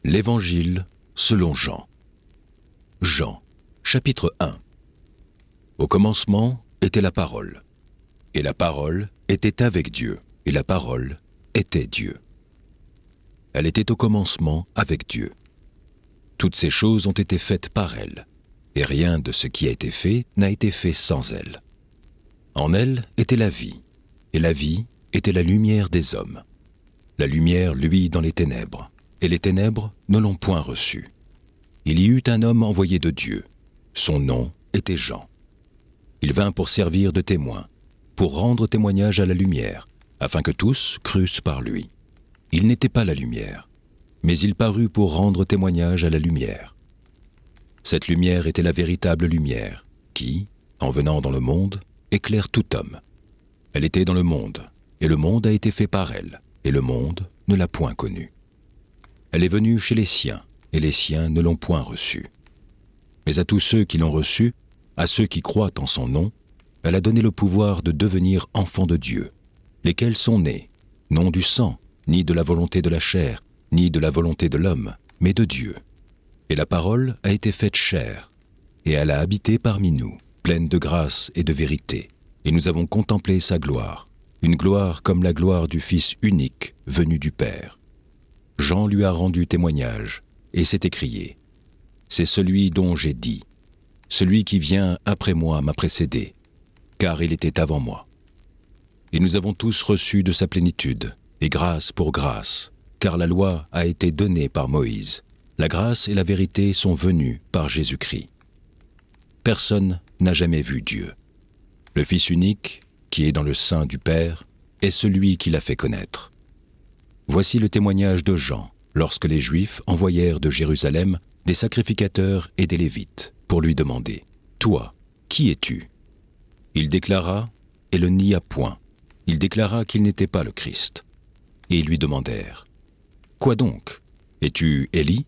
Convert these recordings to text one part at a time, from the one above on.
L'Évangile selon Jean. Jean, chapitre 1. Au commencement était la parole, et la parole était avec Dieu, et la parole était Dieu. Elle était au commencement avec Dieu. Toutes ces choses ont été faites par elle, et rien de ce qui a été fait n'a été fait sans elle. En elle était la vie, et la vie était la lumière des hommes. La lumière luit dans les ténèbres, et les ténèbres ne l'ont point reçue. Il y eut un homme envoyé de Dieu. Son nom était Jean. Il vint pour servir de témoin, pour rendre témoignage à la lumière, afin que tous crussent par lui. Il n'était pas la lumière, mais il parut pour rendre témoignage à la lumière. Cette lumière était la véritable lumière, qui, en venant dans le monde, éclaire tout homme. Elle était dans le monde, et le monde a été fait par elle, et le monde ne l'a point connue. Elle est venue chez les siens, et les siens ne l'ont point reçue. Mais à tous ceux qui l'ont reçue, à ceux qui croient en son nom, elle a donné le pouvoir de devenir enfants de Dieu, lesquels sont nés, non du sang, ni de la volonté de la chair, ni de la volonté de l'homme, mais de Dieu. Et la parole a été faite chair, et elle a habité parmi nous, pleine de grâce et de vérité. Et nous avons contemplé sa gloire, une gloire comme la gloire du Fils unique venu du Père. Jean lui a rendu témoignage, et s'est écrié : c'est celui dont j'ai dit, celui qui vient après moi m'a précédé, car il était avant moi. Et nous avons tous reçu de sa plénitude, et grâce pour grâce, car la loi a été donnée par Moïse. La grâce et la vérité sont venues par Jésus-Christ. Personne n'a jamais vu Dieu. Le Fils unique, qui est dans le sein du Père, est celui qui l'a fait connaître. Voici le témoignage de Jean, lorsque les Juifs envoyèrent de Jérusalem des sacrificateurs et des Lévites pour lui demander : « Toi, qui es-tu » Il déclara, et le nia point. Il déclara qu'il n'était pas le Christ. Et ils lui demandèrent : « Quoi donc ? Es-tu Élie »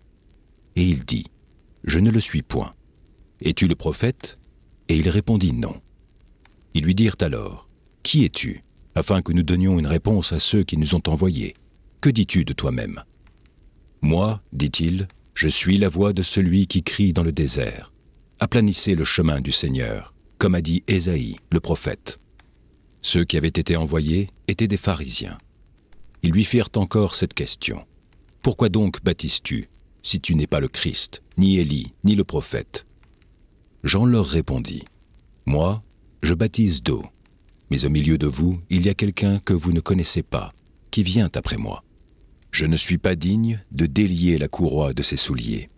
Et il dit : « Je ne le suis point. » « Es-tu le prophète » Et il répondit non. Ils lui dirent alors : « Qui es-tu ? Afin que nous donnions une réponse à ceux qui nous ont envoyés. Que dis-tu de toi-même ? Moi, dit-il, je suis la voix de celui qui crie dans le désert. Aplanissez le chemin du Seigneur, comme a dit Ésaïe, le prophète. Ceux qui avaient été envoyés étaient des pharisiens. Ils lui firent encore cette question : Pourquoi donc baptises-tu, si tu n'es pas le Christ, ni Élie, ni le prophète ? Jean leur répondit : Moi, je baptise d'eau, mais au milieu de vous, il y a quelqu'un que vous ne connaissez pas, qui vient après moi. Je ne suis pas digne de délier la courroie de ses souliers.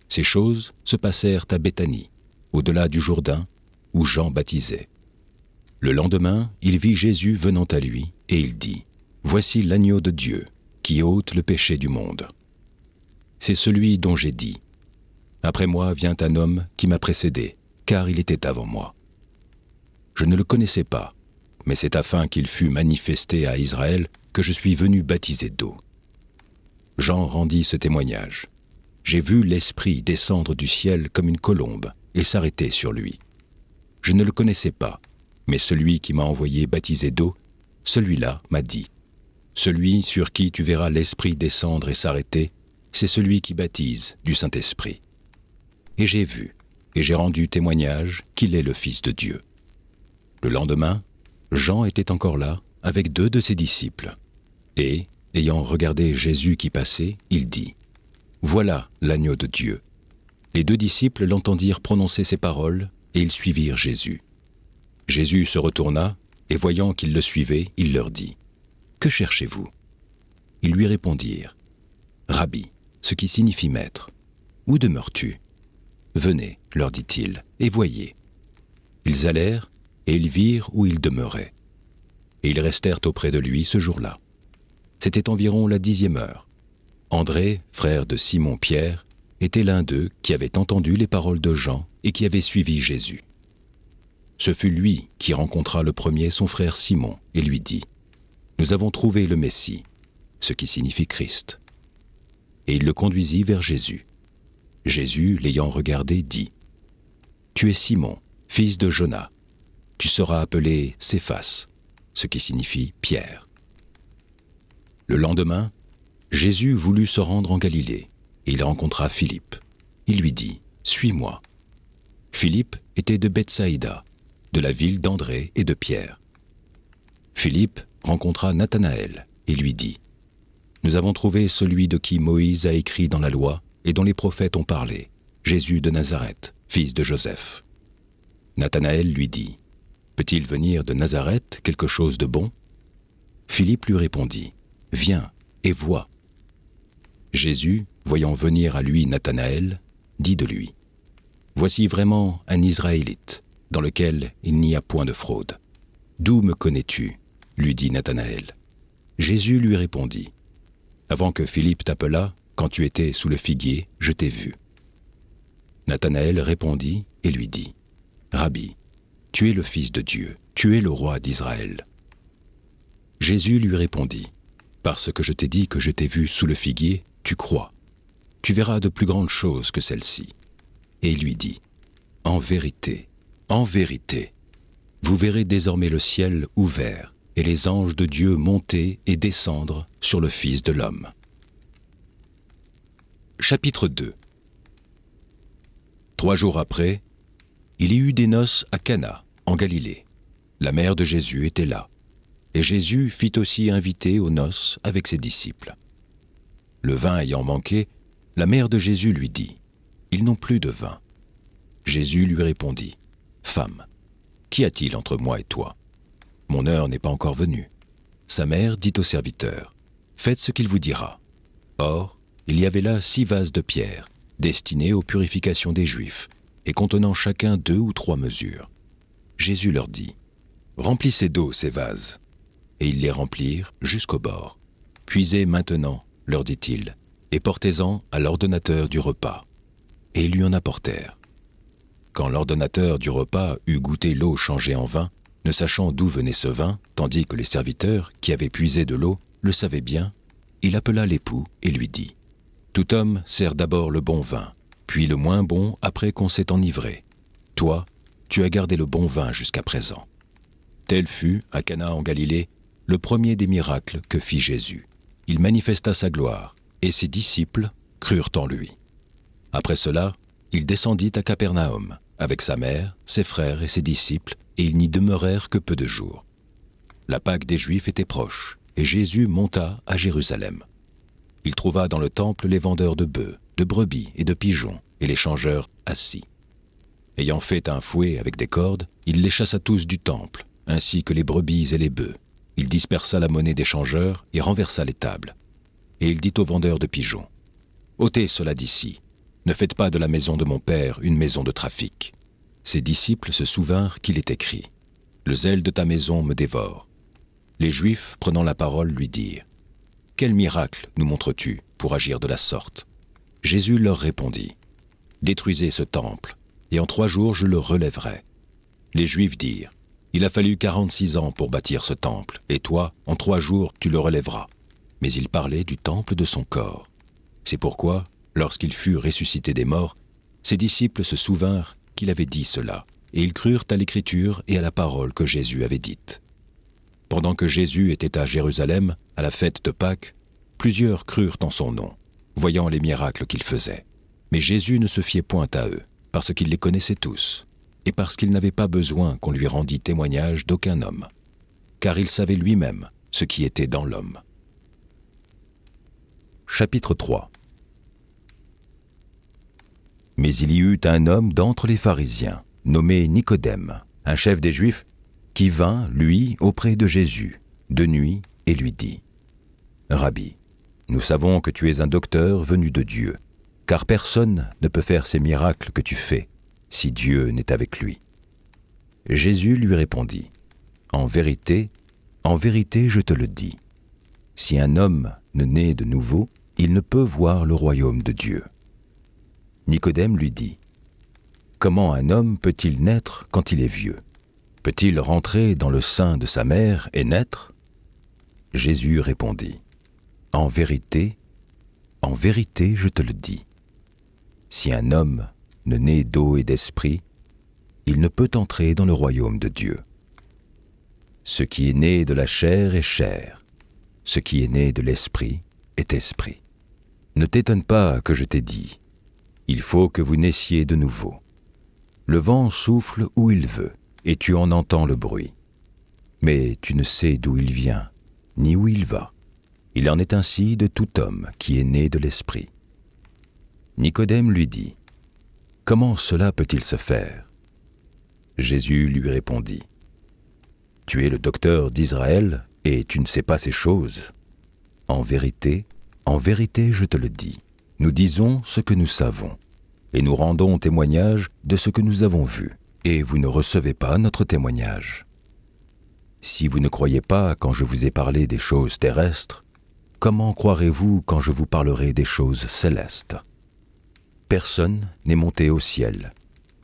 Ces choses se passèrent à Béthanie, au-delà du Jourdain, où Jean baptisait. Le lendemain, il vit Jésus venant à lui, et il dit : Voici l'agneau de Dieu, qui ôte le péché du monde. C'est celui dont j'ai dit : Après moi vient un homme qui m'a précédé, car il était avant moi. Je ne le connaissais pas, mais c'est afin qu'il fût manifesté à Israël que je suis venu baptiser d'eau. Jean rendit ce témoignage. J'ai vu l'Esprit descendre du ciel comme une colombe et s'arrêter sur lui. Je ne le connaissais pas, mais celui qui m'a envoyé baptiser d'eau, celui-là m'a dit : Celui sur qui tu verras l'Esprit descendre et s'arrêter, c'est celui qui baptise du Saint-Esprit. Et j'ai vu, et j'ai rendu témoignage qu'il est le Fils de Dieu. Le lendemain, Jean était encore là, avec 2 de ses disciples. Et, ayant regardé Jésus qui passait, il dit : Voilà l'agneau de Dieu. Les 2 disciples l'entendirent prononcer ces paroles, et ils suivirent Jésus. Jésus se retourna, et voyant qu'ils le suivaient, il leur dit : Que cherchez-vous ? Ils lui répondirent : Rabbi, ce qui signifie maître, où demeures-tu ? Venez, leur dit-il, et voyez. Ils allèrent, et ils virent où il demeurait. Et ils restèrent auprès de lui ce jour-là. C'était environ la 10e heure. André, frère de Simon-Pierre, était l'un d'eux qui avait entendu les paroles de Jean et qui avait suivi Jésus. Ce fut lui qui rencontra le premier son frère Simon et lui dit : Nous avons trouvé le Messie, ce qui signifie Christ. Et il le conduisit vers Jésus. Jésus, l'ayant regardé, dit : Tu es Simon, fils de Jonas. Tu seras appelé Céphas, ce qui signifie Pierre. Le lendemain, Jésus voulut se rendre en Galilée, et il rencontra Philippe. Il lui dit, « Suis-moi ». Philippe était de Bethsaïda, de la ville d'André et de Pierre. Philippe rencontra Nathanaël et lui dit, « Nous avons trouvé celui de qui Moïse a écrit dans la loi et dont les prophètes ont parlé, Jésus de Nazareth, fils de Joseph. » Nathanaël lui dit, « Peut-il venir de Nazareth quelque chose de bon ?» Philippe lui répondit, « Viens et vois. » Jésus, voyant venir à lui Nathanaël, dit de lui, « Voici vraiment un Israélite, dans lequel il n'y a point de fraude. D'où me connais-tu » lui dit Nathanaël. Jésus lui répondit, « Avant que Philippe t'appelât, quand tu étais sous le figuier, je t'ai vu. » Nathanaël répondit et lui dit, « Rabbi, tu es le Fils de Dieu, tu es le roi d'Israël. » Jésus lui répondit, « Parce que je t'ai dit que je t'ai vu sous le figuier, tu crois. Tu verras de plus grandes choses que celles-ci. » Et il lui dit, « En vérité, vous verrez désormais le ciel ouvert et les anges de Dieu monter et descendre sur le Fils de l'homme. » Chapitre 2. 3 jours après, il y eut des noces à Cana, en Galilée. La mère de Jésus était là, et Jésus fit aussi inviter aux noces avec ses disciples. Le vin ayant manqué, la mère de Jésus lui dit, « Ils n'ont plus de vin. » Jésus lui répondit, « Femme, qu'y a-t-il entre moi et toi? Mon heure n'est pas encore venue. » Sa mère dit au serviteur, « Faites ce qu'il vous dira. » Or, il y avait là 6 vases de pierre, destinés aux purifications des Juifs, et contenant chacun 2 ou 3 mesures. Jésus leur dit, « Remplissez d'eau ces vases. » Et ils les remplirent jusqu'au bord. « Puisez maintenant, leur dit-il, et portez-en à l'ordonnateur du repas. » Et ils lui en apportèrent. Quand l'ordonnateur du repas eut goûté l'eau changée en vin, ne sachant d'où venait ce vin, tandis que les serviteurs, qui avaient puisé de l'eau, le savaient bien, il appela l'époux et lui dit, « Tout homme sert d'abord le bon vin, puis le moins bon après qu'on s'est enivré. Toi, tu as gardé le bon vin jusqu'à présent. » Tel fut, à Cana en Galilée, le premier des miracles que fit Jésus. Il manifesta sa gloire, et ses disciples crurent en lui. Après cela, il descendit à Capernaum, avec sa mère, ses frères et ses disciples, et ils n'y demeurèrent que peu de jours. La Pâque des Juifs était proche, et Jésus monta à Jérusalem. Il trouva dans le temple les vendeurs de bœufs, de brebis et de pigeons, et les changeurs assis. Ayant fait un fouet avec des cordes, il les chassa tous du temple, ainsi que les brebis et les bœufs. Il dispersa la monnaie des changeurs et renversa les tables. Et il dit aux vendeurs de pigeons, « Ôtez cela d'ici, ne faites pas de la maison de mon Père une maison de trafic. » Ses disciples se souvinrent qu'il est écrit, « Le zèle de ta maison me dévore. » Les Juifs, prenant la parole, lui dirent, « Quel miracle nous montres-tu pour agir de la sorte ?» Jésus leur répondit, « Détruisez ce temple, et en 3 jours je le relèverai. » Les Juifs dirent, « Il a fallu 46 ans pour bâtir ce temple, et toi, en 3 jours, tu le relèveras. » Mais il parlait du temple de son corps. C'est pourquoi, lorsqu'il fut ressuscité des morts, ses disciples se souvinrent qu'il avait dit cela, et ils crurent à l'Écriture et à la parole que Jésus avait dite. Pendant que Jésus était à Jérusalem, à la fête de Pâques, plusieurs crurent en son nom, voyant les miracles qu'il faisait. Mais Jésus ne se fiait point à eux, parce qu'il les connaissait tous, et parce qu'il n'avait pas besoin qu'on lui rendît témoignage d'aucun homme, car il savait lui-même ce qui était dans l'homme. Chapitre 3. Mais il y eut un homme d'entre les pharisiens, nommé Nicodème, un chef des Juifs, qui vint, lui, auprès de Jésus, de nuit, et lui dit, « Rabbi, nous savons que tu es un docteur venu de Dieu, car personne ne peut faire ces miracles que tu fais, si Dieu n'est avec lui. » Jésus lui répondit, « En vérité, je te le dis, si un homme ne naît de nouveau, il ne peut voir le royaume de Dieu. » Nicodème lui dit, « Comment un homme peut-il naître quand il est vieux? Peut-il rentrer dans le sein de sa mère et naître ?» Jésus répondit, « En vérité, je te le dis, si un homme ne naît d'eau et d'esprit, il ne peut entrer dans le royaume de Dieu. Ce qui est né de la chair est chair, ce qui est né de l'esprit est esprit. Ne t'étonne pas que je t'ai dit, il faut que vous naissiez de nouveau. Le vent souffle où il veut, et tu en entends le bruit. Mais tu ne sais d'où il vient, ni où il va. Il en est ainsi de tout homme qui est né de l'esprit. Nicodème lui dit, « Comment cela peut-il se faire ?» Jésus lui répondit, « Tu es le docteur d'Israël et tu ne sais pas ces choses. En vérité, je te le dis, nous disons ce que nous savons, et nous rendons témoignage de ce que nous avons vu, et vous ne recevez pas notre témoignage. Si vous ne croyez pas quand je vous ai parlé des choses terrestres, comment croirez-vous quand je vous parlerai des choses célestes ? Personne n'est monté au ciel,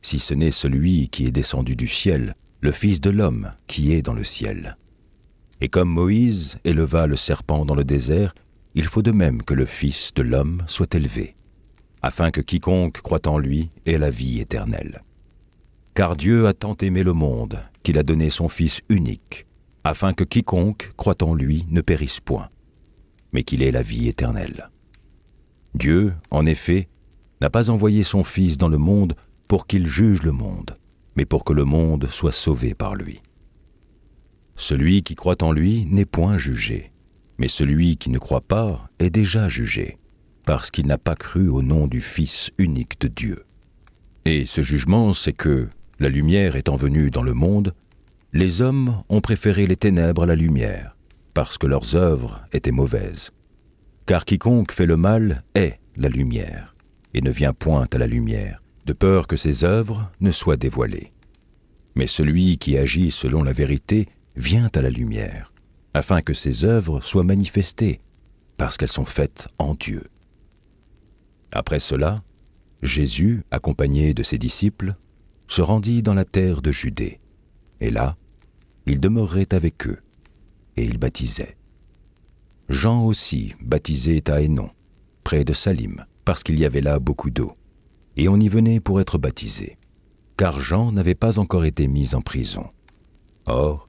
si ce n'est celui qui est descendu du ciel, le Fils de l'homme qui est dans le ciel. Et comme Moïse éleva le serpent dans le désert, il faut de même que le Fils de l'homme soit élevé, afin que quiconque croit en lui ait la vie éternelle. Car Dieu a tant aimé le monde qu'il a donné son Fils unique, afin que quiconque croit en lui ne périsse point, mais qu'il ait la vie éternelle. Dieu, en effet, n'a pas envoyé son Fils dans le monde pour qu'il juge le monde, mais pour que le monde soit sauvé par lui. Celui qui croit en lui n'est point jugé, mais celui qui ne croit pas est déjà jugé, parce qu'il n'a pas cru au nom du Fils unique de Dieu. Et ce jugement, c'est que, la lumière étant venue dans le monde, les hommes ont préféré les ténèbres à la lumière, parce que leurs œuvres étaient mauvaises. Car quiconque fait le mal est la lumière, et ne vient point à la lumière, de peur que ses œuvres ne soient dévoilées. Mais celui qui agit selon la vérité vient à la lumière, afin que ses œuvres soient manifestées, parce qu'elles sont faites en Dieu. Après cela, Jésus, accompagné de ses disciples, se rendit dans la terre de Judée, et là, il demeurait avec eux, et il baptisait. Jean aussi baptisait à Hénon, près de Salim, parce qu'il y avait là beaucoup d'eau, et on y venait pour être baptisé, car Jean n'avait pas encore été mis en prison. Or,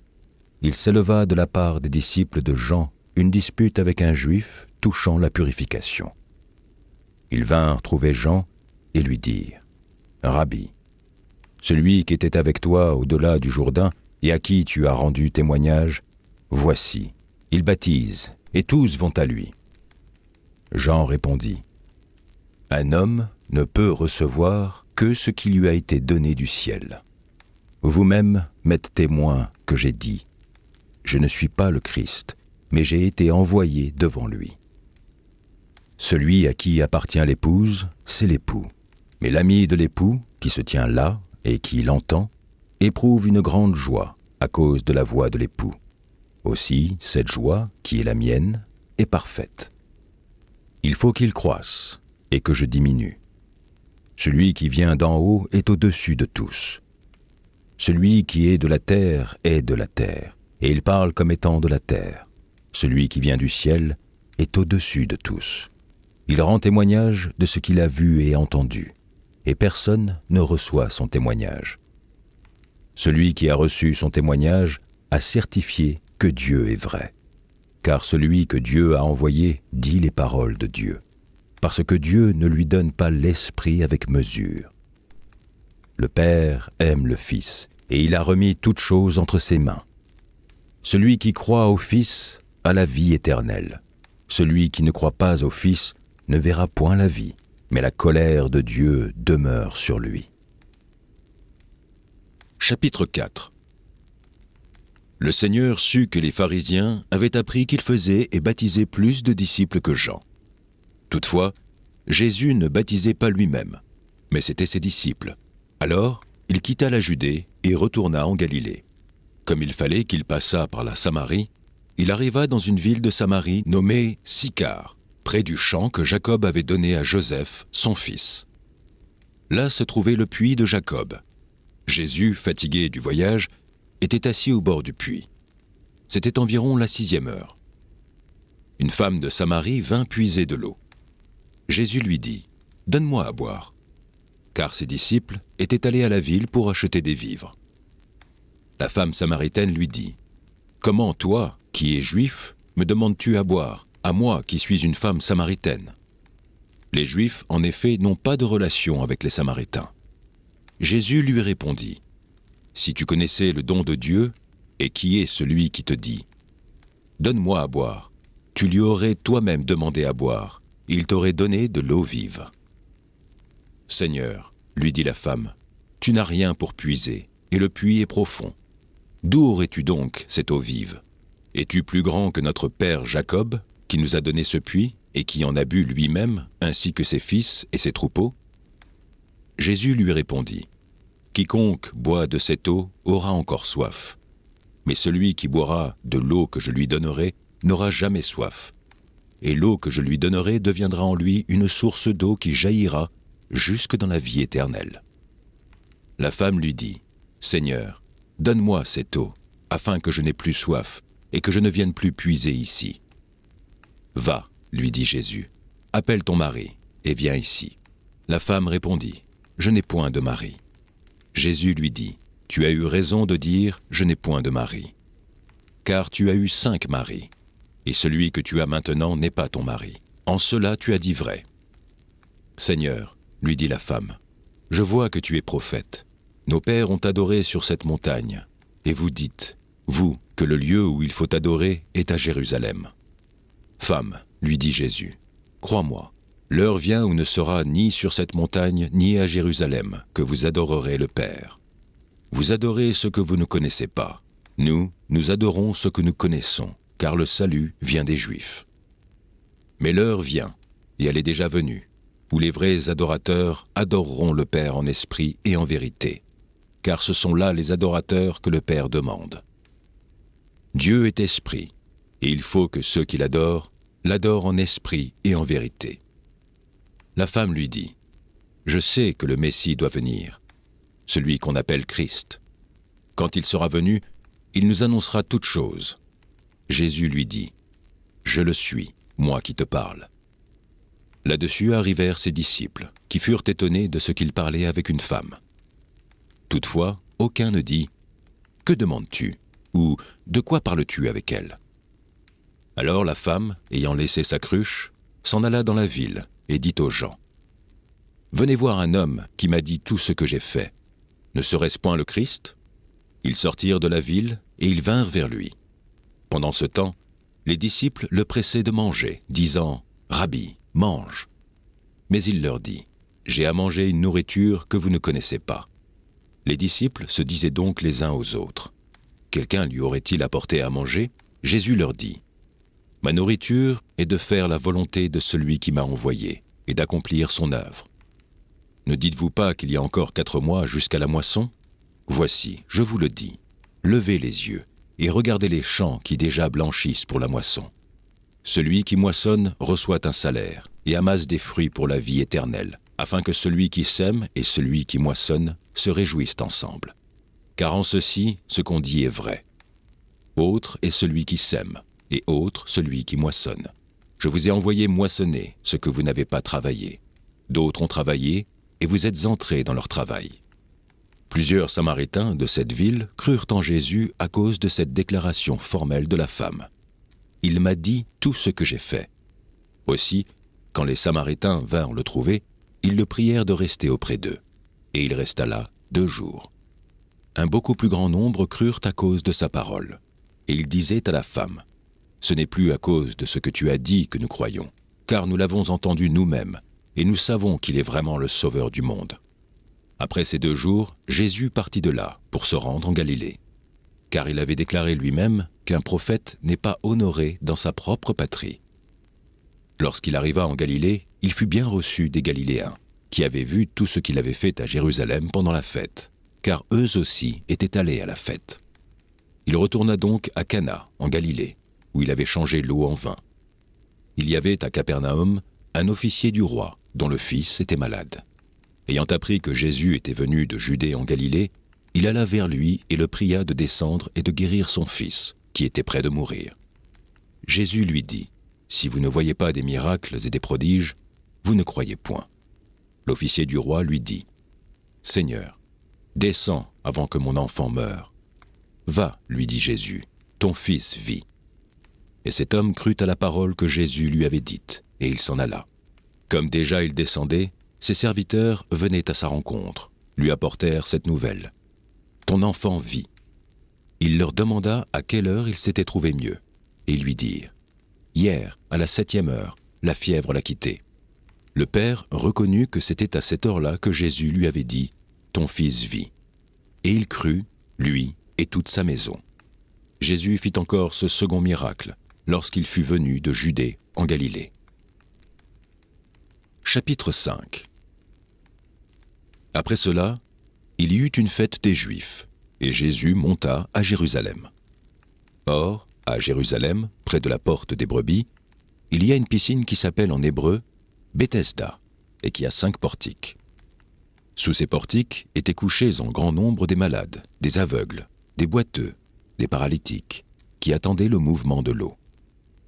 il s'éleva de la part des disciples de Jean une dispute avec un juif touchant la purification. Ils vinrent trouver Jean et lui dirent, « Rabbi, celui qui était avec toi au-delà du Jourdain et à qui tu as rendu témoignage, voici, il baptise et tous vont à lui. » Jean répondit, « Un homme ne peut recevoir que ce qui lui a été donné du ciel. Vous-même m'êtes témoin que j'ai dit, je ne suis pas le Christ, mais j'ai été envoyé devant lui. Celui à qui appartient l'épouse, c'est l'époux. Mais l'ami de l'époux, qui se tient là et qui l'entend, éprouve une grande joie à cause de la voix de l'époux. Aussi, cette joie, qui est la mienne, est parfaite. Il faut qu'il croisse et que je diminue. Celui qui vient d'en haut est au-dessus de tous. Celui qui est de la terre est de la terre, et il parle comme étant de la terre. Celui qui vient du ciel est au-dessus de tous. Il rend témoignage de ce qu'il a vu et entendu, et personne ne reçoit son témoignage. Celui qui a reçu son témoignage a certifié que Dieu est vrai, car celui que Dieu a envoyé dit les paroles de Dieu, parce que Dieu ne lui donne pas l'esprit avec mesure. Le Père aime le Fils, et il a remis toutes choses entre ses mains. Celui qui croit au Fils a la vie éternelle. Celui qui ne croit pas au Fils ne verra point la vie, mais la colère de Dieu demeure sur lui. Chapitre 4. Le Seigneur sut que les pharisiens avaient appris qu'il faisait et baptisait plus de disciples que Jean. Toutefois, Jésus ne baptisait pas lui-même, mais c'étaient ses disciples. Alors, il quitta la Judée et retourna en Galilée. Comme il fallait qu'il passât par la Samarie, il arriva dans une ville de Samarie nommée Sychar, près du champ que Jacob avait donné à Joseph, son fils. Là se trouvait le puits de Jacob. Jésus, fatigué du voyage, était assis au bord du puits. C'était environ la 6e heure. Une femme de Samarie vint puiser de l'eau. Jésus lui dit, « Donne-moi à boire. » Car ses disciples étaient allés à la ville pour acheter des vivres. La femme samaritaine lui dit, « Comment toi, qui es juif, me demandes-tu à boire, à moi qui suis une femme samaritaine. Les Juifs, en effet, n'ont pas de relation avec les Samaritains. Jésus lui répondit, « Si tu connaissais le don de Dieu, et qui est celui qui te dit, « Donne-moi à boire », tu lui aurais toi-même demandé à boire, et il t'aurait donné de l'eau vive. « Seigneur, lui dit la femme, tu n'as rien pour puiser, et le puits est profond. D'où aurais-tu donc cette eau vive? Es-tu plus grand que notre père Jacob, qui nous a donné ce puits, et qui en a bu lui-même, ainsi que ses fils et ses troupeaux? » Jésus lui répondit, « Quiconque boit de cette eau aura encore soif. Mais celui qui boira de l'eau que je lui donnerai n'aura jamais soif. Et l'eau que je lui donnerai deviendra en lui une source d'eau qui jaillira jusque dans la vie éternelle. » La femme lui dit, « Seigneur, donne-moi cette eau, afin que je n'ai plus soif et que je ne vienne plus puiser ici. » « Va, lui dit Jésus, appelle ton mari et viens ici. » La femme répondit, « Je n'ai point de mari. » Jésus lui dit, « Tu as eu raison de dire, je n'ai point de mari. Car tu as eu 5 maris, et celui que tu as maintenant n'est pas ton mari. En cela tu as dit vrai. » « Seigneur, lui dit la femme, je vois que tu es prophète. Nos pères ont adoré sur cette montagne, et vous dites, vous, que le lieu où il faut adorer est à Jérusalem. Femme, lui dit Jésus, crois-moi, l'heure vient où ne sera ni sur cette montagne ni à Jérusalem que vous adorerez le Père. Vous adorez ce que vous ne connaissez pas. Nous adorons ce que nous connaissons, car le salut vient des Juifs. Mais l'heure vient, et elle est déjà venue, où les vrais adorateurs adoreront le Père en esprit et en vérité, car ce sont là les adorateurs que le Père demande. Dieu est esprit, et il faut que ceux qui l'adorent en esprit et en vérité. La femme lui dit, « Je sais que le Messie doit venir, celui qu'on appelle Christ. Quand il sera venu, il nous annoncera toutes choses. » Jésus lui dit, « Je le suis, moi qui te parle. » Là-dessus arrivèrent ses disciples, qui furent étonnés de ce qu'il parlait avec une femme. Toutefois, aucun ne dit, « Que demandes-tu » ou « De quoi parles-tu avec elle ?» Alors la femme, ayant laissé sa cruche, s'en alla dans la ville et dit aux gens, « Venez voir un homme qui m'a dit tout ce que j'ai fait. Ne serait-ce point le Christ ?» Ils sortirent de la ville et ils vinrent vers lui. Pendant ce temps, les disciples le pressaient de manger, disant, « Rabbi, mange. » Mais il leur dit, « J'ai à manger une nourriture que vous ne connaissez pas. » Les disciples se disaient donc les uns aux autres, « Quelqu'un lui aurait-il apporté à manger ?» Jésus leur dit, « Ma nourriture est de faire la volonté de celui qui m'a envoyé et d'accomplir son œuvre. Ne dites-vous pas qu'il y a encore 4 mois jusqu'à la moisson? Voici, je vous le dis, levez les yeux et regardez les champs qui déjà blanchissent pour la moisson. Celui qui moissonne reçoit un salaire et amasse des fruits pour la vie éternelle, afin que celui qui sème et celui qui moissonne se réjouissent ensemble. Car en ceci, ce qu'on dit est vrai. Autre est celui qui sème, et autre celui qui moissonne. Je vous ai envoyé moissonner ce que vous n'avez pas travaillé. D'autres ont travaillé, et vous êtes entrés dans leur travail. » Plusieurs Samaritains de cette ville crurent en Jésus à cause de cette déclaration formelle de la femme. « Il m'a dit tout ce que j'ai fait. » Aussi, quand les Samaritains vinrent le trouver, ils le prièrent de rester auprès d'eux. Et il resta là 2 jours. Un beaucoup plus grand nombre crurent à cause de sa parole. Et il disait à la femme, « Ce n'est plus à cause de ce que tu as dit que nous croyons, car nous l'avons entendu nous-mêmes, et nous savons qu'il est vraiment le Sauveur du monde. » Après ces 2 jours, Jésus partit de là pour se rendre en Galilée, car il avait déclaré lui-même qu'un prophète n'est pas honoré dans sa propre patrie. Lorsqu'il arriva en Galilée, il fut bien reçu des Galiléens, qui avaient vu tout ce qu'il avait fait à Jérusalem pendant la fête, car eux aussi étaient allés à la fête. Il retourna donc à Cana, en Galilée, où il avait changé l'eau en vin. Il y avait à Capernaum un officier du roi, dont le fils était malade. Ayant appris que Jésus était venu de Judée en Galilée, il alla vers lui et le pria de descendre et de guérir son fils, qui était près de mourir. Jésus lui dit, « Si vous ne voyez pas des miracles et des prodiges, vous ne croyez point. » L'officier du roi lui dit, « Seigneur, descends avant que mon enfant meure. » « Va, lui dit Jésus, ton fils vit. » Et cet homme crut à la parole que Jésus lui avait dite, et il s'en alla. Comme déjà il descendait, ses serviteurs venaient à sa rencontre, lui apportèrent cette nouvelle. « Ton enfant vit. » Il leur demanda à quelle heure il s'était trouvé mieux, et ils lui dirent « Hier, à la 7e heure, la fièvre l'a quitté. » Le père reconnut que c'était à cette heure-là que Jésus lui avait dit « Ton fils vit. » Et il crut, lui et toute sa maison. Jésus fit encore ce second miracle lorsqu'il fut venu de Judée en Galilée. Chapitre 5. Après cela, il y eut une fête des Juifs, et Jésus monta à Jérusalem. Or, à Jérusalem, près de la porte des brebis, il y a une piscine qui s'appelle en hébreu Bethesda, et qui a 5 portiques. Sous ces portiques étaient couchés en grand nombre des malades, des aveugles, des boiteux, des paralytiques, qui attendaient le mouvement de l'eau.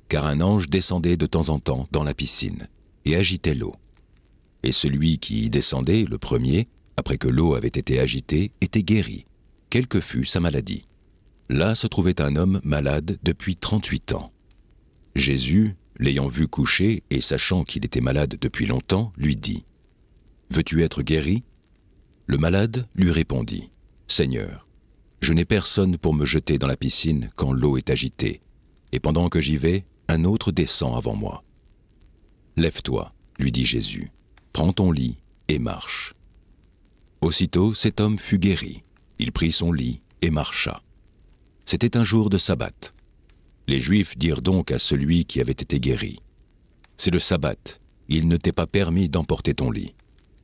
Car un ange descendait de temps en temps dans la piscine et agitait l'eau. Et celui qui y descendait, le premier, après que l'eau avait été agitée, était guéri, quelle que fût sa maladie. Là se trouvait un homme malade depuis 38 ans. Jésus, l'ayant vu coucher et sachant qu'il était malade depuis longtemps, lui dit « Veux-tu être guéri ?» Le malade lui répondit « Seigneur, je n'ai personne pour me jeter dans la piscine quand l'eau est agitée, et pendant que j'y vais, un autre descend avant moi. »« Lève-toi, lui dit Jésus, prends ton lit et marche. » Aussitôt cet homme fut guéri, il prit son lit et marcha. C'était un jour de sabbat. Les Juifs dirent donc à celui qui avait été guéri, « C'est le sabbat, il ne t'est pas permis d'emporter ton lit. »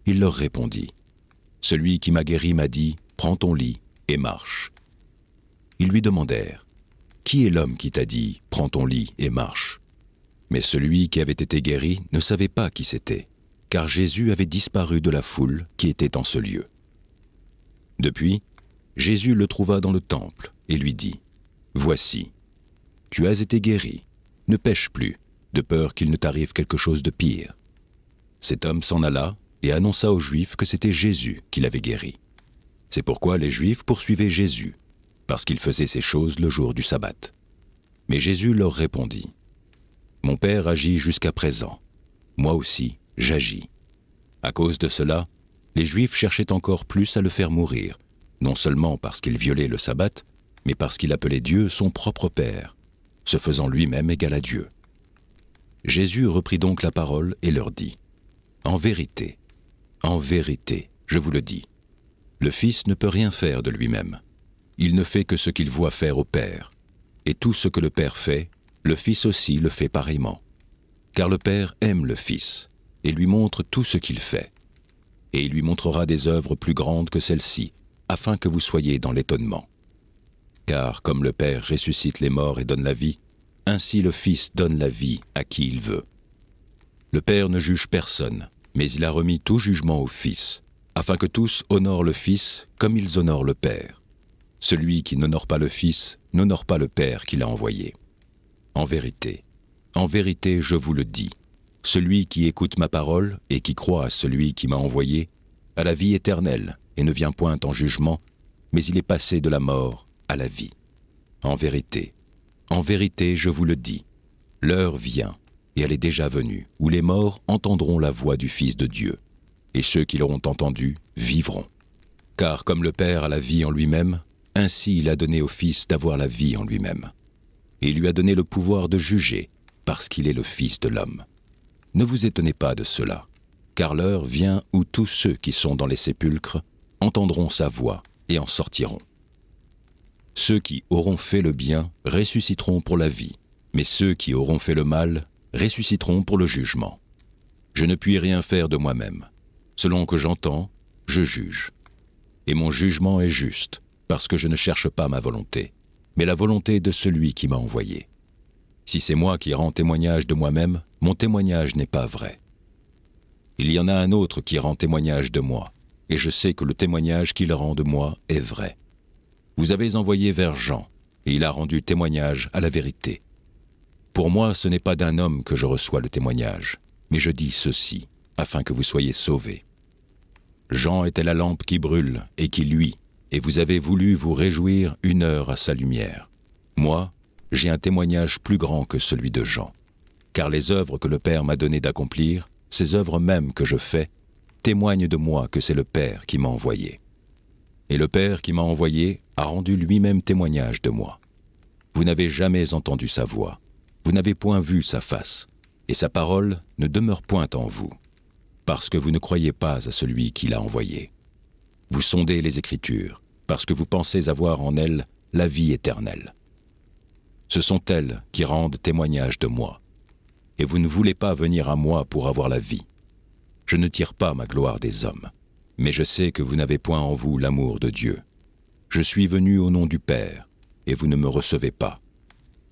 Il leur répondit, « Celui qui m'a guéri m'a dit, prends ton lit et marche. » Ils lui demandèrent, « Qui est l'homme qui t'a dit, prends ton lit et marche ?» Mais celui qui avait été guéri ne savait pas qui c'était, car Jésus avait disparu de la foule qui était en ce lieu. Depuis, Jésus le trouva dans le temple et lui dit, « Voici, tu as été guéri, ne pêche plus, de peur qu'il ne t'arrive quelque chose de pire. » Cet homme s'en alla et annonça aux Juifs que c'était Jésus qui l'avait guéri. C'est pourquoi les Juifs poursuivaient Jésus, parce qu'il faisait ces choses le jour du sabbat. Mais Jésus leur répondit, « Mon Père agit jusqu'à présent, moi aussi j'agis. » À cause de cela, les Juifs cherchaient encore plus à le faire mourir, non seulement parce qu'il violait le sabbat, mais parce qu'il appelait Dieu son propre Père, se faisant lui-même égal à Dieu. Jésus reprit donc la parole et leur dit, « En vérité, je vous le dis, le Fils ne peut rien faire de lui-même. Il ne fait que ce qu'il voit faire au Père. Et tout ce que le Père fait, le Fils aussi le fait pareillement. Car le Père aime le Fils et lui montre tout ce qu'il fait. Et il lui montrera des œuvres plus grandes que celles-ci, afin que vous soyez dans l'étonnement. Car comme le Père ressuscite les morts et donne la vie, ainsi le Fils donne la vie à qui il veut. Le Père ne juge personne, mais il a remis tout jugement au Fils, afin que tous honorent le Fils comme ils honorent le Père. Celui qui n'honore pas le Fils n'honore pas le Père qui l'a envoyé. En vérité, je vous le dis, celui qui écoute ma parole et qui croit à celui qui m'a envoyé a la vie éternelle et ne vient point en jugement, mais il est passé de la mort à la vie. En vérité, je vous le dis, l'heure vient, et elle est déjà venue, où les morts entendront la voix du Fils de Dieu, et ceux qui l'auront entendu vivront. Car comme le Père a la vie en lui-même, ainsi il a donné au Fils d'avoir la vie en lui-même. Et il lui a donné le pouvoir de juger, parce qu'il est le Fils de l'homme. Ne vous étonnez pas de cela, car l'heure vient où tous ceux qui sont dans les sépulcres entendront sa voix et en sortiront. Ceux qui auront fait le bien ressusciteront pour la vie, mais ceux qui auront fait le mal ressusciteront pour le jugement. Je ne puis rien faire de moi-même. Selon que j'entends, je juge. Et mon jugement est juste, parce que je ne cherche pas ma volonté, mais la volonté de celui qui m'a envoyé. Si c'est moi qui rends témoignage de moi-même, mon témoignage n'est pas vrai. Il y en a un autre qui rend témoignage de moi, et je sais que le témoignage qu'il rend de moi est vrai. Vous avez envoyé vers Jean, et il a rendu témoignage à la vérité. Pour moi, ce n'est pas d'un homme que je reçois le témoignage, mais je dis ceci, afin que vous soyez sauvés. Jean était la lampe qui brûle et qui luit, et vous avez voulu vous réjouir 1 heure à sa lumière. Moi, j'ai un témoignage plus grand que celui de Jean. Car les œuvres que le Père m'a donné d'accomplir, ces œuvres mêmes que je fais, témoignent de moi que c'est le Père qui m'a envoyé. Et le Père qui m'a envoyé a rendu lui-même témoignage de moi. Vous n'avez jamais entendu sa voix, vous n'avez point vu sa face, et sa parole ne demeure point en vous, parce que vous ne croyez pas à celui qui l'a envoyé. Vous sondez les Écritures, parce que vous pensez avoir en elles la vie éternelle. Ce sont elles qui rendent témoignage de moi, et vous ne voulez pas venir à moi pour avoir la vie. Je ne tire pas ma gloire des hommes, mais je sais que vous n'avez point en vous l'amour de Dieu. Je suis venu au nom du Père, et vous ne me recevez pas.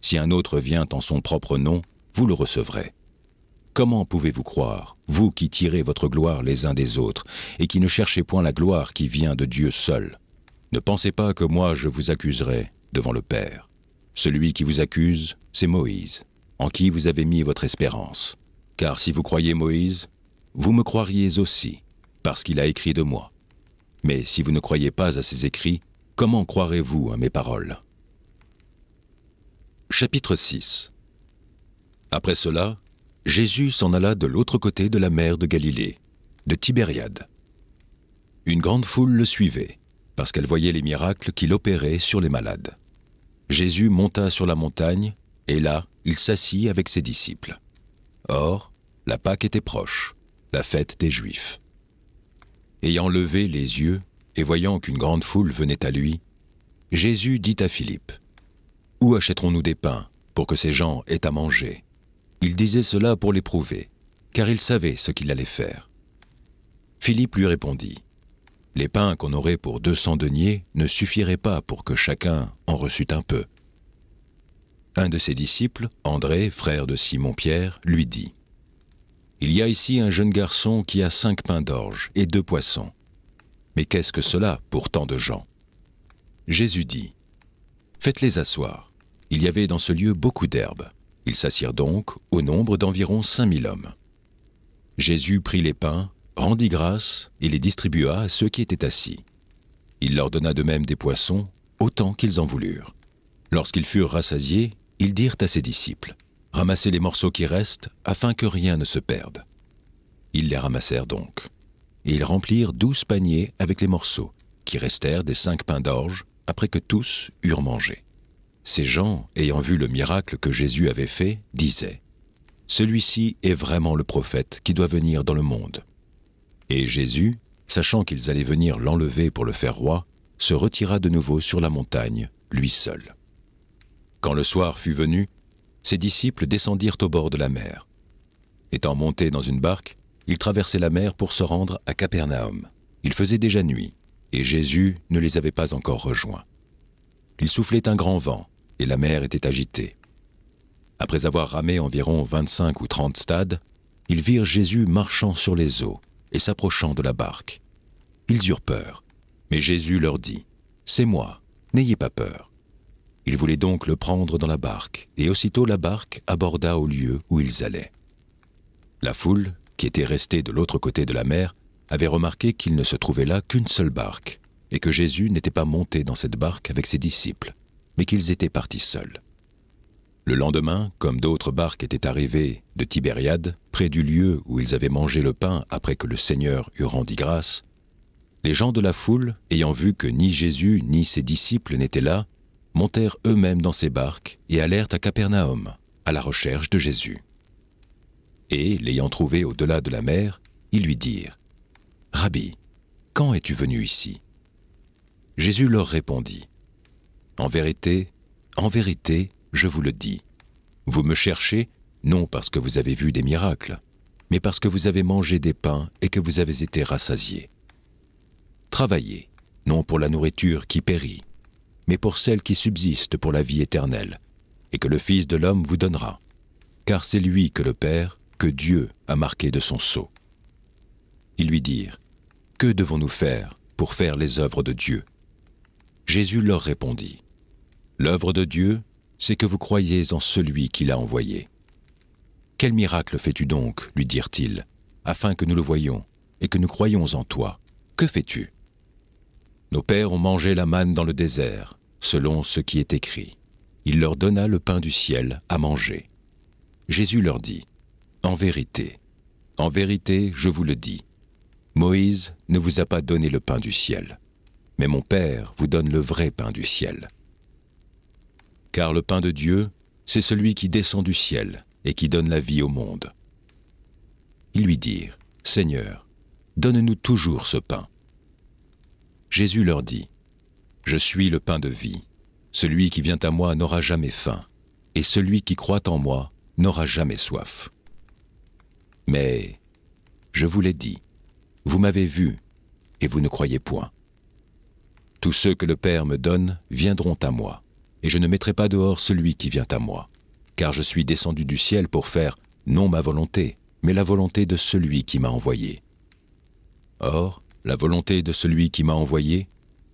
Si un autre vient en son propre nom, vous le recevrez. Comment pouvez-vous croire, vous qui tirez votre gloire les uns des autres, et qui ne cherchez point la gloire qui vient de Dieu seul? Ne pensez pas que moi je vous accuserai devant le Père. Celui qui vous accuse, c'est Moïse, en qui vous avez mis votre espérance. Car si vous croyez Moïse, vous me croiriez aussi, parce qu'il a écrit de moi. Mais si vous ne croyez pas à ses écrits, comment croirez-vous à mes paroles? Chapitre 6. Après cela, Jésus s'en alla de l'autre côté de la mer de Galilée, de Tibériade. Une grande foule le suivait, parce qu'elle voyait les miracles qu'il opérait sur les malades. Jésus monta sur la montagne, et là, il s'assit avec ses disciples. Or, la Pâque était proche, la fête des Juifs. Ayant levé les yeux, et voyant qu'une grande foule venait à lui, Jésus dit à Philippe, « Où achèterons-nous des pains pour que ces gens aient à manger ?» Il disait cela pour l'éprouver, car il savait ce qu'il allait faire. Philippe lui répondit, « Les pains qu'on aurait pour 200 deniers ne suffiraient pas pour que chacun en reçût un peu. » Un de ses disciples, André, frère de Simon-Pierre, lui dit, « Il y a ici un jeune garçon qui a 5 pains d'orge et 2 poissons. Mais qu'est-ce que cela pour tant de gens ?» Jésus dit, « Faites-les asseoir. » Il y avait dans ce lieu beaucoup d'herbes. Ils s'assirent donc au nombre d'environ 5000 hommes. Jésus prit les pains, rendit grâce et les distribua à ceux qui étaient assis. Il leur donna de même des poissons, autant qu'ils en voulurent. Lorsqu'ils furent rassasiés, ils dirent à ses disciples, « Ramassez les morceaux qui restent, afin que rien ne se perde. » Ils les ramassèrent donc. Et ils remplirent 12 paniers avec les morceaux, qui restèrent des 5 pains d'orge, après que tous eurent mangé. Ces gens, ayant vu le miracle que Jésus avait fait, disaient, « Celui-ci est vraiment le prophète qui doit venir dans le monde. » Et Jésus, sachant qu'ils allaient venir l'enlever pour le faire roi, se retira de nouveau sur la montagne, lui seul. Quand le soir fut venu, ses disciples descendirent au bord de la mer. Étant montés dans une barque, ils traversaient la mer pour se rendre à Capernaum. Il faisait déjà nuit, et Jésus ne les avait pas encore rejoints. Il soufflait un grand vent, et la mer était agitée. Après avoir ramé environ 25 ou 30 stades, ils virent Jésus marchant sur les eaux et s'approchant de la barque. Ils eurent peur, mais Jésus leur dit, « C'est moi, n'ayez pas peur. » Ils voulaient donc le prendre dans la barque, et aussitôt la barque aborda au lieu où ils allaient. La foule, qui était restée de l'autre côté de la mer, avait remarqué qu'il ne se trouvait là qu'une seule barque, et que Jésus n'était pas monté dans cette barque avec ses disciples, mais qu'ils étaient partis seuls. Le lendemain, comme d'autres barques étaient arrivées de Tibériade, près du lieu où ils avaient mangé le pain après que le Seigneur eut rendu grâce, les gens de la foule, ayant vu que ni Jésus ni ses disciples n'étaient là, montèrent eux-mêmes dans ces barques et allèrent à Capernaum, à la recherche de Jésus. Et, l'ayant trouvé au-delà de la mer, ils lui dirent, « Rabbi, quand es-tu venu ici ?» Jésus leur répondit, « en vérité, je vous le dis, vous me cherchez non parce que vous avez vu des miracles, mais parce que vous avez mangé des pains et que vous avez été rassasiés. Travaillez, non pour la nourriture qui périt, mais pour celle qui subsiste pour la vie éternelle, et que le Fils de l'homme vous donnera, car c'est lui que le Père, que Dieu a marqué de son sceau. » Ils lui dirent, « Que devons-nous faire pour faire les œuvres de Dieu ?» Jésus leur répondit, « L'œuvre de Dieu, c'est que vous croyez en celui qui l'a envoyé. » « Quel miracle fais-tu donc, lui dirent-ils, afin que nous le voyions et que nous croyions en toi? Que fais-tu? Nos pères ont mangé la manne dans le désert, selon ce qui est écrit. il leur donna le pain du ciel à manger. Jésus leur dit, « en vérité, je vous le dis, Moïse ne vous a pas donné le pain du ciel, mais mon Père vous donne le vrai pain du ciel. Car le pain de Dieu, c'est celui qui descend du ciel et qui donne la vie au monde. » Ils lui dirent, « Seigneur, donne-nous toujours ce pain. » Jésus leur dit, « Je suis le pain de vie. Celui qui vient à moi n'aura jamais faim, et celui qui croit en moi n'aura jamais soif. Mais je vous l'ai dit, vous m'avez vu, et vous ne croyez point. Tous ceux que le Père me donne viendront à moi, et je ne mettrai pas dehors celui qui vient à moi, car je suis descendu du ciel pour faire non ma volonté, mais la volonté de celui qui m'a envoyé. Or, la volonté de celui qui m'a envoyé,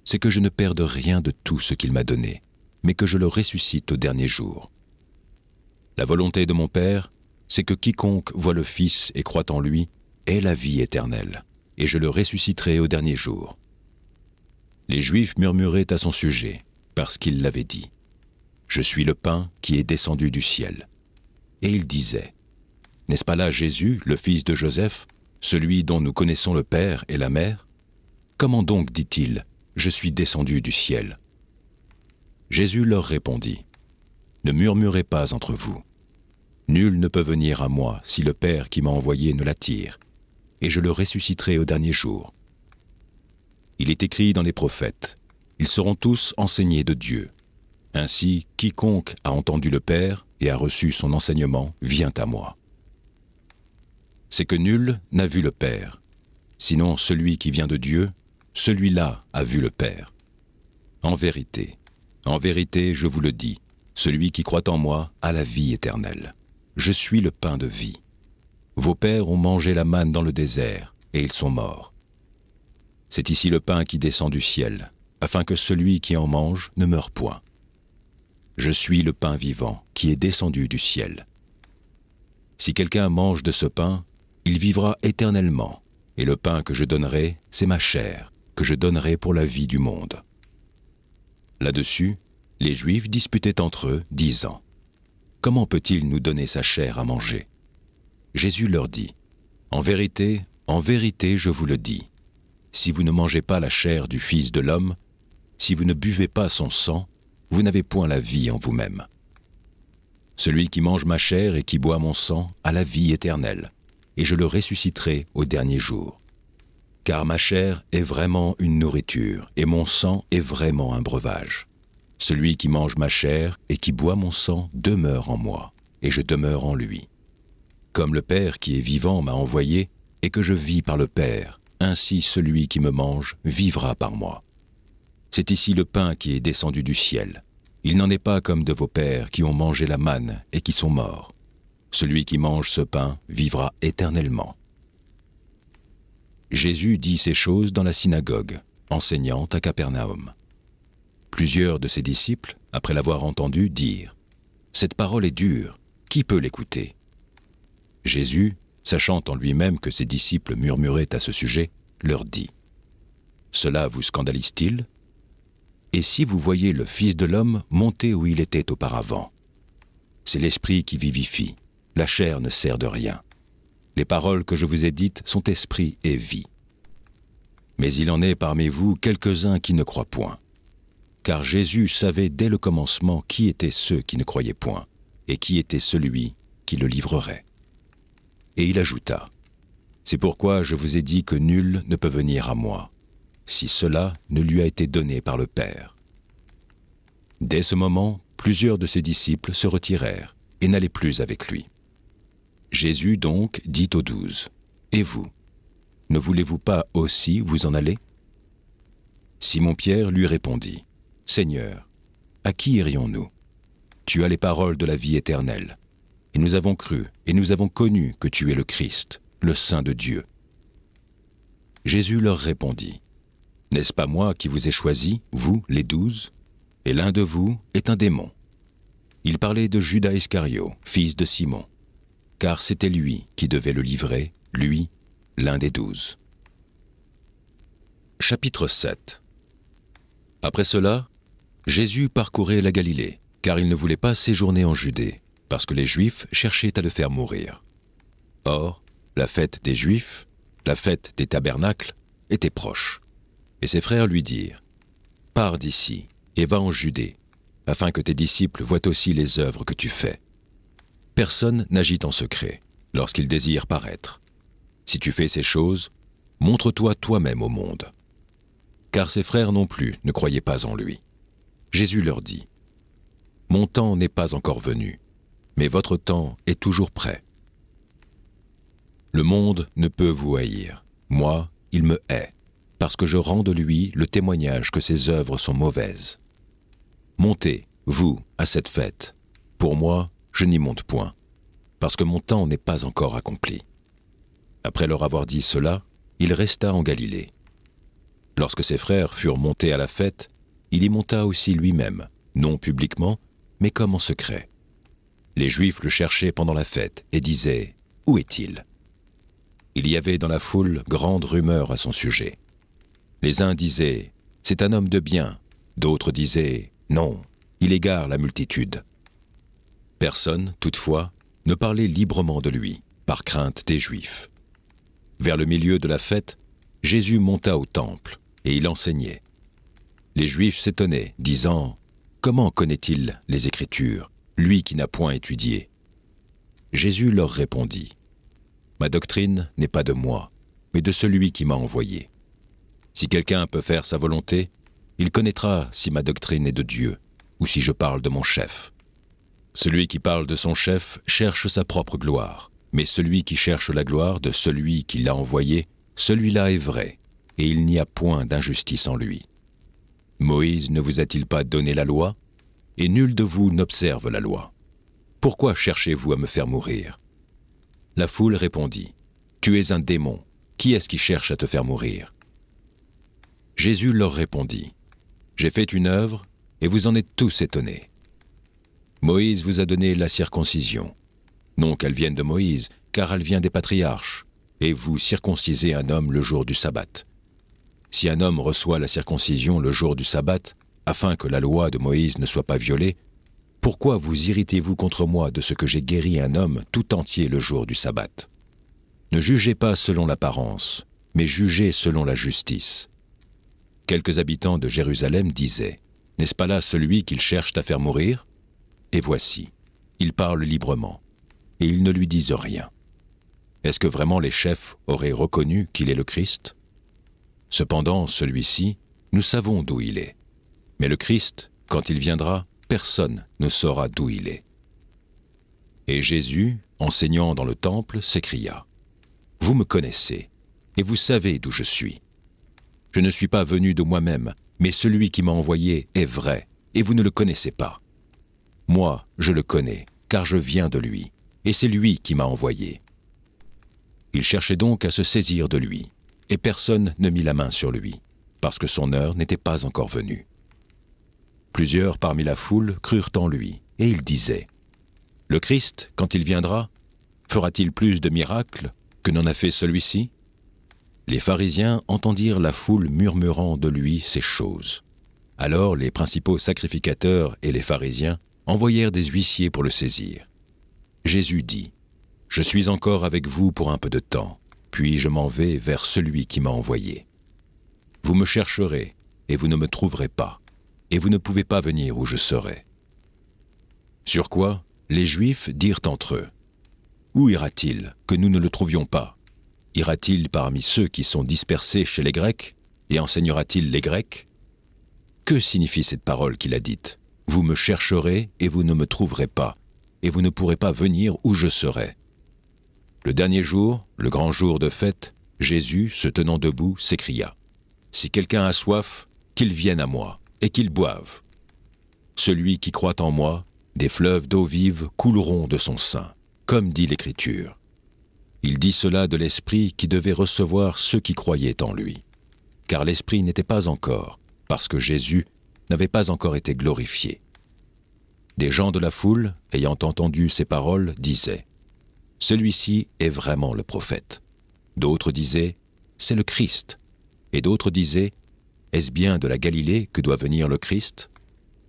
c'est que je ne perde rien de tout ce qu'il m'a donné, mais que je le ressuscite au dernier jour. La volonté de mon Père, c'est que quiconque voit le Fils et croit en lui ait la vie éternelle, et je le ressusciterai au dernier jour. » Les Juifs murmuraient à son sujet, parce qu'il l'avait dit. « Je suis le pain qui est descendu du ciel. » Et ils disaient, « N'est-ce pas là Jésus, le fils de Joseph, celui dont nous connaissons le Père et la Mère? Comment donc dit-il, « Je suis descendu du ciel » ?» Jésus leur répondit, « Ne murmurez pas entre vous. Nul ne peut venir à moi si le Père qui m'a envoyé ne l'attire, et je le ressusciterai au dernier jour. Il est écrit dans les prophètes, ils seront tous enseignés de Dieu. Ainsi, quiconque a entendu le Père et a reçu son enseignement vient à moi. C'est que nul n'a vu le Père, sinon celui qui vient de Dieu, celui-là a vu le Père. En vérité, je vous le dis, celui qui croit en moi a la vie éternelle. Je suis le pain de vie. Vos pères ont mangé la manne dans le désert, et ils sont morts. C'est ici le pain qui descend du ciel, afin que celui qui en mange ne meure point. Je suis le pain vivant qui est descendu du ciel. Si quelqu'un mange de ce pain, il vivra éternellement, et le pain que je donnerai, c'est ma chair, que je donnerai pour la vie du monde. » Là-dessus, les Juifs disputaient entre eux, disant, « Comment peut-il nous donner sa chair à manger ?» Jésus leur dit, « en vérité, je vous le dis, si vous ne mangez pas la chair du Fils de l'homme, si vous ne buvez pas son sang, vous n'avez point la vie en vous-même. Celui qui mange ma chair et qui boit mon sang a la vie éternelle, et je le ressusciterai au dernier jour. Car ma chair est vraiment une nourriture, et mon sang est vraiment un breuvage. Celui qui mange ma chair et qui boit mon sang demeure en moi, et je demeure en lui. Comme le Père qui est vivant m'a envoyé, et que je vis par le Père, ainsi celui qui me mange vivra par moi. C'est ici le pain qui est descendu du ciel. Il n'en est pas comme de vos pères qui ont mangé la manne et qui sont morts. Celui qui mange ce pain vivra éternellement. » Jésus dit ces choses dans la synagogue, enseignant à Capernaum. Plusieurs de ses disciples, après l'avoir entendu, dirent, « Cette parole est dure, qui peut l'écouter ?» Jésus, sachant en lui-même que ses disciples murmuraient à ce sujet, leur dit, « Cela vous scandalise-t-il ? Et si vous voyez le Fils de l'homme monter où il était auparavant? C'est l'Esprit qui vivifie, la chair ne sert de rien. Les paroles que je vous ai dites sont esprit et vie. Mais il en est parmi vous quelques-uns qui ne croient point. Car Jésus savait dès le commencement qui étaient ceux qui ne croyaient point, et qui était celui qui le livrerait. Et il ajouta, « C'est pourquoi je vous ai dit que nul ne peut venir à moi, si cela ne lui a été donné par le Père. » Dès ce moment, plusieurs de ses disciples se retirèrent et n'allaient plus avec lui. Jésus donc dit aux 12, « Et vous, ne voulez-vous pas aussi vous en aller ?» Simon-Pierre lui répondit, « Seigneur, à qui irions-nous? Tu as les paroles de la vie éternelle. Et nous avons cru et nous avons connu que tu es le Christ, le Saint de Dieu. » Jésus leur répondit, « N'est-ce pas moi qui vous ai choisis, vous, les 12? Et l'un de vous est un démon. » Il parlait de Judas Iscario, fils de Simon, car c'était lui qui devait le livrer, lui, l'un des 12. Chapitre 7. Après cela, Jésus parcourait la Galilée, car il ne voulait pas séjourner en Judée, parce que les Juifs cherchaient à le faire mourir. Or, la fête des Juifs, la fête des tabernacles, était proche. Et ses frères lui dirent, « Pars d'ici et va en Judée, afin que tes disciples voient aussi les œuvres que tu fais. Personne n'agit en secret lorsqu'il désire paraître. Si tu fais ces choses, montre-toi toi-même au monde. » Car ses frères non plus ne croyaient pas en lui. Jésus leur dit, « Mon temps n'est pas encore venu, mais votre temps est toujours prêt. Le monde ne peut vous haïr. Moi, il me hait, parce que je rends de lui le témoignage que ses œuvres sont mauvaises. Montez, vous, à cette fête. Pour moi, je n'y monte point, parce que mon temps n'est pas encore accompli. » Après leur avoir dit cela, il resta en Galilée. Lorsque ses frères furent montés à la fête, il y monta aussi lui-même, non publiquement, mais comme en secret. Les Juifs le cherchaient pendant la fête et disaient « Où est-il » Il y avait dans la foule grande rumeur à son sujet. Les uns disaient « C'est un homme de bien », d'autres disaient « Non, il égare la multitude ». Personne, toutefois, ne parlait librement de lui, par crainte des Juifs. Vers le milieu de la fête, Jésus monta au temple, et il enseignait. Les Juifs s'étonnaient, disant « Comment connaît-il les Écritures, lui qui n'a point étudié ?» Jésus leur répondit « Ma doctrine n'est pas de moi, mais de celui qui m'a envoyé. Si quelqu'un peut faire sa volonté, il connaîtra si ma doctrine est de Dieu, ou si je parle de mon chef. Celui qui parle de son chef cherche sa propre gloire, mais celui qui cherche la gloire de celui qui l'a envoyé, celui-là est vrai, et il n'y a point d'injustice en lui. Moïse ne vous a-t-il pas donné la loi? Et nul de vous n'observe la loi. Pourquoi cherchez-vous à me faire mourir ?» La foule répondit, « Tu es un démon. Qui est-ce qui cherche à te faire mourir ?» Jésus leur répondit, « J'ai fait une œuvre, et vous en êtes tous étonnés. Moïse vous a donné la circoncision. Non qu'elle vienne de Moïse, car elle vient des patriarches, et vous circoncisez un homme le jour du sabbat. Si un homme reçoit la circoncision le jour du sabbat, afin que la loi de Moïse ne soit pas violée, pourquoi vous irritez-vous contre moi de ce que j'ai guéri un homme tout entier le jour du sabbat? Ne jugez pas selon l'apparence, mais jugez selon la justice. » Quelques habitants de Jérusalem disaient, « N'est-ce pas là celui qu'ils cherchent à faire mourir? Et voici, il parle librement, et ils ne lui disent rien. Est-ce que vraiment les chefs auraient reconnu qu'il est le Christ? Cependant, celui-ci, nous savons d'où il est. Mais le Christ, quand il viendra, personne ne saura d'où il est. » Et Jésus, enseignant dans le temple, s'écria, « Vous me connaissez, et vous savez d'où je suis. Je ne suis pas venu de moi-même, mais celui qui m'a envoyé est vrai, et vous ne le connaissez pas. Moi, je le connais, car je viens de lui, et c'est lui qui m'a envoyé. » Il cherchait donc à se saisir de lui, et personne ne mit la main sur lui, parce que son heure n'était pas encore venue. Plusieurs parmi la foule crurent en lui, et ils disaient, « Le Christ, quand il viendra, fera-t-il plus de miracles que n'en a fait celui-ci » Les pharisiens entendirent la foule murmurant de lui ces choses. Alors les principaux sacrificateurs et les pharisiens envoyèrent des huissiers pour le saisir. Jésus dit, « Je suis encore avec vous pour un peu de temps, puis je m'en vais vers celui qui m'a envoyé. Vous me chercherez, et vous ne me trouverez pas, et vous ne pouvez pas venir où je serai. » Sur quoi, les Juifs dirent entre eux, « Où ira-t-il, que nous ne le trouvions pas? Ira-t-il parmi ceux qui sont dispersés chez les Grecs, et enseignera-t-il les Grecs? Que signifie cette parole qu'il a dite? Vous me chercherez, et vous ne me trouverez pas, et vous ne pourrez pas venir où je serai. » Le dernier jour, le grand jour de fête, Jésus, se tenant debout, s'écria, « Si quelqu'un a soif, qu'il vienne à moi, et qu'il boive. Celui qui croit en moi, des fleuves d'eau vive couleront de son sein, comme dit l'Écriture. » Il dit cela de l'Esprit qui devait recevoir ceux qui croyaient en lui. Car l'Esprit n'était pas encore, parce que Jésus n'avait pas encore été glorifié. Des gens de la foule, ayant entendu ces paroles, disaient, « Celui-ci est vraiment le prophète. » D'autres disaient, « C'est le Christ. » Et d'autres disaient, « Est-ce bien de la Galilée que doit venir le Christ ?»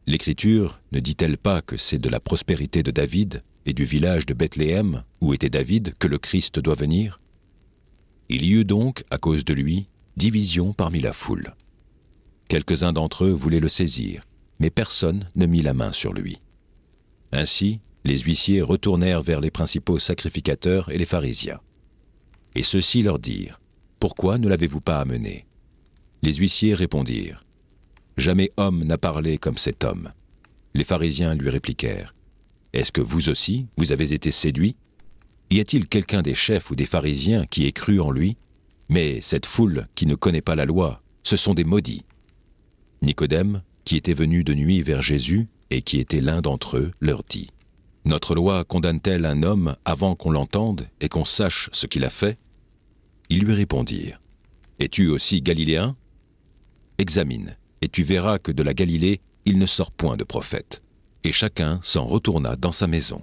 L'Écriture ne dit-elle pas que c'est de la prospérité de David et du village de Bethléem, où était David, que le Christ doit venir? Il y eut donc, à cause de lui, division parmi la foule. Quelques-uns d'entre eux voulaient le saisir, mais personne ne mit la main sur lui. Ainsi, les huissiers retournèrent vers les principaux sacrificateurs et les pharisiens. Et ceux-ci leur dirent, « Pourquoi ne l'avez-vous pas amené ?» Les huissiers répondirent, « Jamais homme n'a parlé comme cet homme. » Les pharisiens lui répliquèrent, « Est-ce que vous aussi, vous avez été séduits? Y a-t-il quelqu'un des chefs ou des pharisiens qui ait cru en lui? Mais cette foule qui ne connaît pas la loi, ce sont des maudits. » Nicodème, qui était venu de nuit vers Jésus et qui était l'un d'entre eux, leur dit, « Notre loi condamne-t-elle un homme avant qu'on l'entende et qu'on sache ce qu'il a fait ?» Ils lui répondirent, « Es-tu aussi galiléen? Examine, et tu verras que de la Galilée, il ne sort point de prophète. » Et chacun s'en retourna dans sa maison.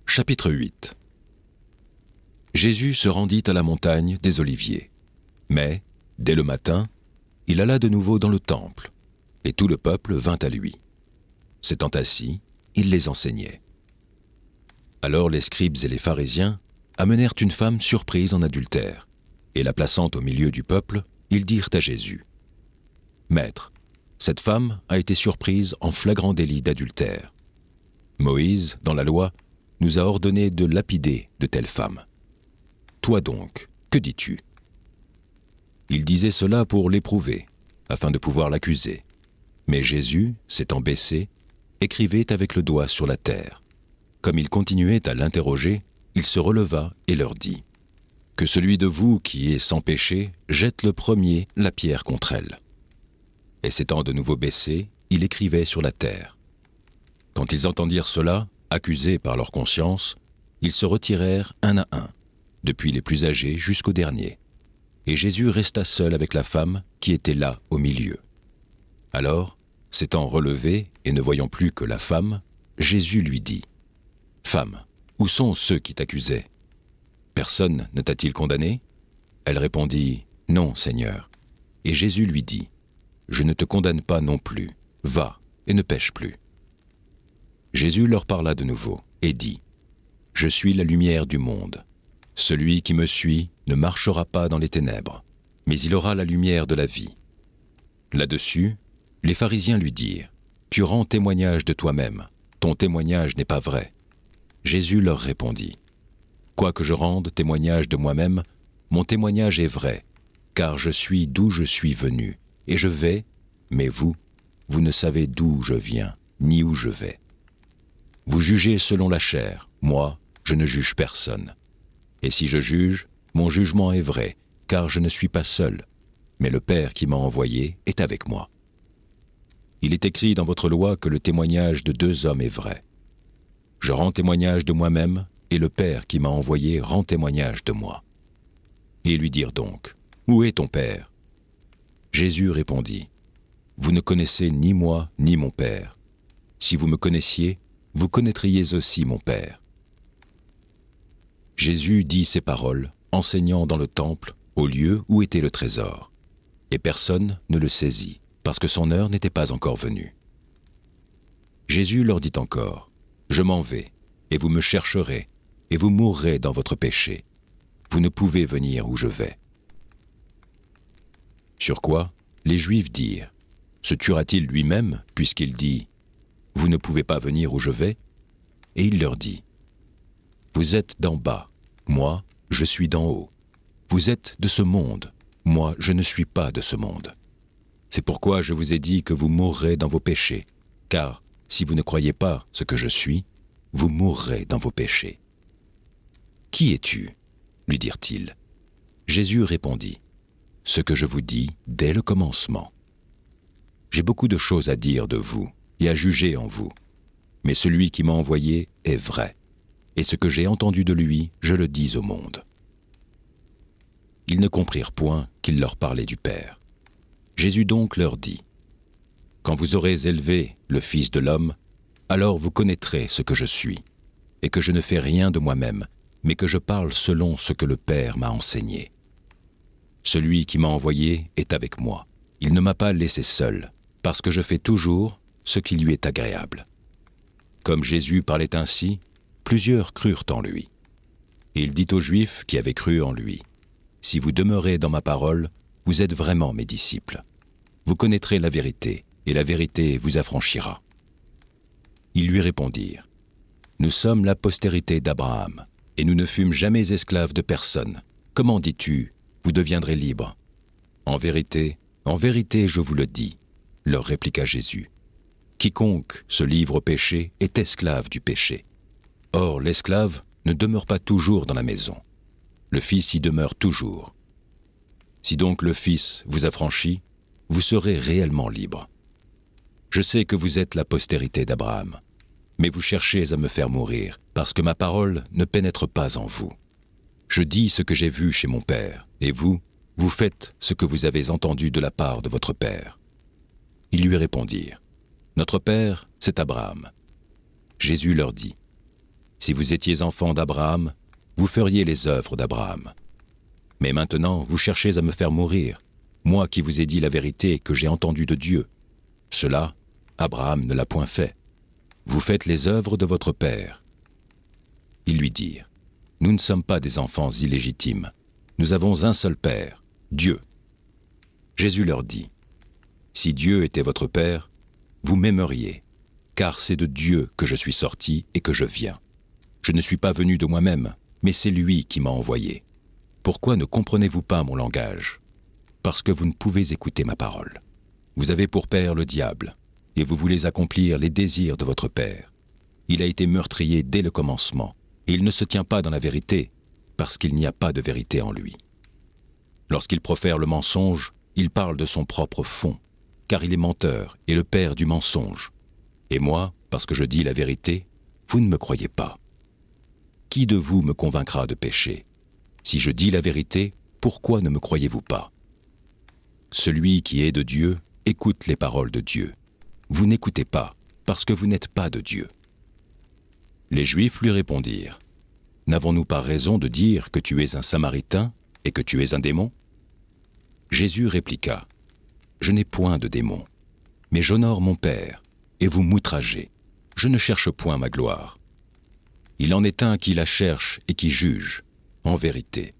Chapitre 8. Jésus se rendit à la montagne des Oliviers. Mais, dès le matin, il alla de nouveau dans le temple, et tout le peuple vint à lui. S'étant assis, il les enseignait. Alors les scribes et les pharisiens amenèrent une femme surprise en adultère, et la plaçant au milieu du peuple, ils dirent à Jésus, « Maître, cette femme a été surprise en flagrant délit d'adultère. Moïse, dans la loi, nous a ordonné de lapider de telles femmes. Toi donc, que dis-tu » Il disait cela pour l'éprouver, afin de pouvoir l'accuser. Mais Jésus, s'étant baissé, écrivait avec le doigt sur la terre. Comme il continuait à l'interroger, il se releva et leur dit, « Que celui de vous qui est sans péché jette le premier la pierre contre elle. » Et s'étant de nouveau baissé, il écrivait sur la terre. Quand ils entendirent cela, accusés par leur conscience, ils se retirèrent un à un, depuis les plus âgés jusqu'au dernier. Et Jésus resta seul avec la femme qui était là au milieu. Alors, s'étant relevé et ne voyant plus que la femme, Jésus lui dit, « Femme, où sont ceux qui t'accusaient? Personne ne t'a-t-il condamné ?» Elle répondit, « Non, Seigneur. » Et Jésus lui dit, « Je ne te condamne pas non plus. Va et ne pêche plus. » Jésus leur parla de nouveau et dit, « Je suis la lumière du monde. Celui qui me suit ne marchera pas dans les ténèbres, mais il aura la lumière de la vie. » Là-dessus, les pharisiens lui dirent, « Tu rends témoignage de toi-même, ton témoignage n'est pas vrai. » Jésus leur répondit, « Quoique je rende témoignage de moi-même, mon témoignage est vrai, car je suis d'où je suis venu, et je vais, mais vous, vous ne savez d'où je viens, ni où je vais. Vous jugez selon la chair, moi, je ne juge personne. Et si je juge, mon jugement est vrai, car je ne suis pas seul, mais le Père qui m'a envoyé est avec moi. Il est écrit dans votre loi que le témoignage de 2 hommes est vrai. Je rends témoignage de moi-même, et le Père qui m'a envoyé rend témoignage de moi. » Et ils lui dirent donc, « Où est ton Père ?» Jésus répondit, « Vous ne connaissez ni moi ni mon Père. Si vous me connaissiez, vous connaîtriez aussi mon Père. » Jésus dit ces paroles, enseignant dans le temple, au lieu où était le trésor. Et personne ne le saisit, parce que son heure n'était pas encore venue. Jésus leur dit encore, « Je m'en vais, et vous me chercherez, et vous mourrez dans votre péché. Vous ne pouvez venir où je vais. » Sur quoi, les Juifs dirent, « Se tuera-t-il lui-même, puisqu'il dit, « Vous ne pouvez pas venir où je vais ?» Et il leur dit, « Vous êtes d'en bas, moi, je suis d'en haut. Vous êtes de ce monde, moi, je ne suis pas de ce monde. C'est pourquoi je vous ai dit que vous mourrez dans vos péchés, car si vous ne croyez pas ce que je suis, vous mourrez dans vos péchés. » « Qui es-tu » lui dirent-ils. Jésus répondit, « Ce que je vous dis dès le commencement. J'ai beaucoup de choses à dire de vous et à juger en vous, mais celui qui m'a envoyé est vrai, et ce que j'ai entendu de lui, je le dis au monde. » Ils ne comprirent point qu'il leur parlait du Père. Jésus donc leur dit, « Quand vous aurez élevé le Fils de l'homme, alors vous connaîtrez ce que je suis, et que je ne fais rien de moi-même, mais que je parle selon ce que le Père m'a enseigné. Celui qui m'a envoyé est avec moi. Il ne m'a pas laissé seul, parce que je fais toujours ce qui lui est agréable. » Comme Jésus parlait ainsi, plusieurs crurent en lui. Et il dit aux Juifs qui avaient cru en lui, « Si vous demeurez dans ma parole, vous êtes vraiment mes disciples. Vous connaîtrez la vérité, et la vérité vous affranchira. » Ils lui répondirent, « Nous sommes la postérité d'Abraham, et nous ne fûmes jamais esclaves de personne. Comment dis-tu, vous deviendrez libres ? En vérité, je vous le dis, » leur répliqua Jésus. « Quiconque se livre au péché est esclave du péché. Or, l'esclave ne demeure pas toujours dans la maison. Le Fils y demeure toujours. Si donc le Fils vous affranchit, vous serez réellement libres. Je sais que vous êtes la postérité d'Abraham, mais vous cherchez à me faire mourir, parce que ma parole ne pénètre pas en vous. Je dis ce que j'ai vu chez mon Père, et vous, vous faites ce que vous avez entendu de la part de votre Père. » Ils lui répondirent, « Notre Père, c'est Abraham. » Jésus leur dit, « Si vous étiez enfants d'Abraham, vous feriez les œuvres d'Abraham. Mais maintenant, vous cherchez à me faire mourir, moi qui vous ai dit la vérité que j'ai entendue de Dieu. Cela, Abraham ne l'a point fait. Vous faites les œuvres de votre Père. » Ils lui dirent, « Nous ne sommes pas des enfants illégitimes. Nous avons un seul Père, Dieu. » Jésus leur dit, « Si Dieu était votre Père, vous m'aimeriez, car c'est de Dieu que je suis sorti et que je viens. Je ne suis pas venu de moi-même, mais c'est lui qui m'a envoyé. Pourquoi ne comprenez-vous pas mon langage ? Parce que vous ne pouvez écouter ma parole. Vous avez pour père le diable, et vous voulez accomplir les désirs de votre père. Il a été meurtrier dès le commencement, et il ne se tient pas dans la vérité, parce qu'il n'y a pas de vérité en lui. Lorsqu'il profère le mensonge, il parle de son propre fond, car il est menteur et le père du mensonge. Et moi, parce que je dis la vérité, vous ne me croyez pas. Qui de vous me convaincra de péché ? Si je dis la vérité, pourquoi ne me croyez-vous pas ? Celui qui est de Dieu écoute les paroles de Dieu. Vous n'écoutez pas, parce que vous n'êtes pas de Dieu. » Les Juifs lui répondirent, « N'avons-nous pas raison de dire que tu es un Samaritain et que tu es un démon ?» Jésus répliqua, « Je n'ai point de démon, mais j'honore mon Père, et vous m'outragez. Je ne cherche point ma gloire. Il en est un qui la cherche et qui juge. En vérité,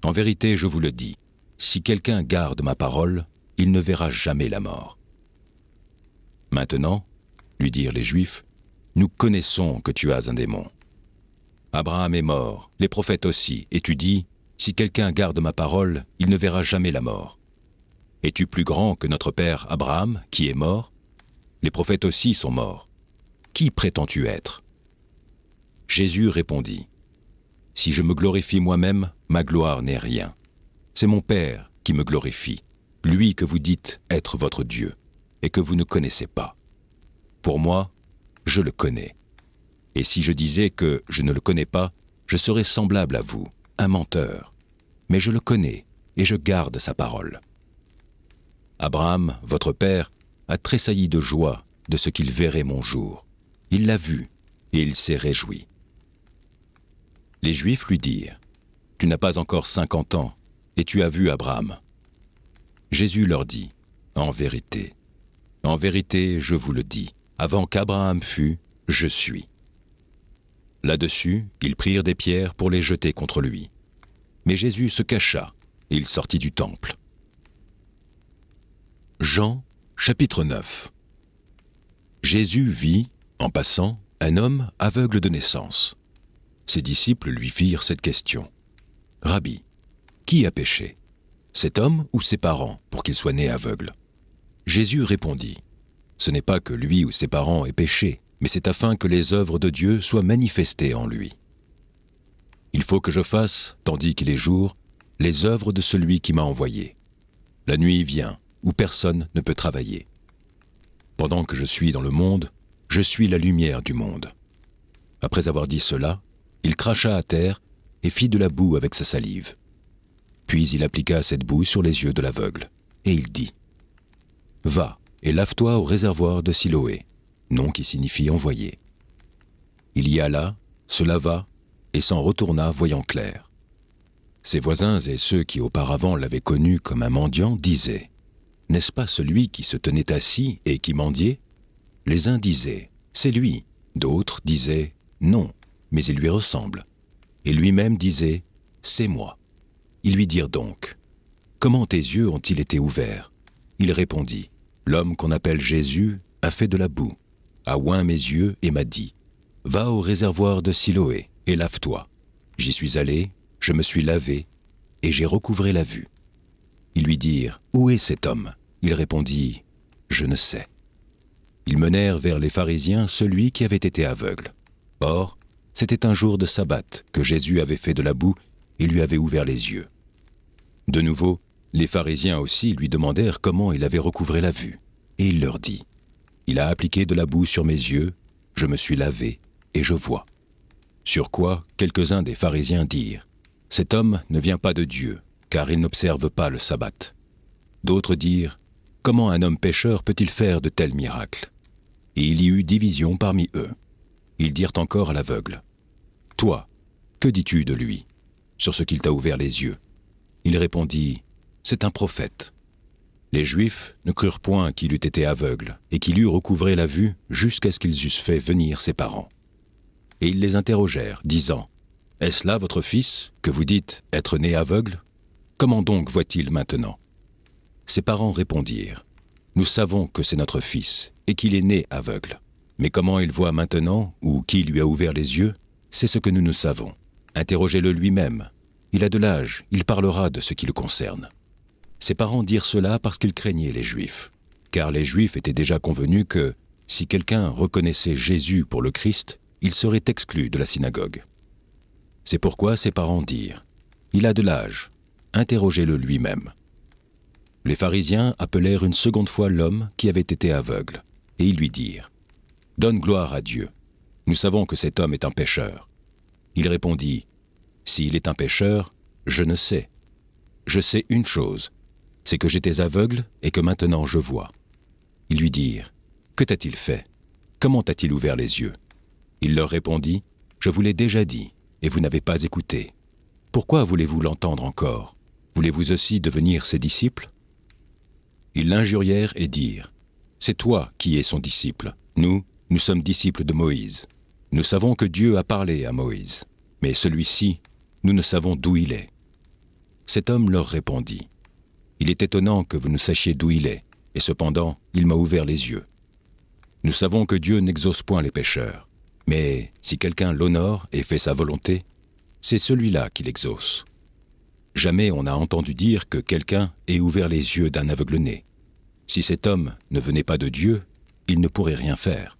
je vous le dis, si quelqu'un garde ma parole, il ne verra jamais la mort. » Maintenant, lui dirent les Juifs, « Nous connaissons que tu as un démon. Abraham est mort, les prophètes aussi, et tu dis, si quelqu'un garde ma parole, il ne verra jamais la mort. Es-tu plus grand que notre père Abraham, qui est mort ? Les prophètes aussi sont morts. Qui prétends-tu être ? » Jésus répondit, « Si je me glorifie moi-même, ma gloire n'est rien. C'est mon Père qui me glorifie, lui que vous dites être votre Dieu, et que vous ne connaissez pas. Pour moi, je le connais. Et si je disais que je ne le connais pas, je serais semblable à vous, un menteur. Mais je le connais, et je garde sa parole. Abraham, votre père, a tressailli de joie de ce qu'il verrait mon jour. Il l'a vu, et il s'est réjoui. » Les Juifs lui dirent, « Tu n'as pas encore 50 ans, et tu as vu Abraham. » Jésus leur dit, « En vérité, je vous le dis, avant qu'Abraham fût, je suis. » Là-dessus, ils prirent des pierres pour les jeter contre lui. Mais Jésus se cacha, et il sortit du temple. Jean, chapitre 9. Jésus vit, en passant, un homme aveugle de naissance. Ses disciples lui firent cette question. « Rabbi, qui a péché, cet homme ou ses parents, pour qu'il soit né aveugle ?» Jésus répondit, « Ce n'est pas que lui ou ses parents aient péché, mais c'est afin que les œuvres de Dieu soient manifestées en lui. Il faut que je fasse, tandis qu'il est jour, les œuvres de celui qui m'a envoyé. La nuit vient, où personne ne peut travailler. Pendant que je suis dans le monde, je suis la lumière du monde. » Après avoir dit cela, il cracha à terre et fit de la boue avec sa salive. Puis il appliqua cette boue sur les yeux de l'aveugle, et il dit, « Va et lave-toi au réservoir de Siloé, nom qui signifie envoyé. » Il y alla, se lava, et s'en retourna voyant clair. Ses voisins et ceux qui auparavant l'avaient connu comme un mendiant disaient, N'est-ce pas celui qui se tenait assis et qui mendiait ? Les uns disaient, c'est lui. D'autres disaient, non, mais il lui ressemble. Et lui-même disait, c'est moi. Ils lui dirent donc, comment tes yeux ont-ils été ouverts ? Il répondit, l'homme qu'on appelle Jésus a fait de la boue, a oint mes yeux et m'a dit, va au réservoir de Siloé et lave-toi. J'y suis allé, je me suis lavé et j'ai recouvré la vue. Ils lui dirent, où est cet homme ? Il répondit, je ne sais. Ils menèrent vers les pharisiens celui qui avait été aveugle. Or, c'était un jour de sabbat que Jésus avait fait de la boue et lui avait ouvert les yeux. De nouveau, les pharisiens aussi lui demandèrent comment il avait recouvré la vue. Et il leur dit, il a appliqué de la boue sur mes yeux, je me suis lavé et je vois. Sur quoi quelques-uns des pharisiens dirent, cet homme ne vient pas de Dieu, car il n'observe pas le sabbat. D'autres dirent, comment un homme pécheur peut-il faire de tels miracles ? Et il y eut division parmi eux. Ils dirent encore à l'aveugle, toi, que dis-tu de lui, sur ce qu'il t'a ouvert les yeux ? Il répondit, c'est un prophète. Les Juifs ne crurent point qu'il eût été aveugle et qu'il eût recouvré la vue jusqu'à ce qu'ils eussent fait venir ses parents. Et ils les interrogèrent, disant, est-ce là votre fils, que vous dites être né aveugle ? Comment donc voit-il maintenant ? Ses parents répondirent, nous savons que c'est notre fils et qu'il est né aveugle. Mais comment il voit maintenant, ou qui lui a ouvert les yeux, c'est ce que nous ne savons. Interrogez-le lui-même. Il a de l'âge, il parlera de ce qui le concerne. Ses parents dirent cela parce qu'ils craignaient les Juifs, car les Juifs étaient déjà convenus que, si quelqu'un reconnaissait Jésus pour le Christ, il serait exclu de la synagogue. C'est pourquoi ses parents dirent, il a de l'âge, interrogez-le lui-même. Les pharisiens appelèrent une seconde fois l'homme qui avait été aveugle, et ils lui dirent, donne gloire à Dieu, nous savons que cet homme est un pécheur. Il répondit, s'il est un pécheur, je ne sais. Je sais une chose, c'est que j'étais aveugle et que maintenant je vois. Ils lui dirent, que t'a-t-il fait ? Comment t'a-t-il ouvert les yeux ? Il leur répondit, je vous l'ai déjà dit, et vous n'avez pas écouté. Pourquoi voulez-vous l'entendre encore ? Voulez-vous aussi devenir ses disciples ? Ils l'injurièrent et dirent, c'est toi qui es son disciple. Nous sommes disciples de Moïse. Nous savons que Dieu a parlé à Moïse, mais celui-ci, nous ne savons d'où il est. Cet homme leur répondit, il est étonnant que vous ne sachiez d'où il est, et cependant, il m'a ouvert les yeux. Nous savons que Dieu n'exauce point les pécheurs, mais si quelqu'un l'honore et fait sa volonté, c'est celui-là qui l'exauce. Jamais on n'a entendu dire que quelqu'un ait ouvert les yeux d'un aveugle-né. Si cet homme ne venait pas de Dieu, il ne pourrait rien faire.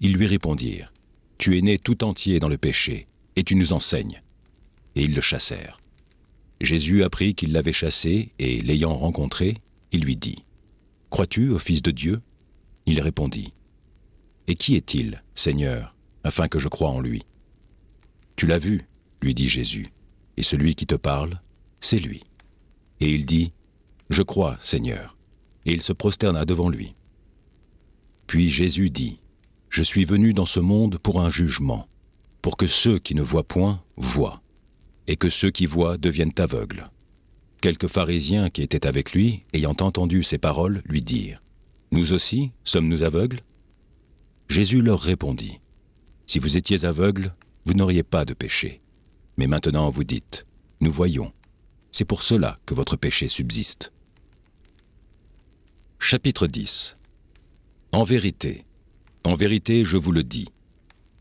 Ils lui répondirent, tu es né tout entier dans le péché, et tu nous enseignes. Et ils le chassèrent. Jésus apprit qu'ils l'avaient chassé, et l'ayant rencontré, il lui dit, crois-tu au Fils de Dieu ? Il répondit, et qui est-il, Seigneur, afin que je croie en lui ? Tu l'as vu, lui dit Jésus, et celui qui te parle, c'est lui. Et il dit, je crois, Seigneur, et il se prosterna devant lui. Puis Jésus dit, je suis venu dans ce monde pour un jugement, pour que ceux qui ne voient point voient, et que ceux qui voient deviennent aveugles. Quelques pharisiens qui étaient avec lui, ayant entendu ces paroles, lui dirent, nous aussi, sommes-nous aveugles ? Jésus leur répondit, si vous étiez aveugles, vous n'auriez pas de péché. Mais maintenant vous dites, nous voyons. C'est pour cela que votre péché subsiste. Chapitre 10. En vérité, je vous le dis,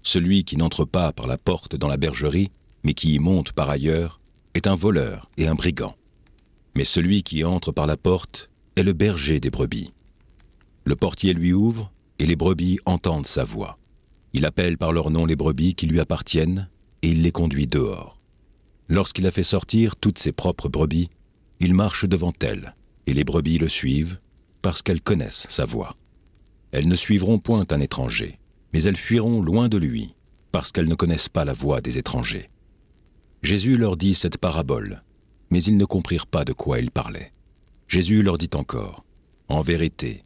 celui qui n'entre pas par la porte dans la bergerie, mais qui y monte par ailleurs, est un voleur et un brigand. Mais celui qui entre par la porte est le berger des brebis. Le portier lui ouvre, et les brebis entendent sa voix. Il appelle par leur nom les brebis qui lui appartiennent, et il les conduit dehors. Lorsqu'il a fait sortir toutes ses propres brebis, il marche devant elles, et les brebis le suivent, parce qu'elles connaissent sa voix. Elles ne suivront point un étranger, mais elles fuiront loin de lui, parce qu'elles ne connaissent pas la voix des étrangers. Jésus leur dit cette parabole, mais ils ne comprirent pas de quoi il parlait. Jésus leur dit encore, en vérité,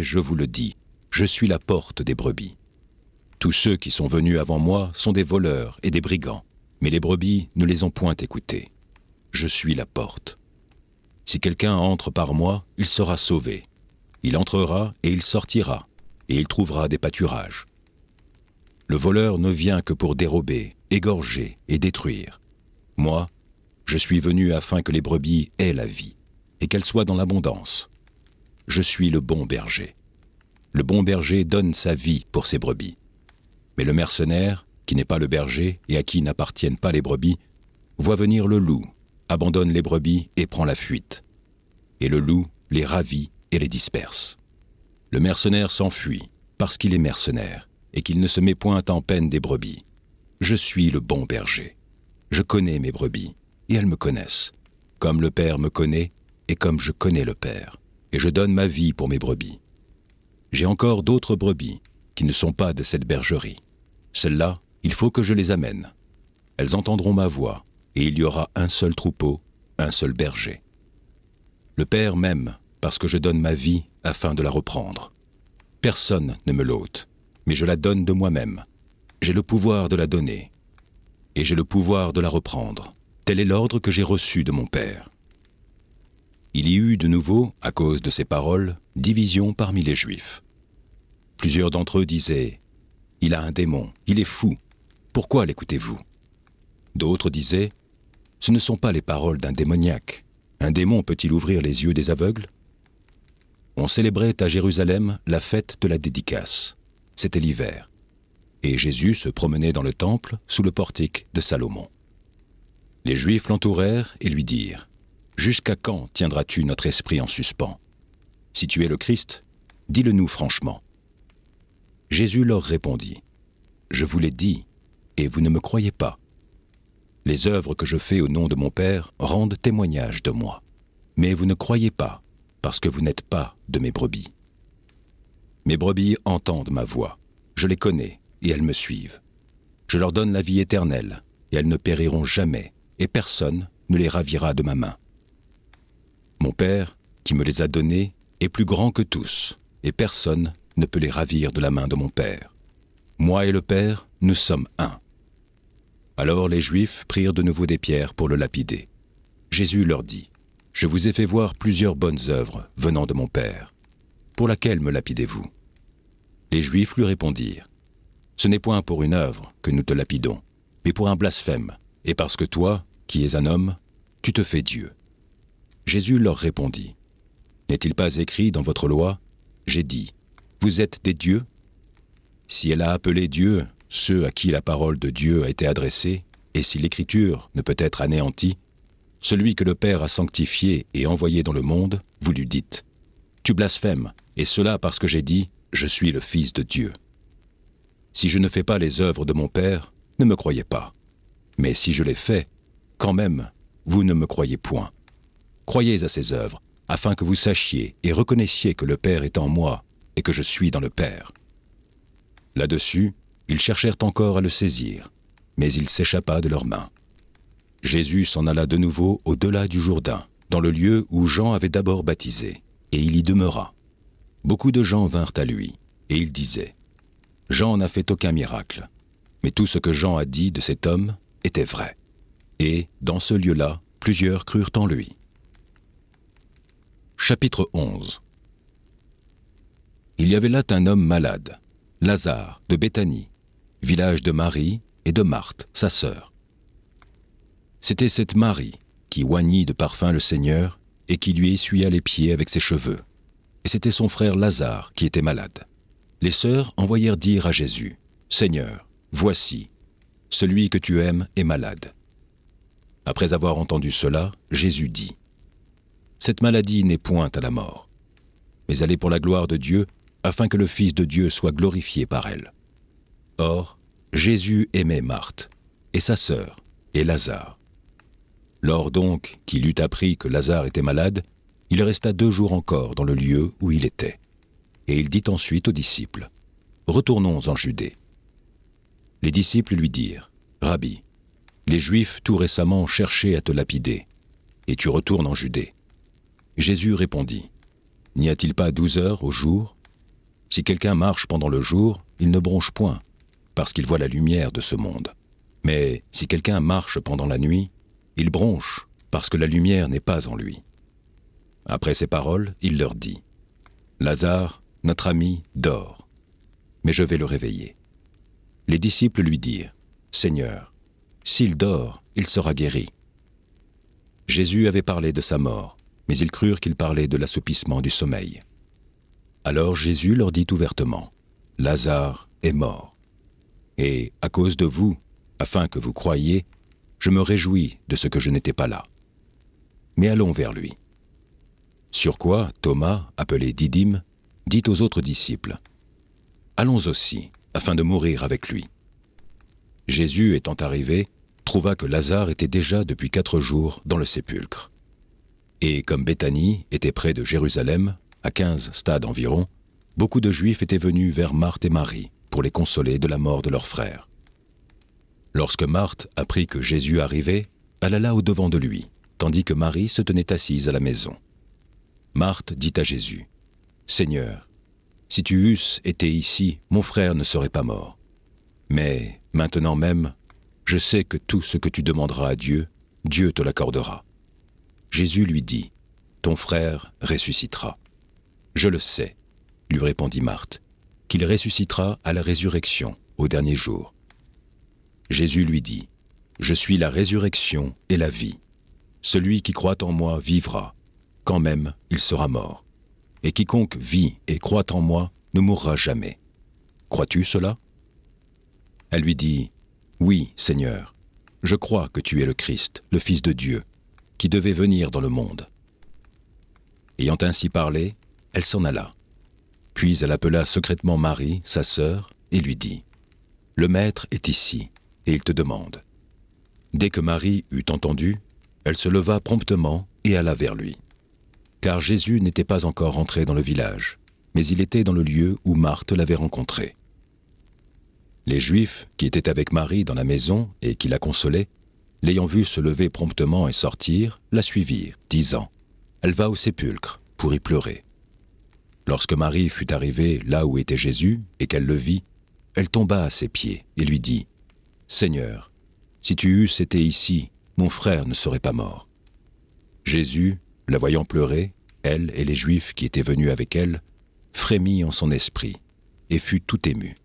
je vous le dis, je suis la porte des brebis. Tous ceux qui sont venus avant moi sont des voleurs et des brigands, mais les brebis ne les ont point écoutés. Je suis la porte. Si quelqu'un entre par moi, il sera sauvé. Il entrera et il sortira, et il trouvera des pâturages. Le voleur ne vient que pour dérober, égorger et détruire. Moi, je suis venu afin que les brebis aient la vie, et qu'elles soient dans l'abondance. Je suis le bon berger. Le bon berger donne sa vie pour ses brebis. Mais le mercenaire, qui n'est pas le berger et à qui n'appartiennent pas les brebis, voit venir le loup, abandonne les brebis et prend la fuite. Et le loup les ravit et les disperse. Le mercenaire s'enfuit parce qu'il est mercenaire et qu'il ne se met point en peine des brebis. Je suis le bon berger. Je connais mes brebis et elles me connaissent, comme le Père me connaît et comme je connais le Père, et je donne ma vie pour mes brebis. J'ai encore d'autres brebis qui ne sont pas de cette bergerie. Celles-là, il faut que je les amène. Elles entendront ma voix, et il y aura un seul troupeau, un seul berger. Le Père m'aime parce que je donne ma vie afin de la reprendre. Personne ne me l'ôte, mais je la donne de moi-même. J'ai le pouvoir de la donner, et j'ai le pouvoir de la reprendre. Tel est l'ordre que j'ai reçu de mon Père. Il y eut de nouveau, à cause de ces paroles, division parmi les Juifs. Plusieurs d'entre eux disaient « Il a un démon, il est fou, pourquoi l'écoutez-vous » D'autres disaient « Ce ne sont pas les paroles d'un démoniaque. Un démon peut-il ouvrir les yeux des aveugles ?» On célébrait à Jérusalem la fête de la dédicace. C'était l'hiver. Et Jésus se promenait dans le temple sous le portique de Salomon. Les Juifs l'entourèrent et lui dirent « Jusqu'à quand tiendras-tu notre esprit en suspens ? Si tu es le Christ, dis-le-nous franchement. » Jésus leur répondit « Je vous l'ai dit, et vous ne me croyez pas. Les œuvres que je fais au nom de mon Père rendent témoignage de moi. Mais vous ne croyez pas, parce que vous n'êtes pas de mes brebis. Mes brebis entendent ma voix, je les connais, et elles me suivent. Je leur donne la vie éternelle, et elles ne périront jamais, et personne ne les ravira de ma main. Mon Père, qui me les a donnés, est plus grand que tous, et personne ne peut les ravir de la main de mon Père. Moi et le Père, nous sommes un. » Alors les Juifs prirent de nouveau des pierres pour le lapider. Jésus leur dit, « Je vous ai fait voir plusieurs bonnes œuvres venant de mon Père. Pour laquelle me lapidez-vous » Les Juifs lui répondirent, « Ce n'est point pour une œuvre que nous te lapidons, mais pour un blasphème, et parce que toi, qui es un homme, tu te fais Dieu. » Jésus leur répondit, « N'est-il pas écrit dans votre loi, j'ai dit, vous êtes des dieux ? Si elle a appelé Dieu ceux à qui la parole de Dieu a été adressée, et si l'Écriture ne peut être anéantie, celui que le Père a sanctifié et envoyé dans le monde, vous lui dites, tu blasphèmes, et cela parce que j'ai dit, je suis le Fils de Dieu. Si je ne fais pas les œuvres de mon Père, ne me croyez pas. Mais si je les fais, quand même, vous ne me croyez point. Croyez à ces œuvres, afin que vous sachiez et reconnaissiez que le Père est en moi et que je suis dans le Père. » Là-dessus, ils cherchèrent encore à le saisir, mais il s'échappa de leurs mains. Jésus s'en alla de nouveau au-delà du Jourdain, dans le lieu où Jean avait d'abord baptisé, et il y demeura. Beaucoup de gens vinrent à lui, et ils disaient, « Jean n'a fait aucun miracle, mais tout ce que Jean a dit de cet homme était vrai. » Et, dans ce lieu-là, plusieurs crurent en lui. Chapitre 11. Il y avait là un homme malade, Lazare, de Béthanie, village de Marie et de Marthe, sa sœur. C'était cette Marie qui oignit de parfum le Seigneur et qui lui essuya les pieds avec ses cheveux. Et c'était son frère Lazare qui était malade. Les sœurs envoyèrent dire à Jésus, « Seigneur, voici, celui que tu aimes est malade. » Après avoir entendu cela, Jésus dit, « Cette maladie n'est point à la mort, mais elle est pour la gloire de Dieu, afin que le Fils de Dieu soit glorifié par elle. » Or, Jésus aimait Marthe, et sa sœur, et Lazare. Lors donc qu'il eut appris que Lazare était malade, il resta 2 jours encore dans le lieu où il était. Et il dit ensuite aux disciples, « Retournons en Judée. » Les disciples lui dirent, « Rabbi, les Juifs tout récemment cherchaient à te lapider, et tu retournes en Judée. » Jésus répondit, « N'y a-t-il pas 12 heures au jour ? Si quelqu'un marche pendant le jour, il ne bronche point, parce qu'il voit la lumière de ce monde. Mais si quelqu'un marche pendant la nuit, il bronche, parce que la lumière n'est pas en lui. Après ces paroles, il leur dit, « Lazare, notre ami, dort, mais je vais le réveiller. » Les disciples lui dirent, « Seigneur, s'il dort, il sera guéri. » Jésus avait parlé de sa mort, mais ils crurent qu'il parlait de l'assoupissement du sommeil. Alors Jésus leur dit ouvertement, « Lazare est mort. Et à cause de vous, afin que vous croyiez, je me réjouis de ce que je n'étais pas là. Mais allons vers lui. » Sur quoi Thomas, appelé Didyme, dit aux autres disciples, « Allons aussi, afin de mourir avec lui. » Jésus, étant arrivé, trouva que Lazare était déjà depuis 4 jours dans le sépulcre. Et comme Béthanie était près de Jérusalem, à 15 stades environ, beaucoup de Juifs étaient venus vers Marthe et Marie pour les consoler de la mort de leur frère. Lorsque Marthe apprit que Jésus arrivait, elle alla au-devant de lui, tandis que Marie se tenait assise à la maison. Marthe dit à Jésus, « Seigneur, si tu eusses été ici, mon frère ne serait pas mort. Mais maintenant même, je sais que tout ce que tu demanderas à Dieu, Dieu te l'accordera. » Jésus lui dit, « Ton frère ressuscitera. » « Je le sais, » lui répondit Marthe, « qu'il ressuscitera à la résurrection, au dernier jour. » Jésus lui dit, « Je suis la résurrection et la vie. Celui qui croit en moi vivra, quand même il sera mort. Et quiconque vit et croit en moi ne mourra jamais. Crois-tu cela ?» Elle lui dit, « Oui, Seigneur, je crois que tu es le Christ, le Fils de Dieu, qui devait venir dans le monde. » Ayant ainsi parlé, elle s'en alla. Puis elle appela secrètement Marie, sa sœur, et lui dit, « Le Maître est ici, et il te demande. » Dès que Marie eut entendu, elle se leva promptement et alla vers lui. Car Jésus n'était pas encore entré dans le village, mais il était dans le lieu où Marthe l'avait rencontré. Les Juifs, qui étaient avec Marie dans la maison et qui la consolaient, l'ayant vue se lever promptement et sortir, la suivirent, disant, « Elle va au sépulcre pour y pleurer. » Lorsque Marie fut arrivée là où était Jésus et qu'elle le vit, elle tomba à ses pieds et lui dit, « Seigneur, si tu eusses été ici, mon frère ne serait pas mort. » Jésus, la voyant pleurer, elle et les Juifs qui étaient venus avec elle, frémit en son esprit et fut tout ému.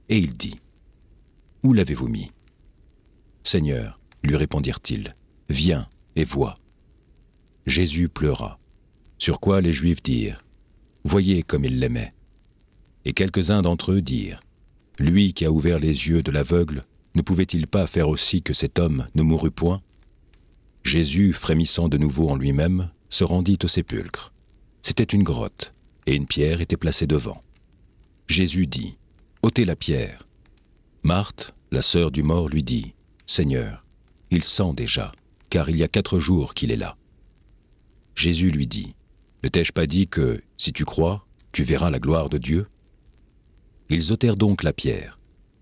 Et il dit, « Où l'avez-vous mis ?»« Seigneur, lui répondirent-ils, viens et vois. » Jésus pleura, sur quoi les Juifs dirent, « Voyez comme il l'aimait. » Et quelques-uns d'entre eux dirent, « Lui qui a ouvert les yeux de l'aveugle, ne pouvait-il pas faire aussi que cet homme ne mourût point ?» Jésus, frémissant de nouveau en lui-même, se rendit au sépulcre. C'était une grotte, et une pierre était placée devant. Jésus dit, « Ôtez la pierre. » Marthe, la sœur du mort, lui dit, « Seigneur, il sent déjà, car il y a 4 jours qu'il est là. » Jésus lui dit, « Ne t'ai-je pas dit que, si tu crois, tu verras la gloire de Dieu ?» Ils ôtèrent donc la pierre,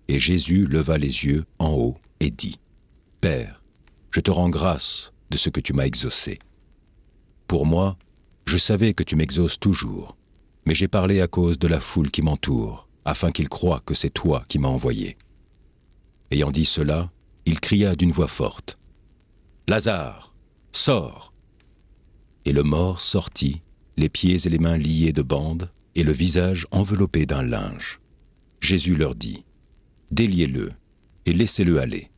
et Jésus leva les yeux en haut et dit, « Père, je te rends grâce de ce que tu m'as exaucé. Pour moi, je savais que tu m'exauces toujours, mais j'ai parlé à cause de la foule qui m'entoure, afin qu'ils croient que c'est toi qui m'as envoyé. » Ayant dit cela, il cria d'une voix forte, « Lazare, sors !» Et le mort sortit, les pieds et les mains liés de bandes, et le visage enveloppé d'un linge. Jésus leur dit, « Déliez-le, et laissez-le aller. »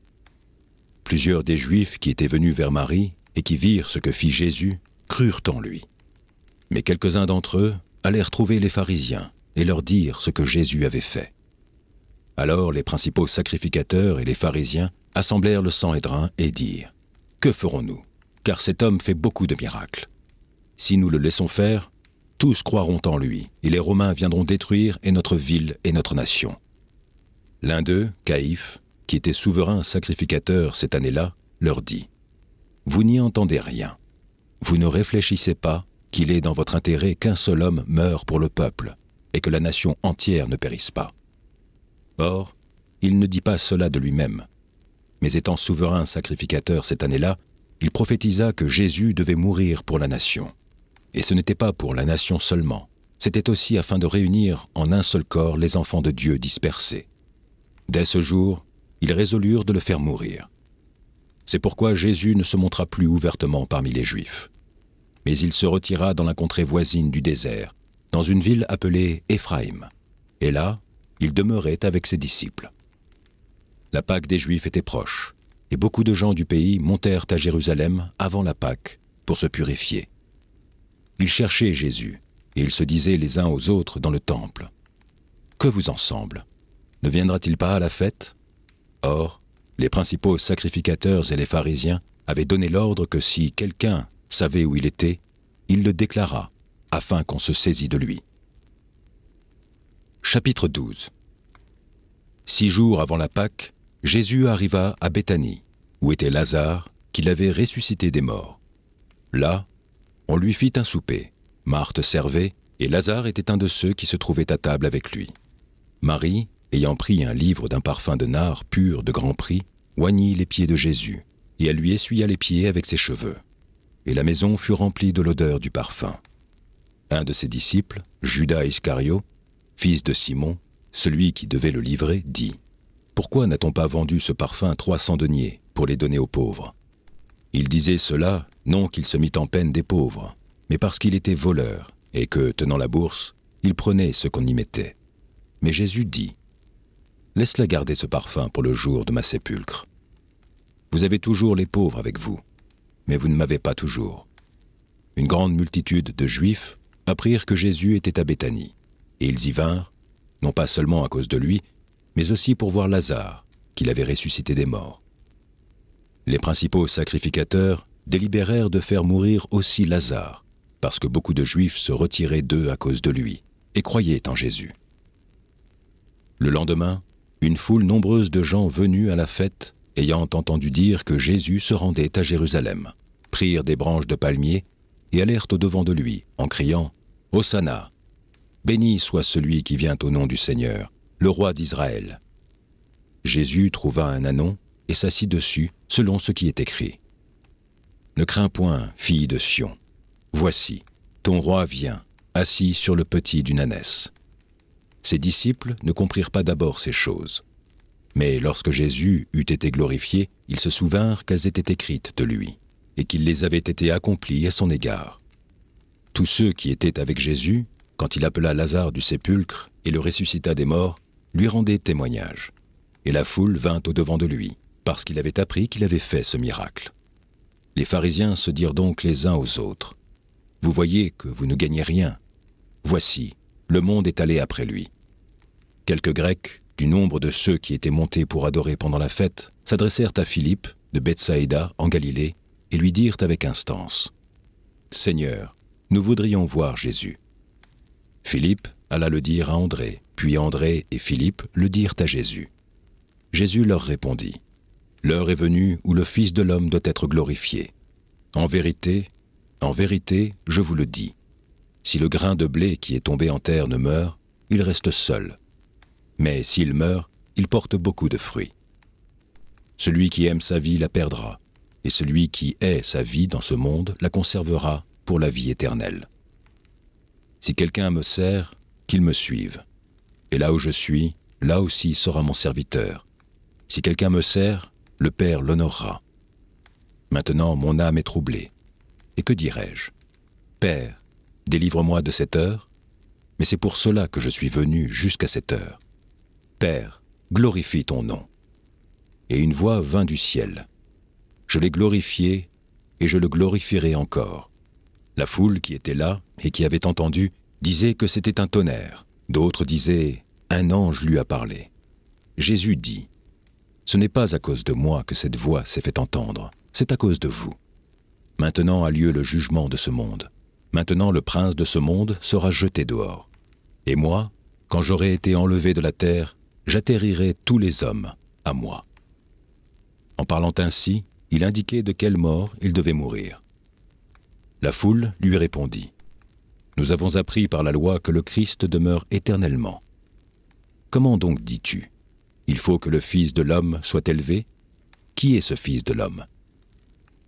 Plusieurs des Juifs qui étaient venus vers Marie, et qui virent ce que fit Jésus, crurent en lui. Mais quelques-uns d'entre eux allèrent trouver les pharisiens, et leur dirent ce que Jésus avait fait. Alors les principaux sacrificateurs et les pharisiens assemblèrent le Sanhédrin et dirent, « Que ferons-nous? Car cet homme fait beaucoup de miracles. Si nous le laissons faire, tous croiront en lui, et les Romains viendront détruire et notre ville et notre nation. » L'un d'eux, Caïphe, qui était souverain sacrificateur cette année-là, leur dit, « Vous n'y entendez rien. Vous ne réfléchissez pas qu'il est dans votre intérêt qu'un seul homme meure pour le peuple, et que la nation entière ne périsse pas. » Or, il ne dit pas cela de lui-même. Mais étant souverain sacrificateur cette année-là, il prophétisa que Jésus devait mourir pour la nation. Et ce n'était pas pour la nation seulement, c'était aussi afin de réunir en un seul corps les enfants de Dieu dispersés. Dès ce jour, ils résolurent de le faire mourir. C'est pourquoi Jésus ne se montra plus ouvertement parmi les Juifs. mais il se retira dans la contrée voisine du désert, dans une ville appelée Éphraïm. Et là, il demeurait avec ses disciples. La Pâque des Juifs était proche, et beaucoup de gens du pays montèrent à Jérusalem avant la Pâque pour se purifier. Ils cherchaient Jésus, et ils se disaient les uns aux autres dans le temple. « Que vous en semble? Ne viendra-t-il pas à la fête ?» Or, les principaux sacrificateurs et les pharisiens avaient donné l'ordre que si quelqu'un savait où il était, il le déclara, afin qu'on se saisît de lui. Chapitre 12. 6 jours avant la Pâque, Jésus arriva à Béthanie, où était Lazare, qu'il avait ressuscité des morts. Là, on lui fit un souper. Marthe servait, et Lazare était un de ceux qui se trouvaient à table avec lui. Marie, ayant pris un livre d'un parfum de nard pur de grand prix, oignit les pieds de Jésus, et elle lui essuya les pieds avec ses cheveux. Et la maison fut remplie de l'odeur du parfum. Un de ses disciples, Judas Iscario, fils de Simon, celui qui devait le livrer, dit « Pourquoi n'a-t-on pas vendu ce parfum 300 deniers pour les donner aux pauvres ?» Il disait cela, non qu'il se mît en peine des pauvres, mais parce qu'il était voleur, et que, tenant la bourse, il prenait ce qu'on y mettait. Mais Jésus dit « Laisse-la garder ce parfum pour le jour de ma sépulcre. Vous avez toujours les pauvres avec vous, mais vous ne m'avez pas toujours. » Une grande multitude de Juifs apprirent que Jésus était à Béthanie, et ils y vinrent, non pas seulement à cause de lui, mais aussi pour voir Lazare, qu'il avait ressuscité des morts. Les principaux sacrificateurs délibérèrent de faire mourir aussi Lazare, parce que beaucoup de Juifs se retiraient d'eux à cause de lui, et croyaient en Jésus. Le lendemain, une foule nombreuse de gens venus à la fête, ayant entendu dire que Jésus se rendait à Jérusalem, prirent des branches de palmier et allèrent au-devant de lui, en criant « Hosanna ! Béni soit celui qui vient au nom du Seigneur, le roi d'Israël. » Jésus trouva un ânon et s'assit dessus, selon ce qui est écrit. « Ne crains point, fille de Sion. Voici, ton roi vient, assis sur le petit d'une ânesse. » Ses disciples ne comprirent pas d'abord ces choses. Mais lorsque Jésus eut été glorifié, ils se souvinrent qu'elles étaient écrites de lui, et qu'il les avait été accomplies à son égard. Tous ceux qui étaient avec Jésus, quand il appela Lazare du sépulcre et le ressuscita des morts, lui rendaient témoignage. Et la foule vint au-devant de lui, parce qu'il avait appris qu'il avait fait ce miracle. Les pharisiens se dirent donc les uns aux autres, « Vous voyez que vous ne gagnez rien. Voici, le monde est allé après lui. » Quelques Grecs, du nombre de ceux qui étaient montés pour adorer pendant la fête, s'adressèrent à Philippe, de Bethsaïda, en Galilée, et lui dirent avec instance, « Seigneur, nous voudrions voir Jésus. » Philippe alla le dire à André, puis André et Philippe le dirent à Jésus. Jésus leur répondit, « L'heure est venue où le Fils de l'homme doit être glorifié. En vérité, je vous le dis, si le grain de blé qui est tombé en terre ne meurt, il reste seul. Mais s'il meurt, il porte beaucoup de fruits. Celui qui aime sa vie la perdra, et celui qui hait sa vie dans ce monde la conservera pour la vie éternelle. Si quelqu'un me sert, qu'il me suive. Et là où je suis, là aussi sera mon serviteur. Si quelqu'un me sert, le Père l'honorera. Maintenant, mon âme est troublée. Et que dirai-je? Père, délivre-moi de cette heure, mais c'est pour cela que je suis venu jusqu'à cette heure. Père, glorifie ton nom. Et une voix vint du ciel. Je l'ai glorifié, et je le glorifierai encore. La foule qui était là, et qui avait entendu, disait que c'était un tonnerre. D'autres disaient, un ange lui a parlé. Jésus dit, ce n'est pas à cause de moi que cette voix s'est fait entendre, c'est à cause de vous. Maintenant a lieu le jugement de ce monde. Maintenant le prince de ce monde sera jeté dehors. Et moi, quand j'aurai été enlevé de la terre, j'atterrirai tous les hommes à moi. En parlant ainsi, il indiquait de quelle mort il devait mourir. La foule lui répondit, « Nous avons appris par la loi que le Christ demeure éternellement. Comment donc dis-tu, il faut que le Fils de l'homme soit élevé? Qui est ce Fils de l'homme »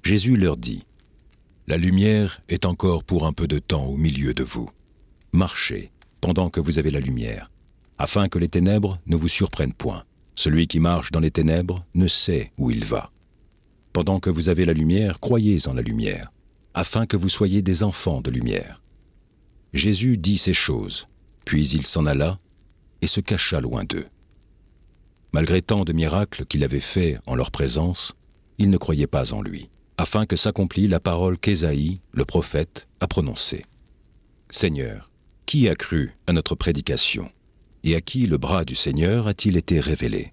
Jésus leur dit, « La lumière est encore pour un peu de temps au milieu de vous. Marchez pendant que vous avez la lumière, afin que les ténèbres ne vous surprennent point. Celui qui marche dans les ténèbres ne sait où il va. Pendant que vous avez la lumière, croyez en la lumière, afin que vous soyez des enfants de lumière. » Jésus dit ces choses, puis il s'en alla et se cacha loin d'eux. Malgré tant de miracles qu'il avait faits en leur présence, ils ne croyaient pas en lui, afin que s'accomplît la parole qu'Ésaïe, le prophète, a prononcée. « Seigneur, qui a cru à notre prédication, et à qui le bras du Seigneur a-t-il été révélé ?»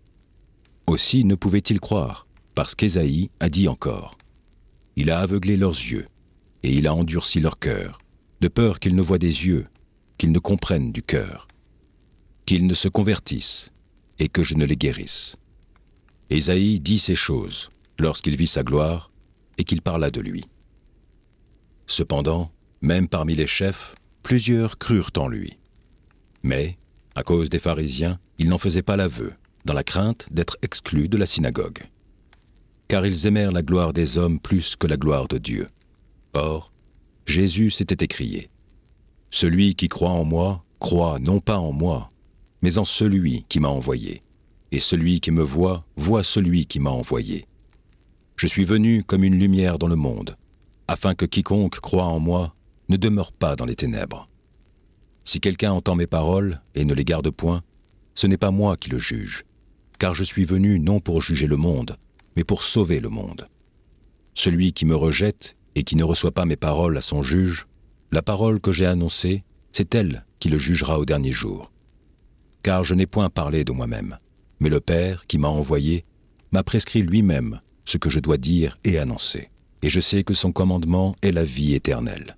Aussi ne pouvaient-ils croire, parce qu'Ésaïe a dit encore « Il a aveuglé leurs yeux, et il a endurci leur cœur, de peur qu'ils ne voient des yeux, qu'ils ne comprennent du cœur, qu'ils ne se convertissent, et que je ne les guérisse. » Ésaïe dit ces choses lorsqu'il vit sa gloire et qu'il parla de lui. Cependant, même parmi les chefs, plusieurs crurent en lui. Mais, à cause des pharisiens, ils n'en faisaient pas l'aveu, dans la crainte d'être exclus de la synagogue. Car ils aimèrent la gloire des hommes plus que la gloire de Dieu. Or, Jésus s'était écrié « Celui qui croit en moi, croit non pas en moi, mais en celui qui m'a envoyé. Et celui qui me voit, voit celui qui m'a envoyé. Je suis venu comme une lumière dans le monde, afin que quiconque croit en moi ne demeure pas dans les ténèbres. Si quelqu'un entend mes paroles et ne les garde point, ce n'est pas moi qui le juge, car je suis venu non pour juger le monde, mais pour sauver le monde. Celui qui me rejette et qui ne reçoit pas mes paroles à son juge, la parole que j'ai annoncée, c'est elle qui le jugera au dernier jour. Car je n'ai point parlé de moi-même, mais le Père qui m'a envoyé m'a prescrit lui-même ce que je dois dire et annoncer. Et je sais que son commandement est la vie éternelle.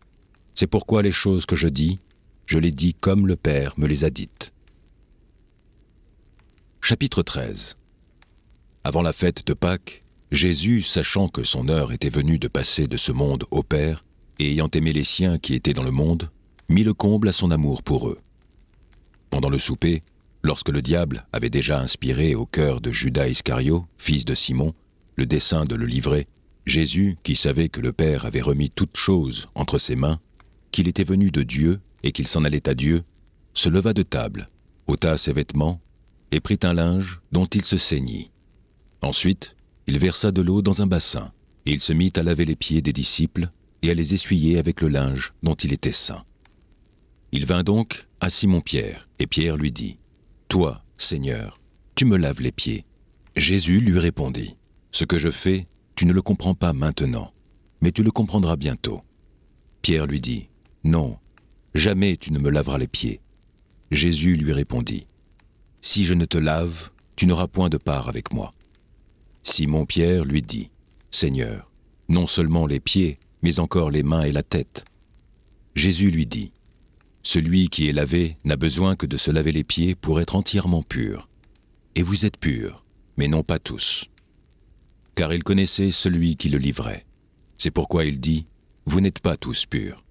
C'est pourquoi les choses que je dis, je les dis comme le Père me les a dites. Chapitre 13. Avant la fête de Pâques, Jésus, sachant que son heure était venue de passer de ce monde au Père, et ayant aimé les siens qui étaient dans le monde, mit le comble à son amour pour eux. Pendant le souper, lorsque le diable avait déjà inspiré au cœur de Judas Iscario, fils de Simon, le dessein de le livrer, Jésus, qui savait que le Père avait remis toutes choses entre ses mains, qu'il était venu de Dieu et qu'il s'en allait à Dieu, se leva de table, ôta ses vêtements et prit un linge dont il se ceignit. Ensuite, il versa de l'eau dans un bassin et il se mit à laver les pieds des disciples et à les essuyer avec le linge dont il était ceint. Il vint donc à Simon-Pierre et Pierre lui dit « Toi, Seigneur, tu me laves les pieds. » Jésus lui répondit « Ce que je fais, tu ne le comprends pas maintenant, mais tu le comprendras bientôt. » Pierre lui dit « Non, jamais tu ne me laveras les pieds. » Jésus lui répondit « Si je ne te lave, tu n'auras point de part avec moi. » Simon-Pierre lui dit « Seigneur, non seulement les pieds, mais encore les mains et la tête. » Jésus lui dit « Celui qui est lavé n'a besoin que de se laver les pieds pour être entièrement pur. Et vous êtes purs, mais non pas tous. » Car il connaissait celui qui le livrait. C'est pourquoi il dit « Vous n'êtes pas tous purs. »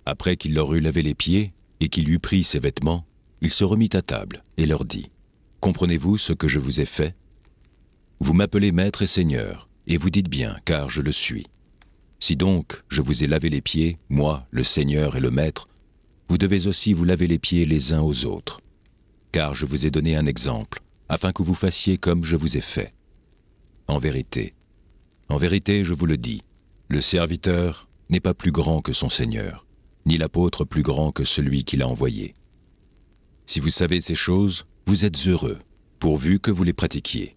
Après qu'il leur eut lavé les pieds et qu'il eut pris ses vêtements, il se remit à table et leur dit « Comprenez-vous ce que je vous ai fait? Vous m'appelez Maître et Seigneur, et vous dites bien, car je le suis. Si donc je vous ai lavé les pieds, moi, le Seigneur et le Maître, vous devez aussi vous laver les pieds les uns aux autres. Car je vous ai donné un exemple, afin que vous fassiez comme je vous ai fait. En vérité, je vous le dis, le serviteur n'est pas plus grand que son Seigneur, ni l'apôtre plus grand que celui qui l'a envoyé. Si vous savez ces choses, vous êtes heureux, pourvu que vous les pratiquiez.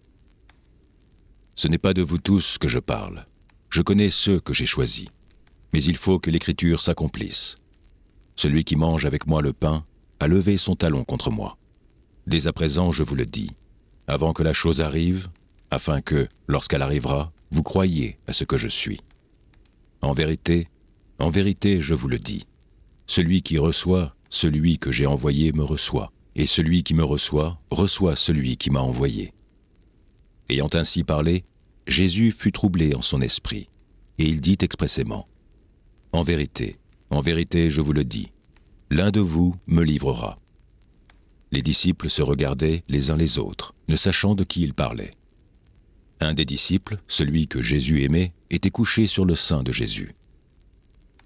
Ce n'est pas de vous tous que je parle. Je connais ceux que j'ai choisis. Mais il faut que l'Écriture s'accomplisse. Celui qui mange avec moi le pain a levé son talon contre moi. Dès à présent, je vous le dis, avant que la chose arrive, afin que, lorsqu'elle arrivera, vous croyiez à ce que je suis. En vérité, je vous le dis, celui qui reçoit celui que j'ai envoyé me reçoit, et celui qui me reçoit reçoit celui qui m'a envoyé. » Ayant ainsi parlé, Jésus fut troublé en son esprit, et il dit expressément « En vérité, je vous le dis, l'un de vous me livrera. » Les disciples se regardaient les uns les autres, ne sachant de qui ils parlaient. Un des disciples, celui que Jésus aimait, était couché sur le sein de Jésus.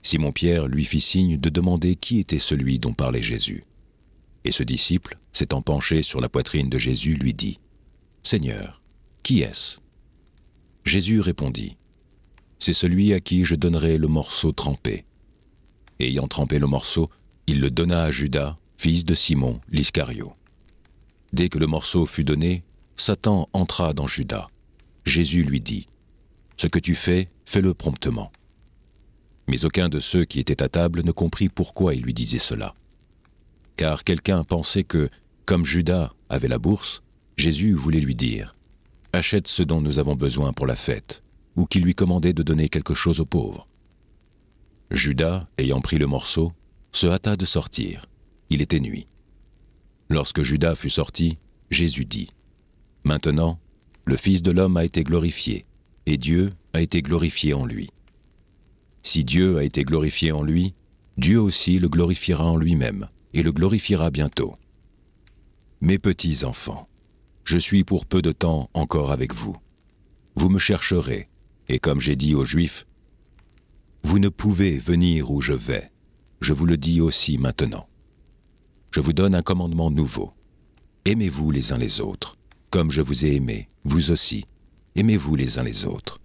Simon-Pierre lui fit signe de demander qui était celui dont parlait Jésus. Et ce disciple, s'étant penché sur la poitrine de Jésus, lui dit « Seigneur, qui est-ce » Jésus répondit « c'est celui à qui je donnerai le morceau trempé. » Et ayant trempé le morceau, il le donna à Judas, fils de Simon l'Iscario. Dès que le morceau fut donné, Satan entra dans Judas. Jésus lui dit, « Ce que tu fais, fais-le promptement. » Mais aucun de ceux qui étaient à table ne comprit pourquoi il lui disait cela. Car quelqu'un pensait que, comme Judas avait la bourse, Jésus voulait lui dire, « Achète ce dont nous avons besoin pour la fête », ou qu'il lui commandait de donner quelque chose aux pauvres. Judas, ayant pris le morceau, se hâta de sortir. Il était nuit. Lorsque Judas fut sorti, Jésus dit, « Maintenant, le Fils de l'homme a été glorifié, et Dieu a été glorifié en lui. Si Dieu a été glorifié en lui, Dieu aussi le glorifiera en lui-même, et le glorifiera bientôt. Mes petits enfants, je suis pour peu de temps encore avec vous. Vous me chercherez, et comme j'ai dit aux Juifs, vous ne pouvez venir où je vais. Je vous le dis aussi maintenant. Je vous donne un commandement nouveau. Aimez-vous les uns les autres, comme je vous ai aimés, vous aussi. Aimez-vous les uns les autres.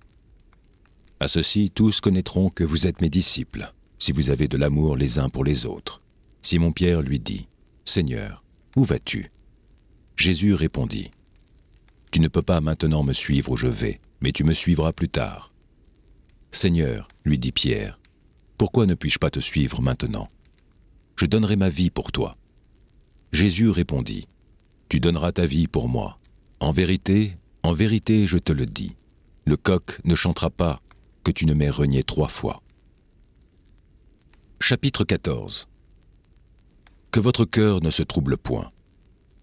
À ceci, tous connaîtront que vous êtes mes disciples, si vous avez de l'amour les uns pour les autres. » Simon-Pierre lui dit, « Seigneur, où vas-tu » Jésus répondit, « Tu ne peux pas maintenant me suivre où je vais, mais tu me suivras plus tard. » « Seigneur, lui dit Pierre, pourquoi ne puis-je pas te suivre maintenant? Je donnerai ma vie pour toi. » Jésus répondit, « Tu donneras ta vie pour moi. En vérité, je te le dis, le coq ne chantera pas que tu ne m'aies renié 3 fois. » Chapitre 14. Que votre cœur ne se trouble point.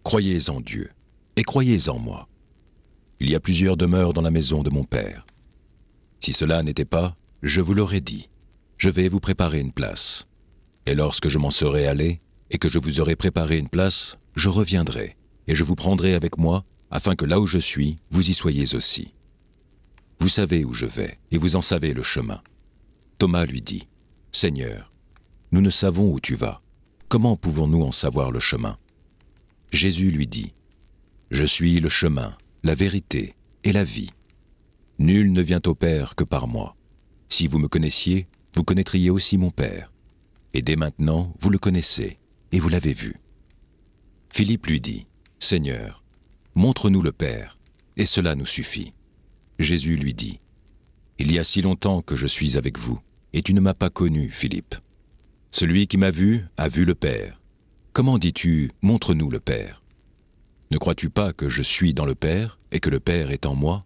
Croyez en Dieu, et croyez en moi. Il y a plusieurs demeures dans la maison de mon Père. Si cela n'était pas, je vous l'aurais dit, je vais vous préparer une place. Et lorsque je m'en serai allé, et que je vous aurai préparé une place, je reviendrai, et je vous prendrai avec moi, afin que là où je suis, vous y soyez aussi. Vous savez où je vais, et vous en savez le chemin. Thomas lui dit, « Seigneur, nous ne savons où tu vas. Comment pouvons-nous en savoir le chemin ?» Jésus lui dit, « Je suis le chemin, la vérité et la vie. Nul ne vient au Père que par moi. Si vous me connaissiez, vous connaîtriez aussi mon Père. Et dès maintenant, vous le connaissez, et vous l'avez vu. » Philippe lui dit, « Seigneur, montre-nous le Père, et cela nous suffit. » Jésus lui dit, « Il y a si longtemps que je suis avec vous, et tu ne m'as pas connu, Philippe. Celui qui m'a vu a vu le Père. Comment dis-tu, montre-nous le Père? Ne crois-tu pas que je suis dans le Père, et que le Père est en moi?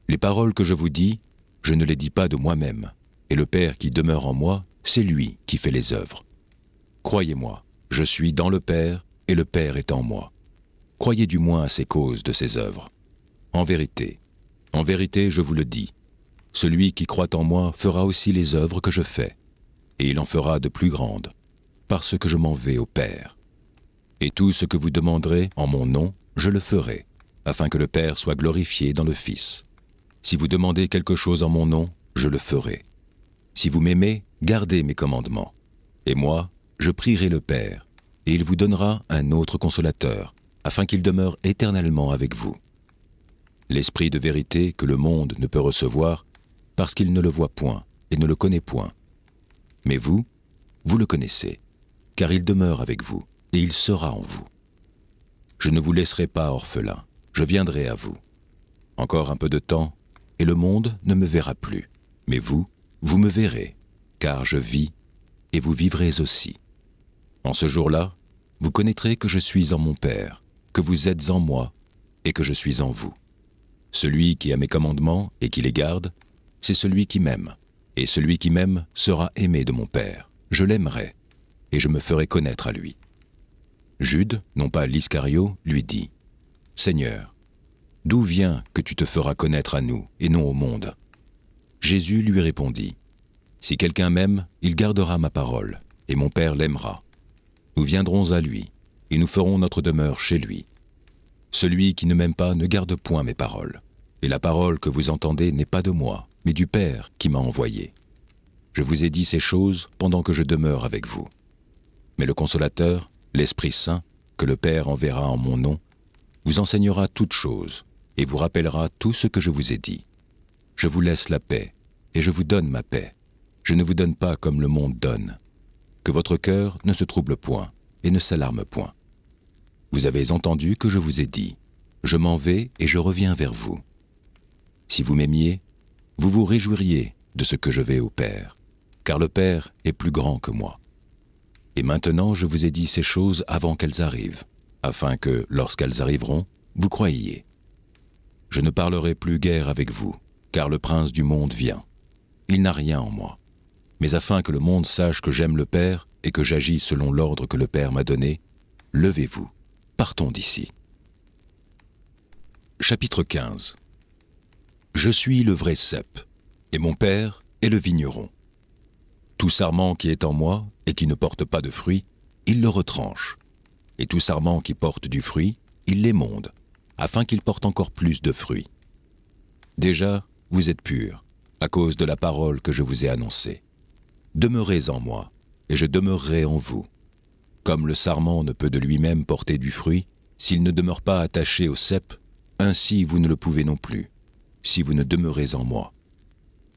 Les paroles que je vous dis, je ne les dis pas de moi-même, et le Père qui demeure en moi, c'est lui qui fait les œuvres. Croyez-moi, je suis dans le Père, et le Père est en moi. Croyez du moins à ces causes de ces œuvres. En vérité, je vous le dis, celui qui croit en moi fera aussi les œuvres que je fais, et il en fera de plus grandes, parce que je m'en vais au Père. Et tout ce que vous demanderez en mon nom, je le ferai, afin que le Père soit glorifié dans le Fils. Si vous demandez quelque chose en mon nom, je le ferai. Si vous m'aimez, gardez mes commandements. Et moi, je prierai le Père, et il vous donnera un autre consolateur, afin qu'il demeure éternellement avec vous. L'Esprit de vérité que le monde ne peut recevoir, parce qu'il ne le voit point et ne le connaît point. Mais vous, vous le connaissez, car il demeure avec vous, et il sera en vous. Je ne vous laisserai pas orphelin, je viendrai à vous. Encore un peu de temps, et le monde ne me verra plus. Mais vous, vous me verrez, car je vis, et vous vivrez aussi. En ce jour-là, vous connaîtrez que je suis en mon Père, que vous êtes en moi, et que je suis en vous. Celui qui a mes commandements et qui les garde, c'est celui qui m'aime. Et celui qui m'aime sera aimé de mon Père. Je l'aimerai, et je me ferai connaître à lui. » Jude, non pas l'Iscario, lui dit, « Seigneur, d'où vient que tu te feras connaître à nous et non au monde ?» Jésus lui répondit, « Si quelqu'un m'aime, il gardera ma parole, et mon Père l'aimera. Nous viendrons à lui, et nous ferons notre demeure chez lui. Celui qui ne m'aime pas ne garde point mes paroles, et la parole que vous entendez n'est pas de moi, mais du Père qui m'a envoyé. Je vous ai dit ces choses pendant que je demeure avec vous. Mais le Consolateur, l'Esprit Saint, que le Père enverra en mon nom, vous enseignera toutes choses, et vous rappellera tout ce que je vous ai dit. Je vous laisse la paix, et je vous donne ma paix. Je ne vous donne pas comme le monde donne. Que votre cœur ne se trouble point et ne s'alarme point. Vous avez entendu que je vous ai dit, je m'en vais et je reviens vers vous. Si vous m'aimiez, vous vous réjouiriez de ce que je vais au Père, car le Père est plus grand que moi. Et maintenant je vous ai dit ces choses avant qu'elles arrivent, afin que, lorsqu'elles arriveront, vous croyiez. Je ne parlerai plus guère avec vous, car le prince du monde vient. Il n'a rien en moi. Mais afin que le monde sache que j'aime le Père et que j'agis selon l'ordre que le Père m'a donné, levez-vous, partons d'ici. Chapitre 15. Je suis le vrai cep, et mon Père est le vigneron. Tout sarment qui est en moi et qui ne porte pas de fruit, il le retranche. Et tout sarment qui porte du fruit, il l'émonde, afin qu'il porte encore plus de fruits. Déjà, vous êtes purs, à cause de la parole que je vous ai annoncée. Demeurez en moi, et je demeurerai en vous. Comme le sarment ne peut de lui-même porter du fruit, s'il ne demeure pas attaché au cep, ainsi vous ne le pouvez non plus, si vous ne demeurez en moi.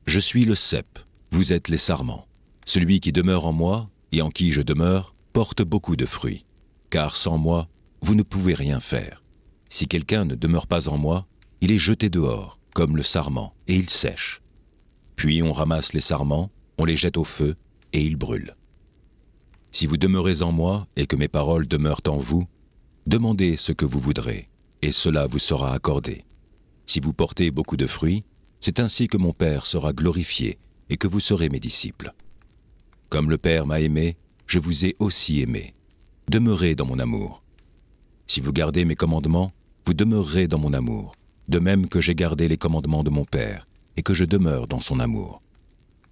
Je suis le cep, vous êtes les sarments. Celui qui demeure en moi, et en qui je demeure, porte beaucoup de fruits. Car sans moi, vous ne pouvez rien faire. Si quelqu'un ne demeure pas en moi, il est jeté dehors, comme le sarment, et il sèche. Puis on ramasse les sarments, on les jette au feu, et ils brûlent. Si vous demeurez en moi, et que mes paroles demeurent en vous, demandez ce que vous voudrez, et cela vous sera accordé. Si vous portez beaucoup de fruits, c'est ainsi que mon Père sera glorifié, et que vous serez mes disciples. Comme le Père m'a aimé, je vous ai aussi aimé. Demeurez dans mon amour. Si vous gardez mes commandements, vous demeurerez dans mon amour, de même que j'ai gardé les commandements de mon Père, et que je demeure dans son amour.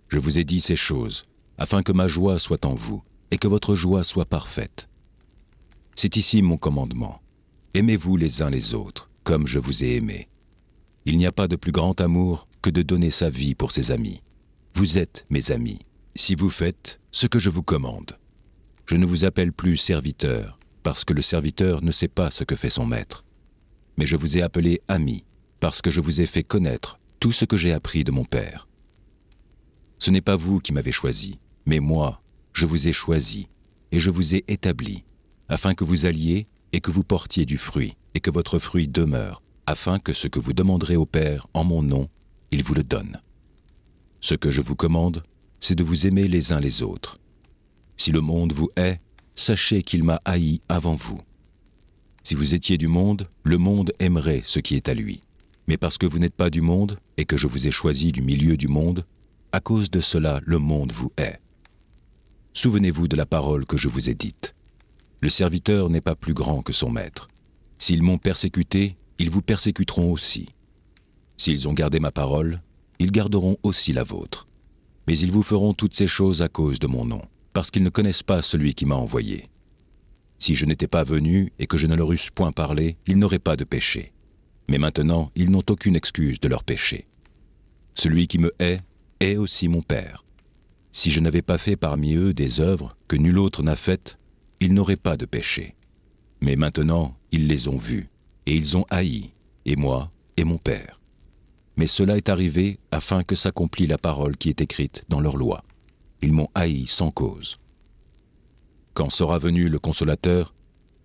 Je vous ai dit ces choses, afin que ma joie soit en vous, et que votre joie soit parfaite. C'est ici mon commandement. Aimez-vous les uns les autres, comme je vous ai aimé. Il n'y a pas de plus grand amour que de donner sa vie pour ses amis. Vous êtes mes amis, si vous faites ce que je vous commande. Je ne vous appelle plus serviteur, parce que le serviteur ne sait pas ce que fait son maître. Mais je vous ai appelé ami, parce que je vous ai fait connaître tout ce que j'ai appris de mon Père. Ce n'est pas vous qui m'avez choisi, mais moi, je vous ai choisi, et je vous ai établi, afin que vous alliez et que vous portiez du fruit, et que votre fruit demeure, afin que ce que vous demanderez au Père en mon nom, il vous le donne. Ce que je vous commande, c'est de vous aimer les uns les autres. Si le monde vous hait, sachez qu'il m'a haï avant vous. Si vous étiez du monde, le monde aimerait ce qui est à lui. Mais parce que vous n'êtes pas du monde, et que je vous ai choisi du milieu du monde, à cause de cela, le monde vous hait. Souvenez-vous de la parole que je vous ai dite. Le serviteur n'est pas plus grand que son maître. S'ils m'ont persécuté, ils vous persécuteront aussi. S'ils ont gardé ma parole, ils garderont aussi la vôtre. Mais ils vous feront toutes ces choses à cause de mon nom, parce qu'ils ne connaissent pas celui qui m'a envoyé. Si je n'étais pas venu et que je ne leur eusse point parlé, ils n'auraient pas de péché. Mais maintenant, ils n'ont aucune excuse de leur péché. Celui qui me hait est aussi mon Père. Si je n'avais pas fait parmi eux des œuvres que nul autre n'a faites, ils n'auraient pas de péché. Mais maintenant, ils les ont vus, et ils ont haï, et moi, et mon Père. Mais cela est arrivé afin que s'accomplît la parole qui est écrite dans leur loi. Ils m'ont haï sans cause. Quand sera venu le Consolateur,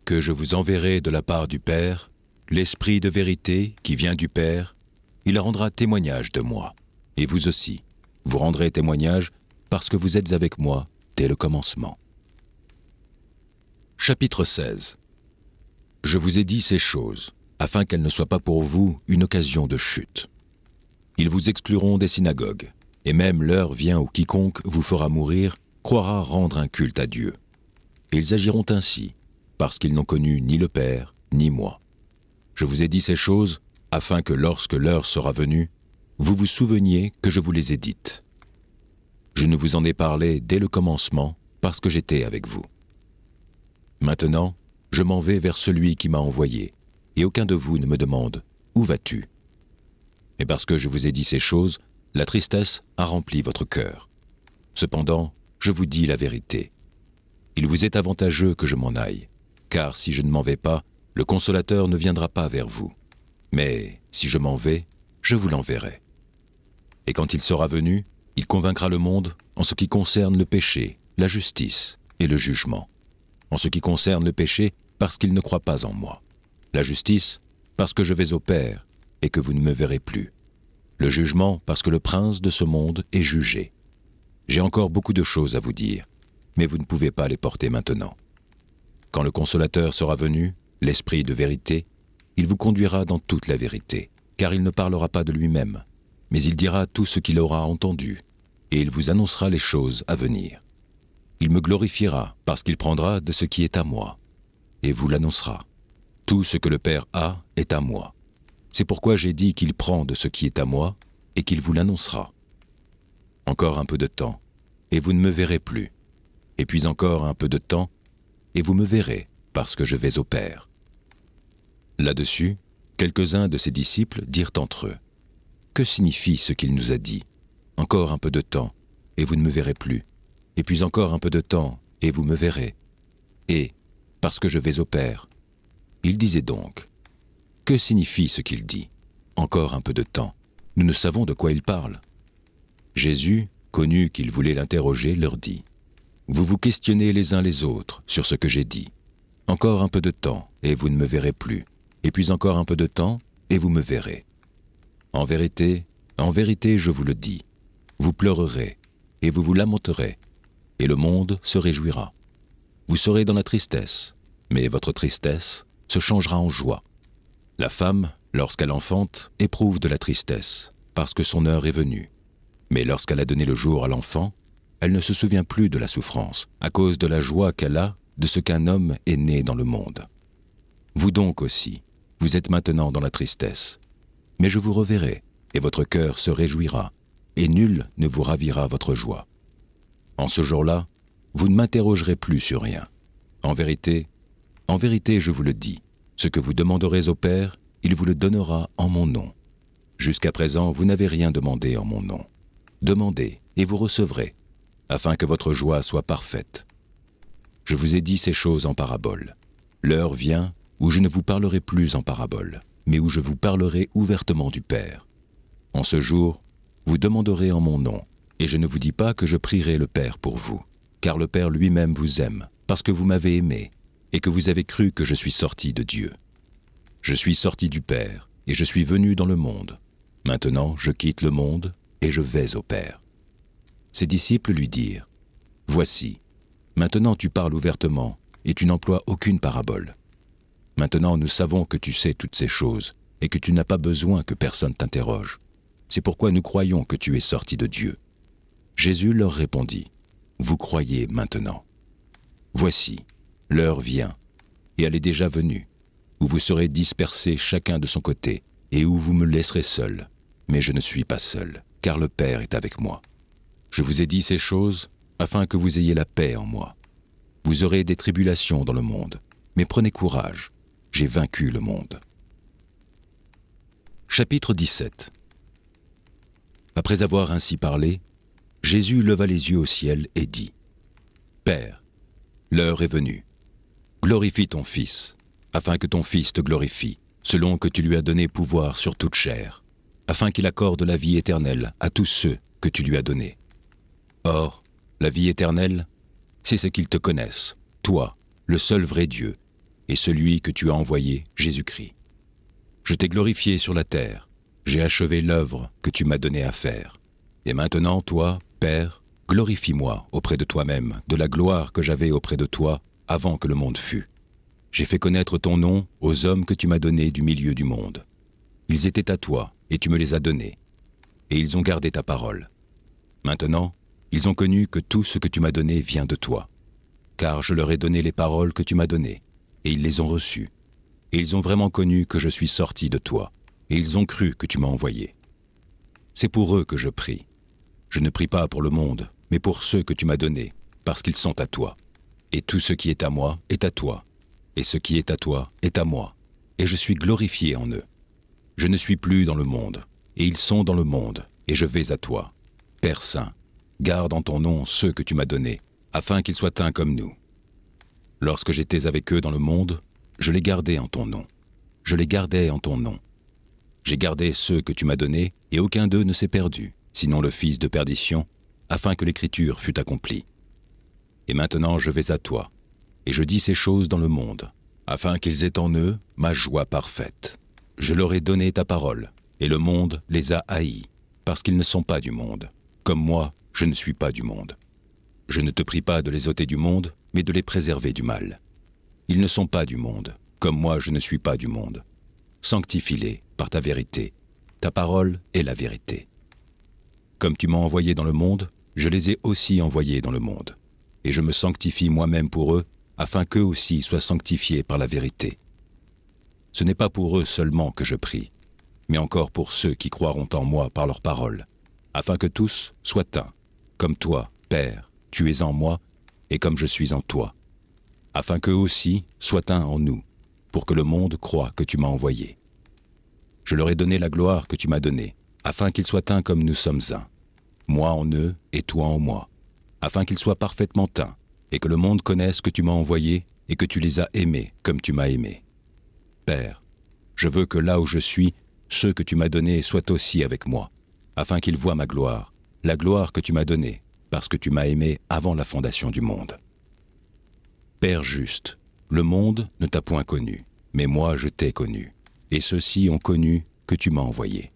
que je vous enverrai de la part du Père, l'Esprit de vérité qui vient du Père, il rendra témoignage de moi. Et vous aussi, vous rendrez témoignage parce que vous êtes avec moi dès le commencement. Chapitre 16. Je vous ai dit ces choses, afin qu'elles ne soient pas pour vous une occasion de chute. Ils vous excluront des synagogues, et même l'heure vient où quiconque vous fera mourir croira rendre un culte à Dieu. Et ils agiront ainsi, parce qu'ils n'ont connu ni le Père, ni moi. Je vous ai dit ces choses, afin que lorsque l'heure sera venue, vous vous souveniez que je vous les ai dites. Je ne vous en ai parlé dès le commencement, parce que j'étais avec vous. Maintenant, je m'en vais vers celui qui m'a envoyé, et aucun de vous ne me demande « Où vas-tu » Et parce que je vous ai dit ces choses, la tristesse a rempli votre cœur. Cependant, je vous dis la vérité. Il vous est avantageux que je m'en aille, car si je ne m'en vais pas, le Consolateur ne viendra pas vers vous. Mais si je m'en vais, je vous l'enverrai. Et quand il sera venu, il convaincra le monde en ce qui concerne le péché, la justice et le jugement. En ce qui concerne le péché, parce qu'il ne croit pas en moi. La justice, parce que je vais au Père et que vous ne me verrez plus. Le jugement, parce que le prince de ce monde est jugé. J'ai encore beaucoup de choses à vous dire, mais vous ne pouvez pas les porter maintenant. Quand le Consolateur sera venu, l'Esprit de vérité, il vous conduira dans toute la vérité, car il ne parlera pas de lui-même, mais il dira tout ce qu'il aura entendu, et il vous annoncera les choses à venir. Il me glorifiera parce qu'il prendra de ce qui est à moi, et vous l'annoncera. Tout ce que le Père a est à moi. C'est pourquoi j'ai dit qu'il prend de ce qui est à moi, et qu'il vous l'annoncera. Encore un peu de temps, et vous ne me verrez plus. Et puis encore un peu de temps, et vous me verrez, parce que je vais au Père. Là-dessus, quelques-uns de ses disciples dirent entre eux, « Que signifie ce qu'il nous a dit ? Encore un peu de temps, et vous ne me verrez plus. Et puis encore un peu de temps, et vous me verrez. Et, parce que je vais au Père. » Il disait donc, « Que signifie ce qu'il dit ? Encore un peu de temps. Nous ne savons de quoi il parle. » Jésus, connu qu'il voulait l'interroger, leur dit, « Vous vous questionnez les uns les autres sur ce que j'ai dit. Encore un peu de temps, et vous ne me verrez plus. Et puis encore un peu de temps, et vous me verrez. En vérité, je vous le dis, vous pleurerez, et vous vous lamenterez, et le monde se réjouira. Vous serez dans la tristesse, mais votre tristesse se changera en joie. La femme, lorsqu'elle enfante, éprouve de la tristesse, parce que son heure est venue. Mais lorsqu'elle a donné le jour à l'enfant, elle ne se souvient plus de la souffrance, à cause de la joie qu'elle a de ce qu'un homme est né dans le monde. Vous donc aussi, vous êtes maintenant dans la tristesse. Mais je vous reverrai, et votre cœur se réjouira, et nul ne vous ravira votre joie. En ce jour-là, vous ne m'interrogerez plus sur rien. En vérité, je vous le dis, ce que vous demanderez au Père, il vous le donnera en mon nom. Jusqu'à présent, vous n'avez rien demandé en mon nom. Demandez, et vous recevrez, afin que votre joie soit parfaite. Je vous ai dit ces choses en parabole. L'heure vient où je ne vous parlerai plus en parabole, mais où je vous parlerai ouvertement du Père. En ce jour, vous demanderez en mon nom, et je ne vous dis pas que je prierai le Père pour vous, car le Père lui-même vous aime, parce que vous m'avez aimé, et que vous avez cru que je suis sorti de Dieu. Je suis sorti du Père, et je suis venu dans le monde. Maintenant, je quitte le monde, et je vais au Père. » Ses disciples lui dirent, « Voici, maintenant tu parles ouvertement, et tu n'emploies aucune parabole. Maintenant nous savons que tu sais toutes ces choses, et que tu n'as pas besoin que personne t'interroge. C'est pourquoi nous croyons que tu es sorti de Dieu. » Jésus leur répondit, « Vous croyez maintenant. Voici, l'heure vient, et elle est déjà venue, où vous serez dispersés chacun de son côté, et où vous me laisserez seul. Mais je ne suis pas seul, car le Père est avec moi. Je vous ai dit ces choses afin que vous ayez la paix en moi. Vous aurez des tribulations dans le monde, mais prenez courage, j'ai vaincu le monde. » Chapitre 17. Après avoir ainsi parlé, Jésus leva les yeux au ciel et dit, « Père, l'heure est venue. Glorifie ton Fils, afin que ton Fils te glorifie, selon que tu lui as donné pouvoir sur toute chair, afin qu'il accorde la vie éternelle à tous ceux que tu lui as donnés. Or, la vie éternelle, c'est ce qu'ils te connaissent, toi, le seul vrai Dieu, et celui que tu as envoyé, Jésus-Christ. Je t'ai glorifié sur la terre, j'ai achevé l'œuvre que tu m'as donnée à faire. Et maintenant, toi, Père, glorifie-moi auprès de toi-même de la gloire que j'avais auprès de toi avant que le monde fût. J'ai fait connaître ton nom aux hommes que tu m'as donnés du milieu du monde. Ils étaient à toi, et tu me les as donnés, et ils ont gardé ta parole. Maintenant, ils ont connu que tout ce que tu m'as donné vient de toi, car je leur ai donné les paroles que tu m'as données, et ils les ont reçues. Et ils ont vraiment connu que je suis sorti de toi, et ils ont cru que tu m'as envoyé. C'est pour eux que je prie. Je ne prie pas pour le monde, mais pour ceux que tu m'as donnés, parce qu'ils sont à toi. Et tout ce qui est à moi est à toi, et ce qui est à toi est à moi, et je suis glorifié en eux. Je ne suis plus dans le monde, et ils sont dans le monde, et je vais à toi. Père Saint, garde en ton nom ceux que tu m'as donnés, afin qu'ils soient un comme nous. Lorsque j'étais avec eux dans le monde, je les gardais en ton nom. Je les gardais en ton nom. J'ai gardé ceux que tu m'as donnés, et aucun d'eux ne s'est perdu, sinon le fils de perdition, afin que l'écriture fût accomplie. Et maintenant je vais à toi, et je dis ces choses dans le monde, afin qu'ils aient en eux ma joie parfaite. Je leur ai donné ta parole, et le monde les a haïs, parce qu'ils ne sont pas du monde, comme moi je ne suis pas du monde. Je ne te prie pas de les ôter du monde, mais de les préserver du mal. Ils ne sont pas du monde, comme moi je ne suis pas du monde. Sanctifie-les par ta vérité. Ta parole est la vérité. Comme tu m'as envoyé dans le monde, je les ai aussi envoyés dans le monde. Et je me sanctifie moi-même pour eux, afin qu'eux aussi soient sanctifiés par la vérité. Ce n'est pas pour eux seulement que je prie, mais encore pour ceux qui croiront en moi par leur parole, afin que tous soient un, comme toi, Père, tu es en moi, et comme je suis en toi, afin qu'eux aussi soient un en nous, pour que le monde croie que tu m'as envoyé. Je leur ai donné la gloire que tu m'as donnée, afin qu'ils soient un comme nous sommes un, moi en eux et toi en moi, afin qu'ils soient parfaitement un, et que le monde connaisse que tu m'as envoyé et que tu les as aimés comme tu m'as aimé. Père, je veux que là où je suis, ceux que tu m'as donnés soient aussi avec moi, afin qu'ils voient ma gloire, la gloire que tu m'as donnée, parce que tu m'as aimé avant la fondation du monde. Père juste, le monde ne t'a point connu, mais moi je t'ai connu, et ceux-ci ont connu que tu m'as envoyé.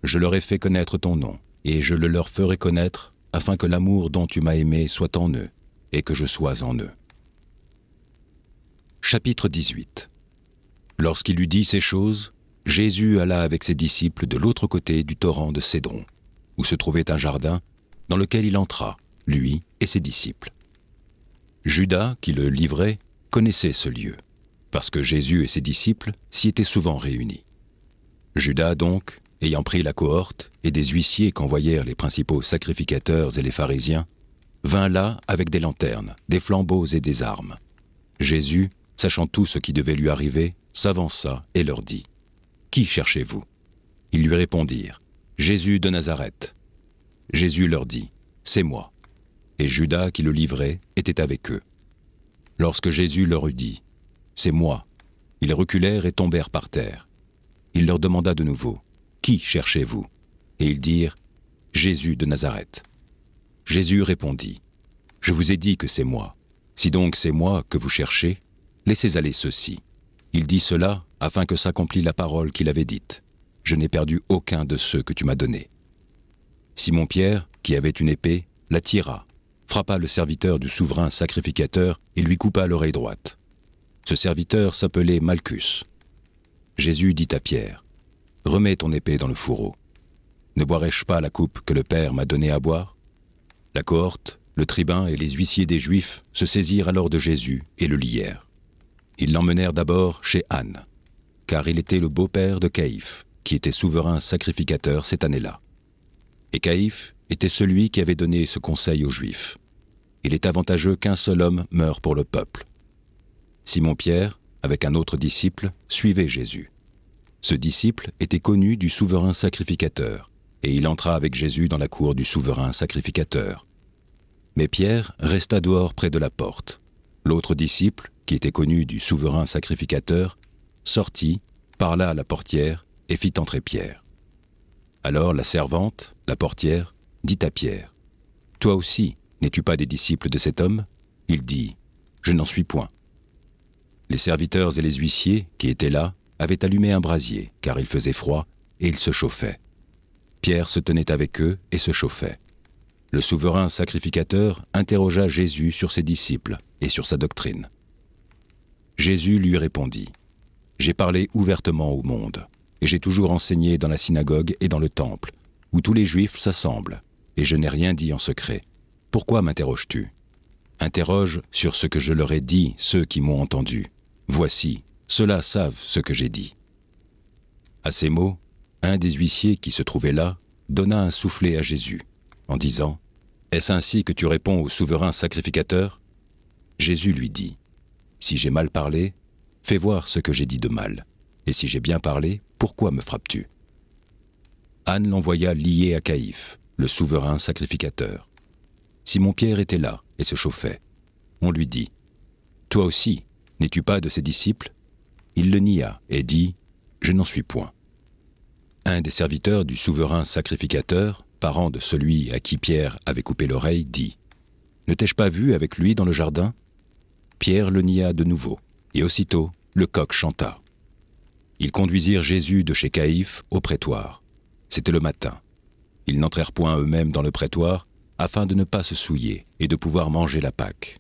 Je leur ai fait connaître ton nom, et je le leur ferai connaître, afin que l'amour dont tu m'as aimé soit en eux, et que je sois en eux. Chapitre 18. Lorsqu'il eut dit ces choses, Jésus alla avec ses disciples de l'autre côté du torrent de Cédron, où se trouvait un jardin, dans lequel il entra, lui et ses disciples. Judas, qui le livrait, connaissait ce lieu, parce que Jésus et ses disciples s'y étaient souvent réunis. Judas donc, ayant pris la cohorte et des huissiers qu'envoyèrent les principaux sacrificateurs et les pharisiens, vint là avec des lanternes, des flambeaux et des armes. Jésus, sachant tout ce qui devait lui arriver, s'avança et leur dit : « Qui cherchez-vous ? » Ils lui répondirent : « Jésus de Nazareth. » Jésus leur dit : « C'est moi. » Et Judas, qui le livrait, était avec eux. Lorsque Jésus leur eut dit : « C'est moi », ils reculèrent et tombèrent par terre. Il leur demanda de nouveau : « Qui cherchez-vous ? » Et ils dirent : « Jésus de Nazareth. » Jésus répondit : « Je vous ai dit que c'est moi. Si donc c'est moi que vous cherchez, laissez aller ceux-ci. » Il dit cela afin que s'accomplît la parole qu'il avait dite : « Je n'ai perdu aucun de ceux que tu m'as donnés. » Simon-Pierre, qui avait une épée, la tira, frappa le serviteur du souverain sacrificateur et lui coupa l'oreille droite. Ce serviteur s'appelait Malchus. Jésus dit à Pierre : « Remets ton épée dans le fourreau. Ne boirai-je pas la coupe que le Père m'a donnée à boire ?» La cohorte, le tribun et les huissiers des Juifs se saisirent alors de Jésus et le lièrent. Ils l'emmenèrent d'abord chez Anne, car il était le beau-père de Caïphe, qui était souverain sacrificateur cette année-là. Et Caïphe était celui qui avait donné ce conseil aux Juifs : il est avantageux qu'un seul homme meure pour le peuple. Simon-Pierre, avec un autre disciple, suivait Jésus. Ce disciple était connu du souverain sacrificateur, et il entra avec Jésus dans la cour du souverain sacrificateur. Mais Pierre resta dehors près de la porte. L'autre disciple, qui était connu du souverain sacrificateur, sortit, parla à la portière et fit entrer Pierre. Alors la servante, la portière, dit à Pierre : « Toi aussi, n'es-tu pas des disciples de cet homme ? » Il dit : « Je n'en suis point. » Les serviteurs et les huissiers, qui étaient là, avaient allumé un brasier, car il faisait froid, et ils se chauffaient. Pierre se tenait avec eux et se chauffait. Le souverain sacrificateur interrogea Jésus sur ses disciples et sur sa doctrine. Jésus lui répondit : « J'ai parlé ouvertement au monde, et j'ai toujours enseigné dans la synagogue et dans le temple, où tous les Juifs s'assemblent, et je n'ai rien dit en secret. Pourquoi m'interroges-tu ? Interroge sur ce que je leur ai dit ceux qui m'ont entendu. Voici, ceux-là savent ce que j'ai dit. » À ces mots, un des huissiers qui se trouvait là donna un soufflet à Jésus, en disant : « Est-ce ainsi que tu réponds au souverain sacrificateur ? » Jésus lui dit : « Si j'ai mal parlé, fais voir ce que j'ai dit de mal. Et si j'ai bien parlé, pourquoi me frappes-tu ? » Anne l'envoya lié à Caïphe, le souverain sacrificateur. Simon-Pierre était là et se chauffait. On lui dit : « Toi aussi, n'es-tu pas de ses disciples ? » Il le nia et dit : « Je n'en suis point. » Un des serviteurs du souverain sacrificateur, parent de celui à qui Pierre avait coupé l'oreille, dit « Ne t'ai-je pas vu avec lui dans le jardin ?» Pierre le nia de nouveau, et aussitôt le coq chanta. Ils conduisirent Jésus de chez Caïphe au prétoire. C'était le matin. Ils n'entrèrent point eux-mêmes dans le prétoire, afin de ne pas se souiller et de pouvoir manger la Pâque.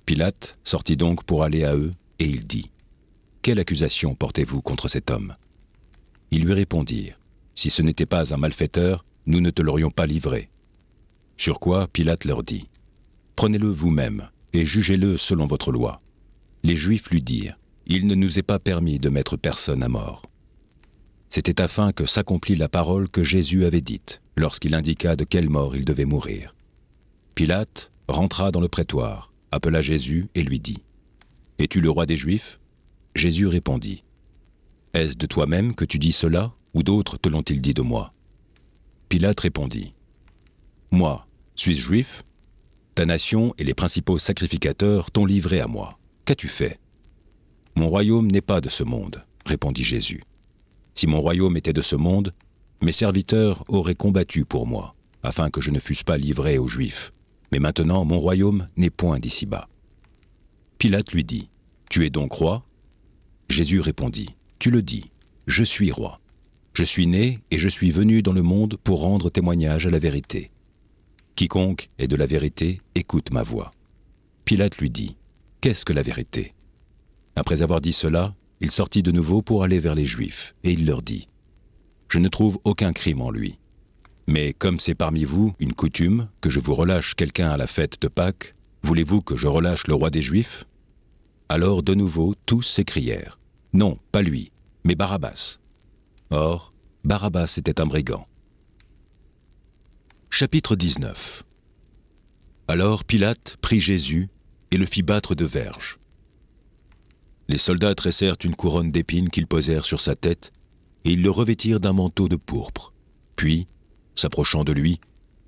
Pilate sortit donc pour aller à eux, et il dit « Quelle accusation portez-vous contre cet homme ?» Ils lui répondirent « Si ce n'était pas un malfaiteur, nous ne te l'aurions pas livré. » Sur quoi Pilate leur dit « Prenez-le vous-même, et jugez-le selon votre loi. » Les Juifs lui dirent « Il ne nous est pas permis de mettre personne à mort. » C'était afin que s'accomplît la parole que Jésus avait dite, lorsqu'il indiqua de quelle mort il devait mourir. Pilate rentra dans le prétoire, appela Jésus et lui dit « Es-tu le roi des Juifs ?» Jésus répondit « Est-ce de toi-même que tu dis cela, ou d'autres te l'ont-ils dit de moi ?» Pilate répondit « Moi, suis-je juif ? Ta nation et les principaux sacrificateurs t'ont livré à moi. Qu'as-tu fait ? » « Mon royaume n'est pas de ce monde, » répondit Jésus. « Si mon royaume était de ce monde, mes serviteurs auraient combattu pour moi, afin que je ne fusse pas livré aux Juifs. Mais maintenant, mon royaume n'est point d'ici-bas. » Pilate lui dit « Tu es donc roi ?» Jésus répondit « Tu le dis, je suis roi. Je suis né et je suis venu dans le monde pour rendre témoignage à la vérité. Quiconque est de la vérité, écoute ma voix. » Pilate lui dit « Qu'est-ce que la vérité ?» Après avoir dit cela, il sortit de nouveau pour aller vers les Juifs, et il leur dit « Je ne trouve aucun crime en lui. Mais comme c'est parmi vous une coutume que je vous relâche quelqu'un à la fête de Pâques, voulez-vous que je relâche le roi des Juifs ?» Alors de nouveau tous s'écrièrent « Non, pas lui, mais Barabbas. » Or, Barabbas était un brigand. Chapitre 19. Alors Pilate prit Jésus et le fit battre de verges. Les soldats tressèrent une couronne d'épines qu'ils posèrent sur sa tête, et ils le revêtirent d'un manteau de pourpre. Puis, s'approchant de lui,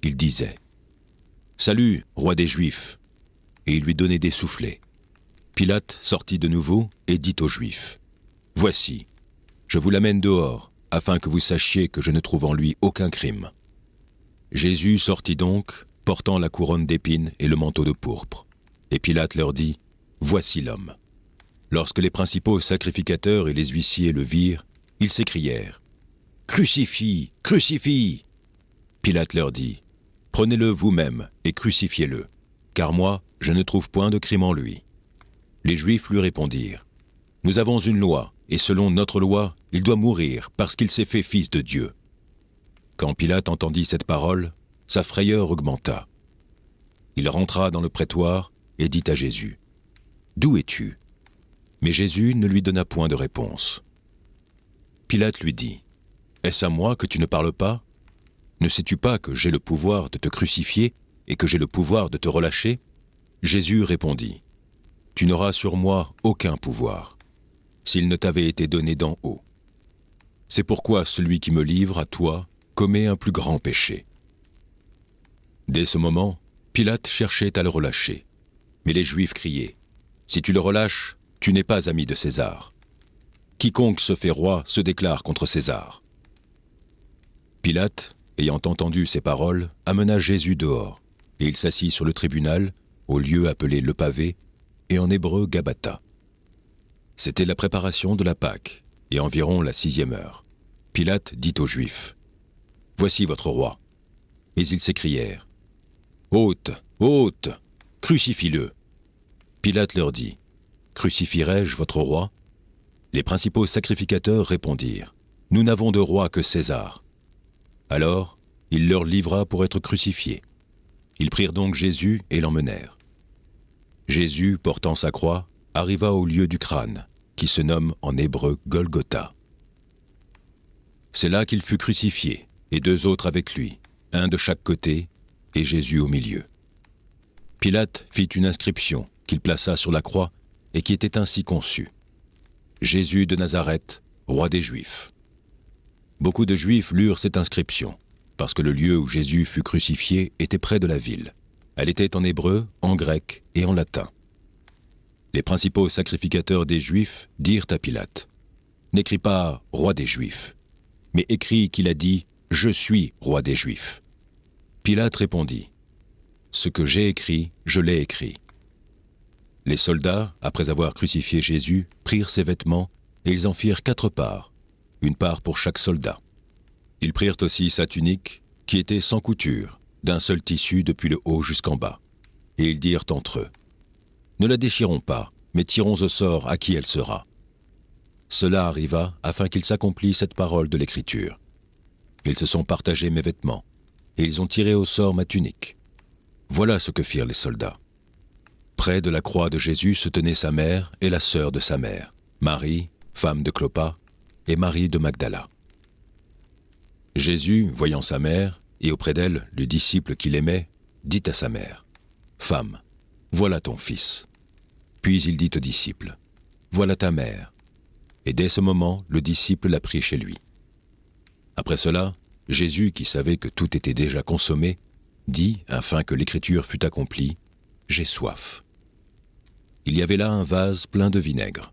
ils disaient « Salut, roi des Juifs !» Et ils lui donnaient des soufflets. Pilate sortit de nouveau et dit aux Juifs « Voici, je vous l'amène dehors, afin que vous sachiez que je ne trouve en lui aucun crime. » Jésus sortit donc, portant la couronne d'épines et le manteau de pourpre. Et Pilate leur dit « Voici l'homme. » Lorsque les principaux sacrificateurs et les huissiers le virent, ils s'écrièrent « Crucifie, crucifie !» Pilate leur dit « Prenez-le vous-même et crucifiez-le, car moi, je ne trouve point de crime en lui. » Les Juifs lui répondirent « Nous avons une loi, et selon notre loi, il doit mourir parce qu'il s'est fait fils de Dieu. » Quand Pilate entendit cette parole, sa frayeur augmenta. Il rentra dans le prétoire et dit à Jésus « D'où es-tu » Mais Jésus ne lui donna point de réponse. Pilate lui dit « Est-ce à moi que tu ne parles pas ? Ne sais-tu pas que j'ai le pouvoir de te crucifier et que j'ai le pouvoir de te relâcher ?» Jésus répondit « Tu n'auras sur moi aucun pouvoir, s'il ne t'avait été donné d'en haut. C'est pourquoi celui qui me livre à toi commet un plus grand péché. » Dès ce moment, Pilate cherchait à le relâcher. Mais les Juifs criaient « Si tu le relâches, tu n'es pas ami de César. Quiconque se fait roi se déclare contre César. » Pilate, ayant entendu ces paroles, amena Jésus dehors, et il s'assit sur le tribunal, au lieu appelé le pavé, et en hébreu Gabata. C'était la préparation de la Pâque, et environ la 6e heure. Pilate dit aux Juifs « Voici votre roi. » Et ils s'écrièrent « Ôte, ôte, crucifie-le. » Pilate leur dit « Crucifierai-je votre roi ?» Les principaux sacrificateurs répondirent « Nous n'avons de roi que César. » Alors, il leur livra pour être crucifié. Ils prirent donc Jésus et l'emmenèrent. Jésus, portant sa croix, arriva au lieu du crâne, qui se nomme en hébreu Golgotha. C'est là qu'il fut crucifié, et 2 autres avec lui, un de chaque côté, et Jésus au milieu. Pilate fit une inscription qu'il plaça sur la croix et qui était ainsi conçue. Jésus de Nazareth, roi des Juifs. Beaucoup de Juifs lurent cette inscription, parce que le lieu où Jésus fut crucifié était près de la ville. Elle était en hébreu, en grec et en latin. Les principaux sacrificateurs des Juifs dirent à Pilate « N'écris pas « roi des Juifs », mais écrit qu'il a dit « Je suis roi des Juifs ». Pilate répondit « Ce que j'ai écrit, je l'ai écrit ». Les soldats, après avoir crucifié Jésus, prirent ses vêtements et ils en firent 4 parts, une part pour chaque soldat. Ils prirent aussi sa tunique, qui était sans couture, d'un seul tissu depuis le haut jusqu'en bas. Et ils dirent entre eux « Ne la déchirons pas, mais tirons au sort à qui elle sera. » Cela arriva afin qu'il s'accomplisse cette parole de l'Écriture. Ils se sont partagés mes vêtements, et ils ont tiré au sort ma tunique. Voilà ce que firent les soldats. Près de la croix de Jésus se tenaient sa mère et la sœur de sa mère, Marie, femme de Clopas, et Marie de Magdala. Jésus, voyant sa mère, et auprès d'elle le disciple qu'il aimait, dit à sa mère, « Femme, voilà ton fils. » Puis il dit au disciple, « Voilà ta mère. » Et dès ce moment, le disciple la prit chez lui. Après cela, Jésus, qui savait que tout était déjà consommé, dit, afin que l'écriture fût accomplie, « J'ai soif. » Il y avait là un vase plein de vinaigre.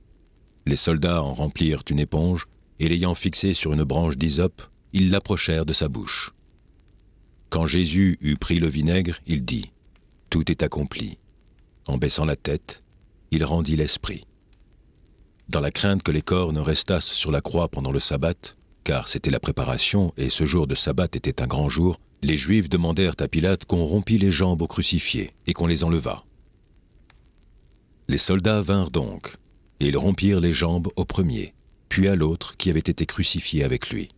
Les soldats en remplirent une éponge, et l'ayant fixée sur une branche d'hysope, ils l'approchèrent de sa bouche. Quand Jésus eut pris le vinaigre, il dit, « Tout est accompli. » En baissant la tête, il rendit l'esprit. Dans la crainte que les corps ne restassent sur la croix pendant le sabbat, car c'était la préparation et ce jour de sabbat était un grand jour, les Juifs demandèrent à Pilate qu'on rompît les jambes aux crucifiés et qu'on les enlevât. Les soldats vinrent donc, et ils rompirent les jambes au premier, puis à l'autre qui avait été crucifié avec lui.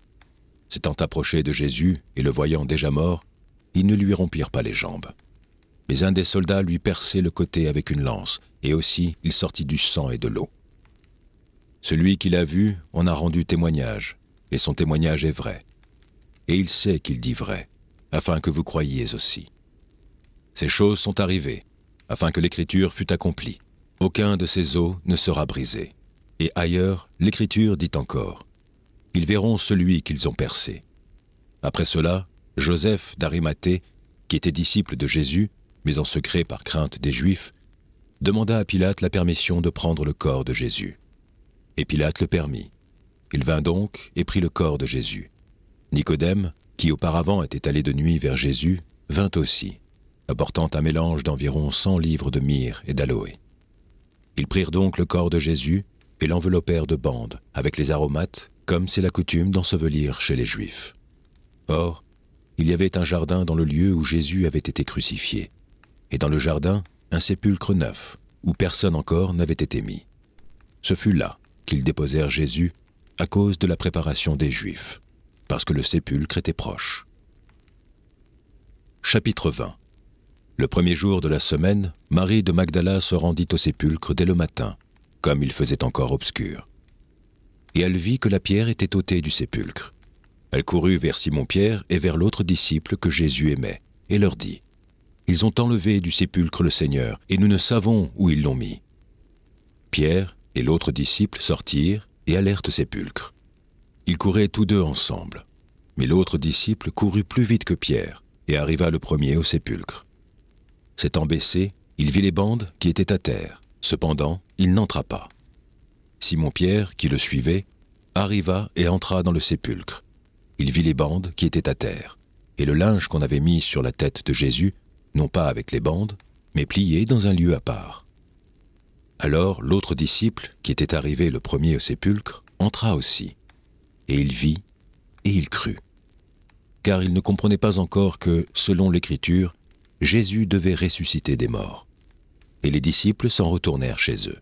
S'étant approchés de Jésus et le voyant déjà mort, ils ne lui rompirent pas les jambes. Mais un des soldats lui perçait le côté avec une lance, et aussi il sortit du sang et de l'eau. Celui qui l'a vu en a rendu témoignage, et son témoignage est vrai. Et il sait qu'il dit vrai, afin que vous croyiez aussi. Ces choses sont arrivées, afin que l'Écriture fût accomplie. Aucun de ces os ne sera brisé. Et ailleurs, l'Écriture dit encore, « Ils verront celui qu'ils ont percé. » Après cela, Joseph d'Arimathée, qui était disciple de Jésus, mais en secret par crainte des Juifs, demanda à Pilate la permission de prendre le corps de Jésus. Et Pilate le permit. Il vint donc et prit le corps de Jésus. Nicodème, qui auparavant était allé de nuit vers Jésus, vint aussi, apportant un mélange d'environ 100 livres de myrrhe et d'aloé. Ils prirent donc le corps de Jésus et l'enveloppèrent de bandes, avec les aromates, comme c'est la coutume d'ensevelir chez les Juifs. Or, il y avait un jardin dans le lieu où Jésus avait été crucifié, et dans le jardin, un sépulcre neuf, où personne encore n'avait été mis. Ce fut là qu'ils déposèrent Jésus à cause de la préparation des Juifs, parce que le sépulcre était proche. Chapitre 20. Le premier jour de la semaine, Marie de Magdala se rendit au sépulcre dès le matin, comme il faisait encore obscur. Et elle vit que la pierre était ôtée du sépulcre. Elle courut vers Simon-Pierre et vers l'autre disciple que Jésus aimait, et leur dit, « Ils ont enlevé du sépulcre le Seigneur, et nous ne savons où ils l'ont mis. » Pierre et l'autre disciple sortirent et allèrent au sépulcre. Ils couraient tous deux ensemble. Mais l'autre disciple courut plus vite que Pierre et arriva le premier au sépulcre. S'étant baissé, il vit les bandes qui étaient à terre. Cependant, il n'entra pas. Simon-Pierre, qui le suivait, arriva et entra dans le sépulcre. Il vit les bandes qui étaient à terre, et le linge qu'on avait mis sur la tête de Jésus, non pas avec les bandes, mais plié dans un lieu à part. Alors l'autre disciple, qui était arrivé le premier au sépulcre, entra aussi, et il vit, et il crut. Car il ne comprenait pas encore que, selon l'Écriture, Jésus devait ressusciter des morts. Et les disciples s'en retournèrent chez eux.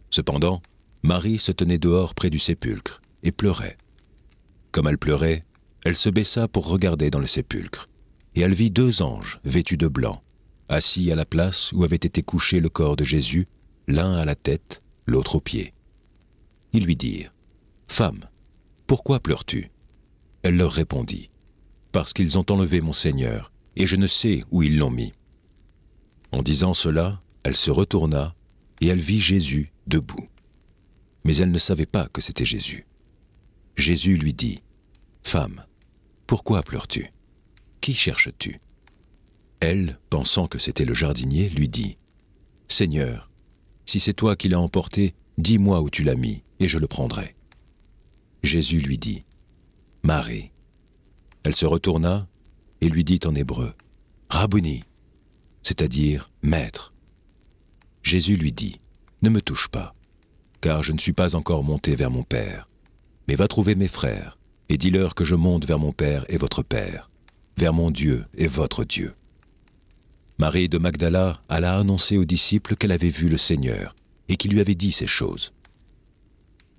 Cependant, Marie se tenait dehors près du sépulcre, et pleurait. Comme elle pleurait, elle se baissa pour regarder dans le sépulcre, et elle vit 2 anges vêtus de blanc, assis à la place où avait été couché le corps de Jésus, l'un à la tête, l'autre aux pieds. Ils lui dirent, « Femme, pourquoi pleures-tu » Elle leur répondit, « Parce qu'ils ont enlevé mon Seigneur, et je ne sais où ils l'ont mis. » En disant cela, elle se retourna, et elle vit Jésus debout. Mais elle ne savait pas que c'était Jésus. Jésus lui dit, « Femme, pourquoi pleures-tu? Qui cherches-tu » Elle, pensant que c'était le jardinier, lui dit, « Seigneur, si c'est toi qui l'as emporté, dis-moi où tu l'as mis, et je le prendrai. » Jésus lui dit, Marie. Elle se retourna et lui dit en hébreu, Rabboni, c'est-à-dire Maître. Jésus lui dit, ne me touche pas, car je ne suis pas encore monté vers mon Père, mais va trouver mes frères, et dis-leur que je monte vers mon Père et votre Père, vers mon Dieu et votre Dieu. Marie de Magdala alla annoncer aux disciples qu'elle avait vu le Seigneur et qu'il lui avait dit ces choses.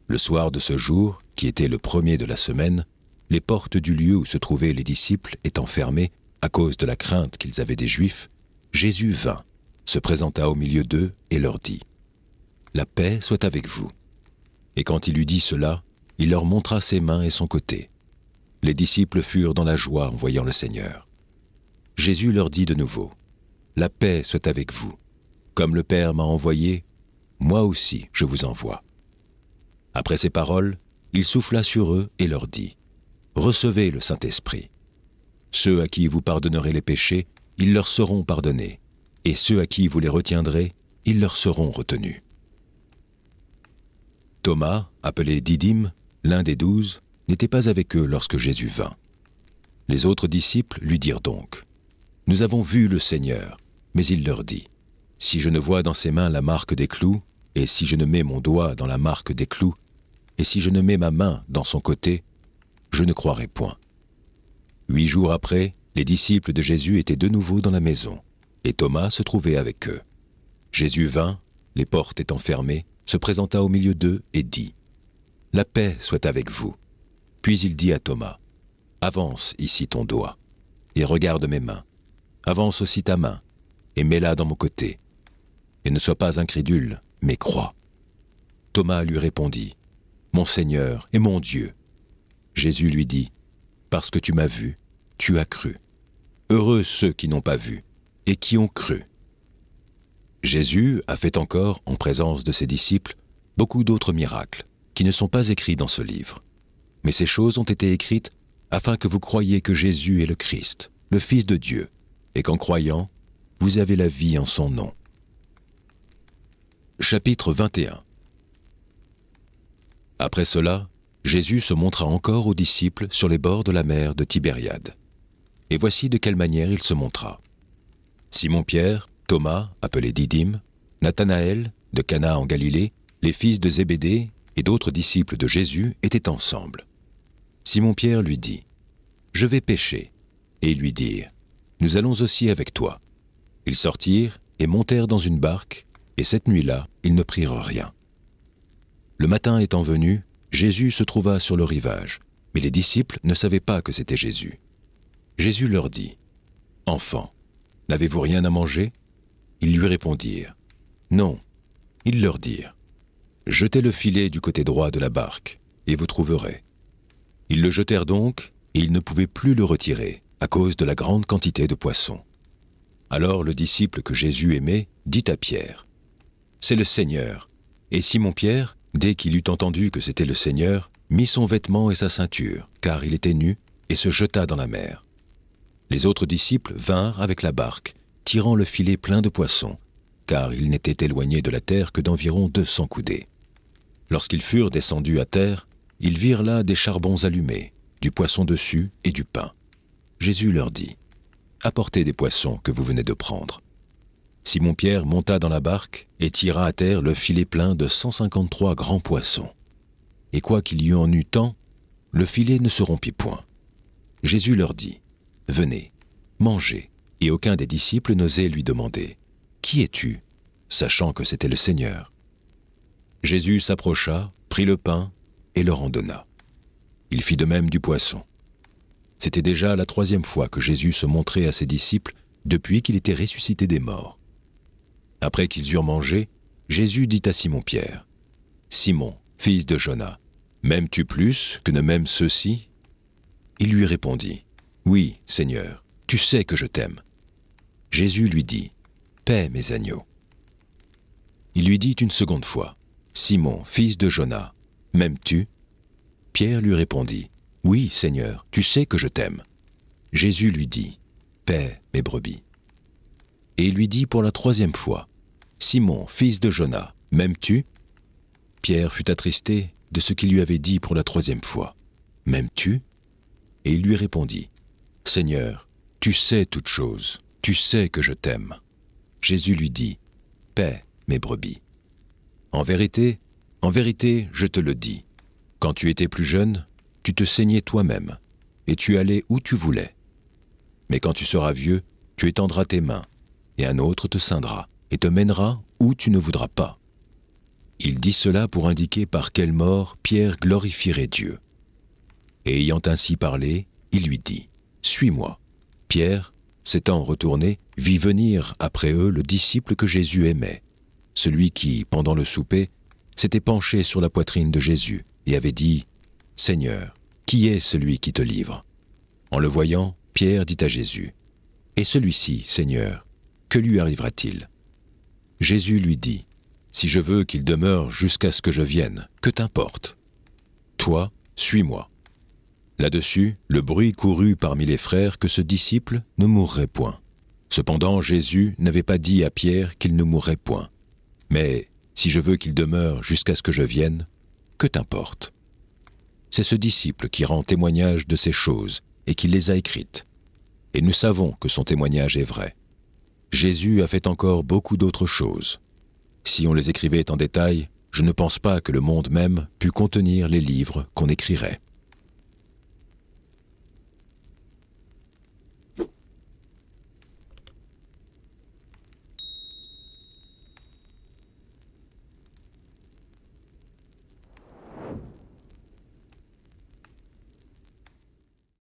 Le soir de ce jour, qui était le premier de la semaine, les portes du lieu où se trouvaient les disciples étant fermées à cause de la crainte qu'ils avaient des Juifs, Jésus vint, se présenta au milieu d'eux et leur dit « La paix soit avec vous. » Et quand il eut dit cela, il leur montra ses mains et son côté. Les disciples furent dans la joie en voyant le Seigneur. Jésus leur dit de nouveau « La paix soit avec vous. Comme le Père m'a envoyé, moi aussi je vous envoie. » Après ces paroles, il souffla sur eux et leur dit « Recevez le Saint-Esprit. Ceux à qui vous pardonnerez les péchés, ils leur seront pardonnés, et ceux à qui vous les retiendrez, ils leur seront retenus. » Thomas, appelé Didyme, l'un des 12, n'était pas avec eux lorsque Jésus vint. Les autres disciples lui dirent donc « Nous avons vu le Seigneur. » Mais il leur dit « Si je ne vois dans ses mains la marque des clous, et si je ne mets mon doigt dans la marque des clous, et si je ne mets ma main dans son côté, je ne croirai point. » 8 jours après, les disciples de Jésus étaient de nouveau dans la maison, et Thomas se trouvait avec eux. Jésus vint, les portes étant fermées, se présenta au milieu d'eux et dit « La paix soit avec vous. » Puis il dit à Thomas « Avance ici ton doigt, et regarde mes mains. Avance aussi ta main, et mets-la dans mon côté. Et ne sois pas incrédule, mais crois. » Thomas lui répondit « Mon Seigneur et mon Dieu. » Jésus lui dit « Parce que tu m'as vu, tu as cru. Heureux ceux qui n'ont pas vu et qui ont cru. » Jésus a fait encore, en présence de ses disciples, beaucoup d'autres miracles qui ne sont pas écrits dans ce livre. Mais ces choses ont été écrites afin que vous croyiez que Jésus est le Christ, le Fils de Dieu, et qu'en croyant, vous avez la vie en son nom. Chapitre 21. Après cela, Jésus se montra encore aux disciples sur les bords de la mer de Tibériade. Et voici de quelle manière il se montra. Simon-Pierre, Thomas, appelé Didyme, Nathanaël, de Cana en Galilée, les fils de Zébédée et d'autres disciples de Jésus étaient ensemble. Simon-Pierre lui dit « Je vais pêcher. » Et ils lui dirent « Nous allons aussi avec toi. » Ils sortirent et montèrent dans une barque, et cette nuit-là, ils ne prirent rien. Le matin étant venu, Jésus se trouva sur le rivage, mais les disciples ne savaient pas que c'était Jésus. Jésus leur dit « Enfants, n'avez-vous rien à manger ?» Ils lui répondirent « Non. » Ils leur dirent « Jetez le filet du côté droit de la barque, et vous trouverez. » Ils le jetèrent donc, et ils ne pouvaient plus le retirer, à cause de la grande quantité de poissons. Alors le disciple que Jésus aimait dit à Pierre « C'est le Seigneur. » Et Simon-Pierre, dès qu'il eut entendu que c'était le Seigneur, mit son vêtement et sa ceinture, car il était nu, et se jeta dans la mer. Les autres disciples vinrent avec la barque, tirant le filet plein de poissons, car ils n'étaient éloignés de la terre que d'environ 200 coudées. Lorsqu'ils furent descendus à terre, ils virent là des charbons allumés, du poisson dessus et du pain. Jésus leur dit « Apportez des poissons que vous venez de prendre. » Simon-Pierre monta dans la barque et tira à terre le filet plein de 153 grands poissons. Et quoiqu'il y en eût tant, le filet ne se rompit point. Jésus leur dit « Venez, mangez. » Et aucun des disciples n'osait lui demander « Qui es-tu ?» sachant que c'était le Seigneur. Jésus s'approcha, prit le pain et leur en donna. Il fit de même du poisson. C'était déjà la 3e fois que Jésus se montrait à ses disciples depuis qu'il était ressuscité des morts. Après qu'ils eurent mangé, Jésus dit à Simon-Pierre « Simon, fils de Jonas, m'aimes-tu plus que ne m'aiment ceux-ci » Il lui répondit « Oui, Seigneur, tu sais que je t'aime. » Jésus lui dit « Paix mes agneaux. » Il lui dit une seconde fois « Simon, fils de Jonas, m'aimes-tu » Pierre lui répondit « Oui, Seigneur, tu sais que je t'aime. » Jésus lui dit « Paix mes brebis. » Et il lui dit pour la 3e fois « Simon, fils de Jonas, m'aimes-tu » Pierre fut attristé de ce qu'il lui avait dit pour la 3e fois. « M'aimes-tu » Et il lui répondit, « Seigneur, tu sais toutes choses, tu sais que je t'aime. » Jésus lui dit, « Paix mes brebis. En vérité, je te le dis, quand tu étais plus jeune, tu te saignais toi-même, et tu allais où tu voulais. Mais quand tu seras vieux, tu étendras tes mains, et un autre te ceindra, et te mènera où tu ne voudras pas. » Il dit cela pour indiquer par quelle mort Pierre glorifierait Dieu. Et ayant ainsi parlé, il lui dit, « Suis-moi. » Pierre, s'étant retourné, vit venir après eux le disciple que Jésus aimait, celui qui, pendant le souper, s'était penché sur la poitrine de Jésus et avait dit, « Seigneur, qui est celui qui te livre ?» En le voyant, Pierre dit à Jésus, « Et celui-ci, Seigneur, que lui arrivera-t-il » Jésus lui dit, « Si je veux qu'il demeure jusqu'à ce que je vienne, que t'importe? Toi, suis-moi. » Là-dessus, le bruit courut parmi les frères que ce disciple ne mourrait point. Cependant, Jésus n'avait pas dit à Pierre qu'il ne mourrait point. Mais si je veux qu'il demeure jusqu'à ce que je vienne, que t'importe? C'est ce disciple qui rend témoignage de ces choses et qui les a écrites. Et nous savons que son témoignage est vrai. Jésus a fait encore beaucoup d'autres choses. Si on les écrivait en détail, je ne pense pas que le monde même pût contenir les livres qu'on écrirait.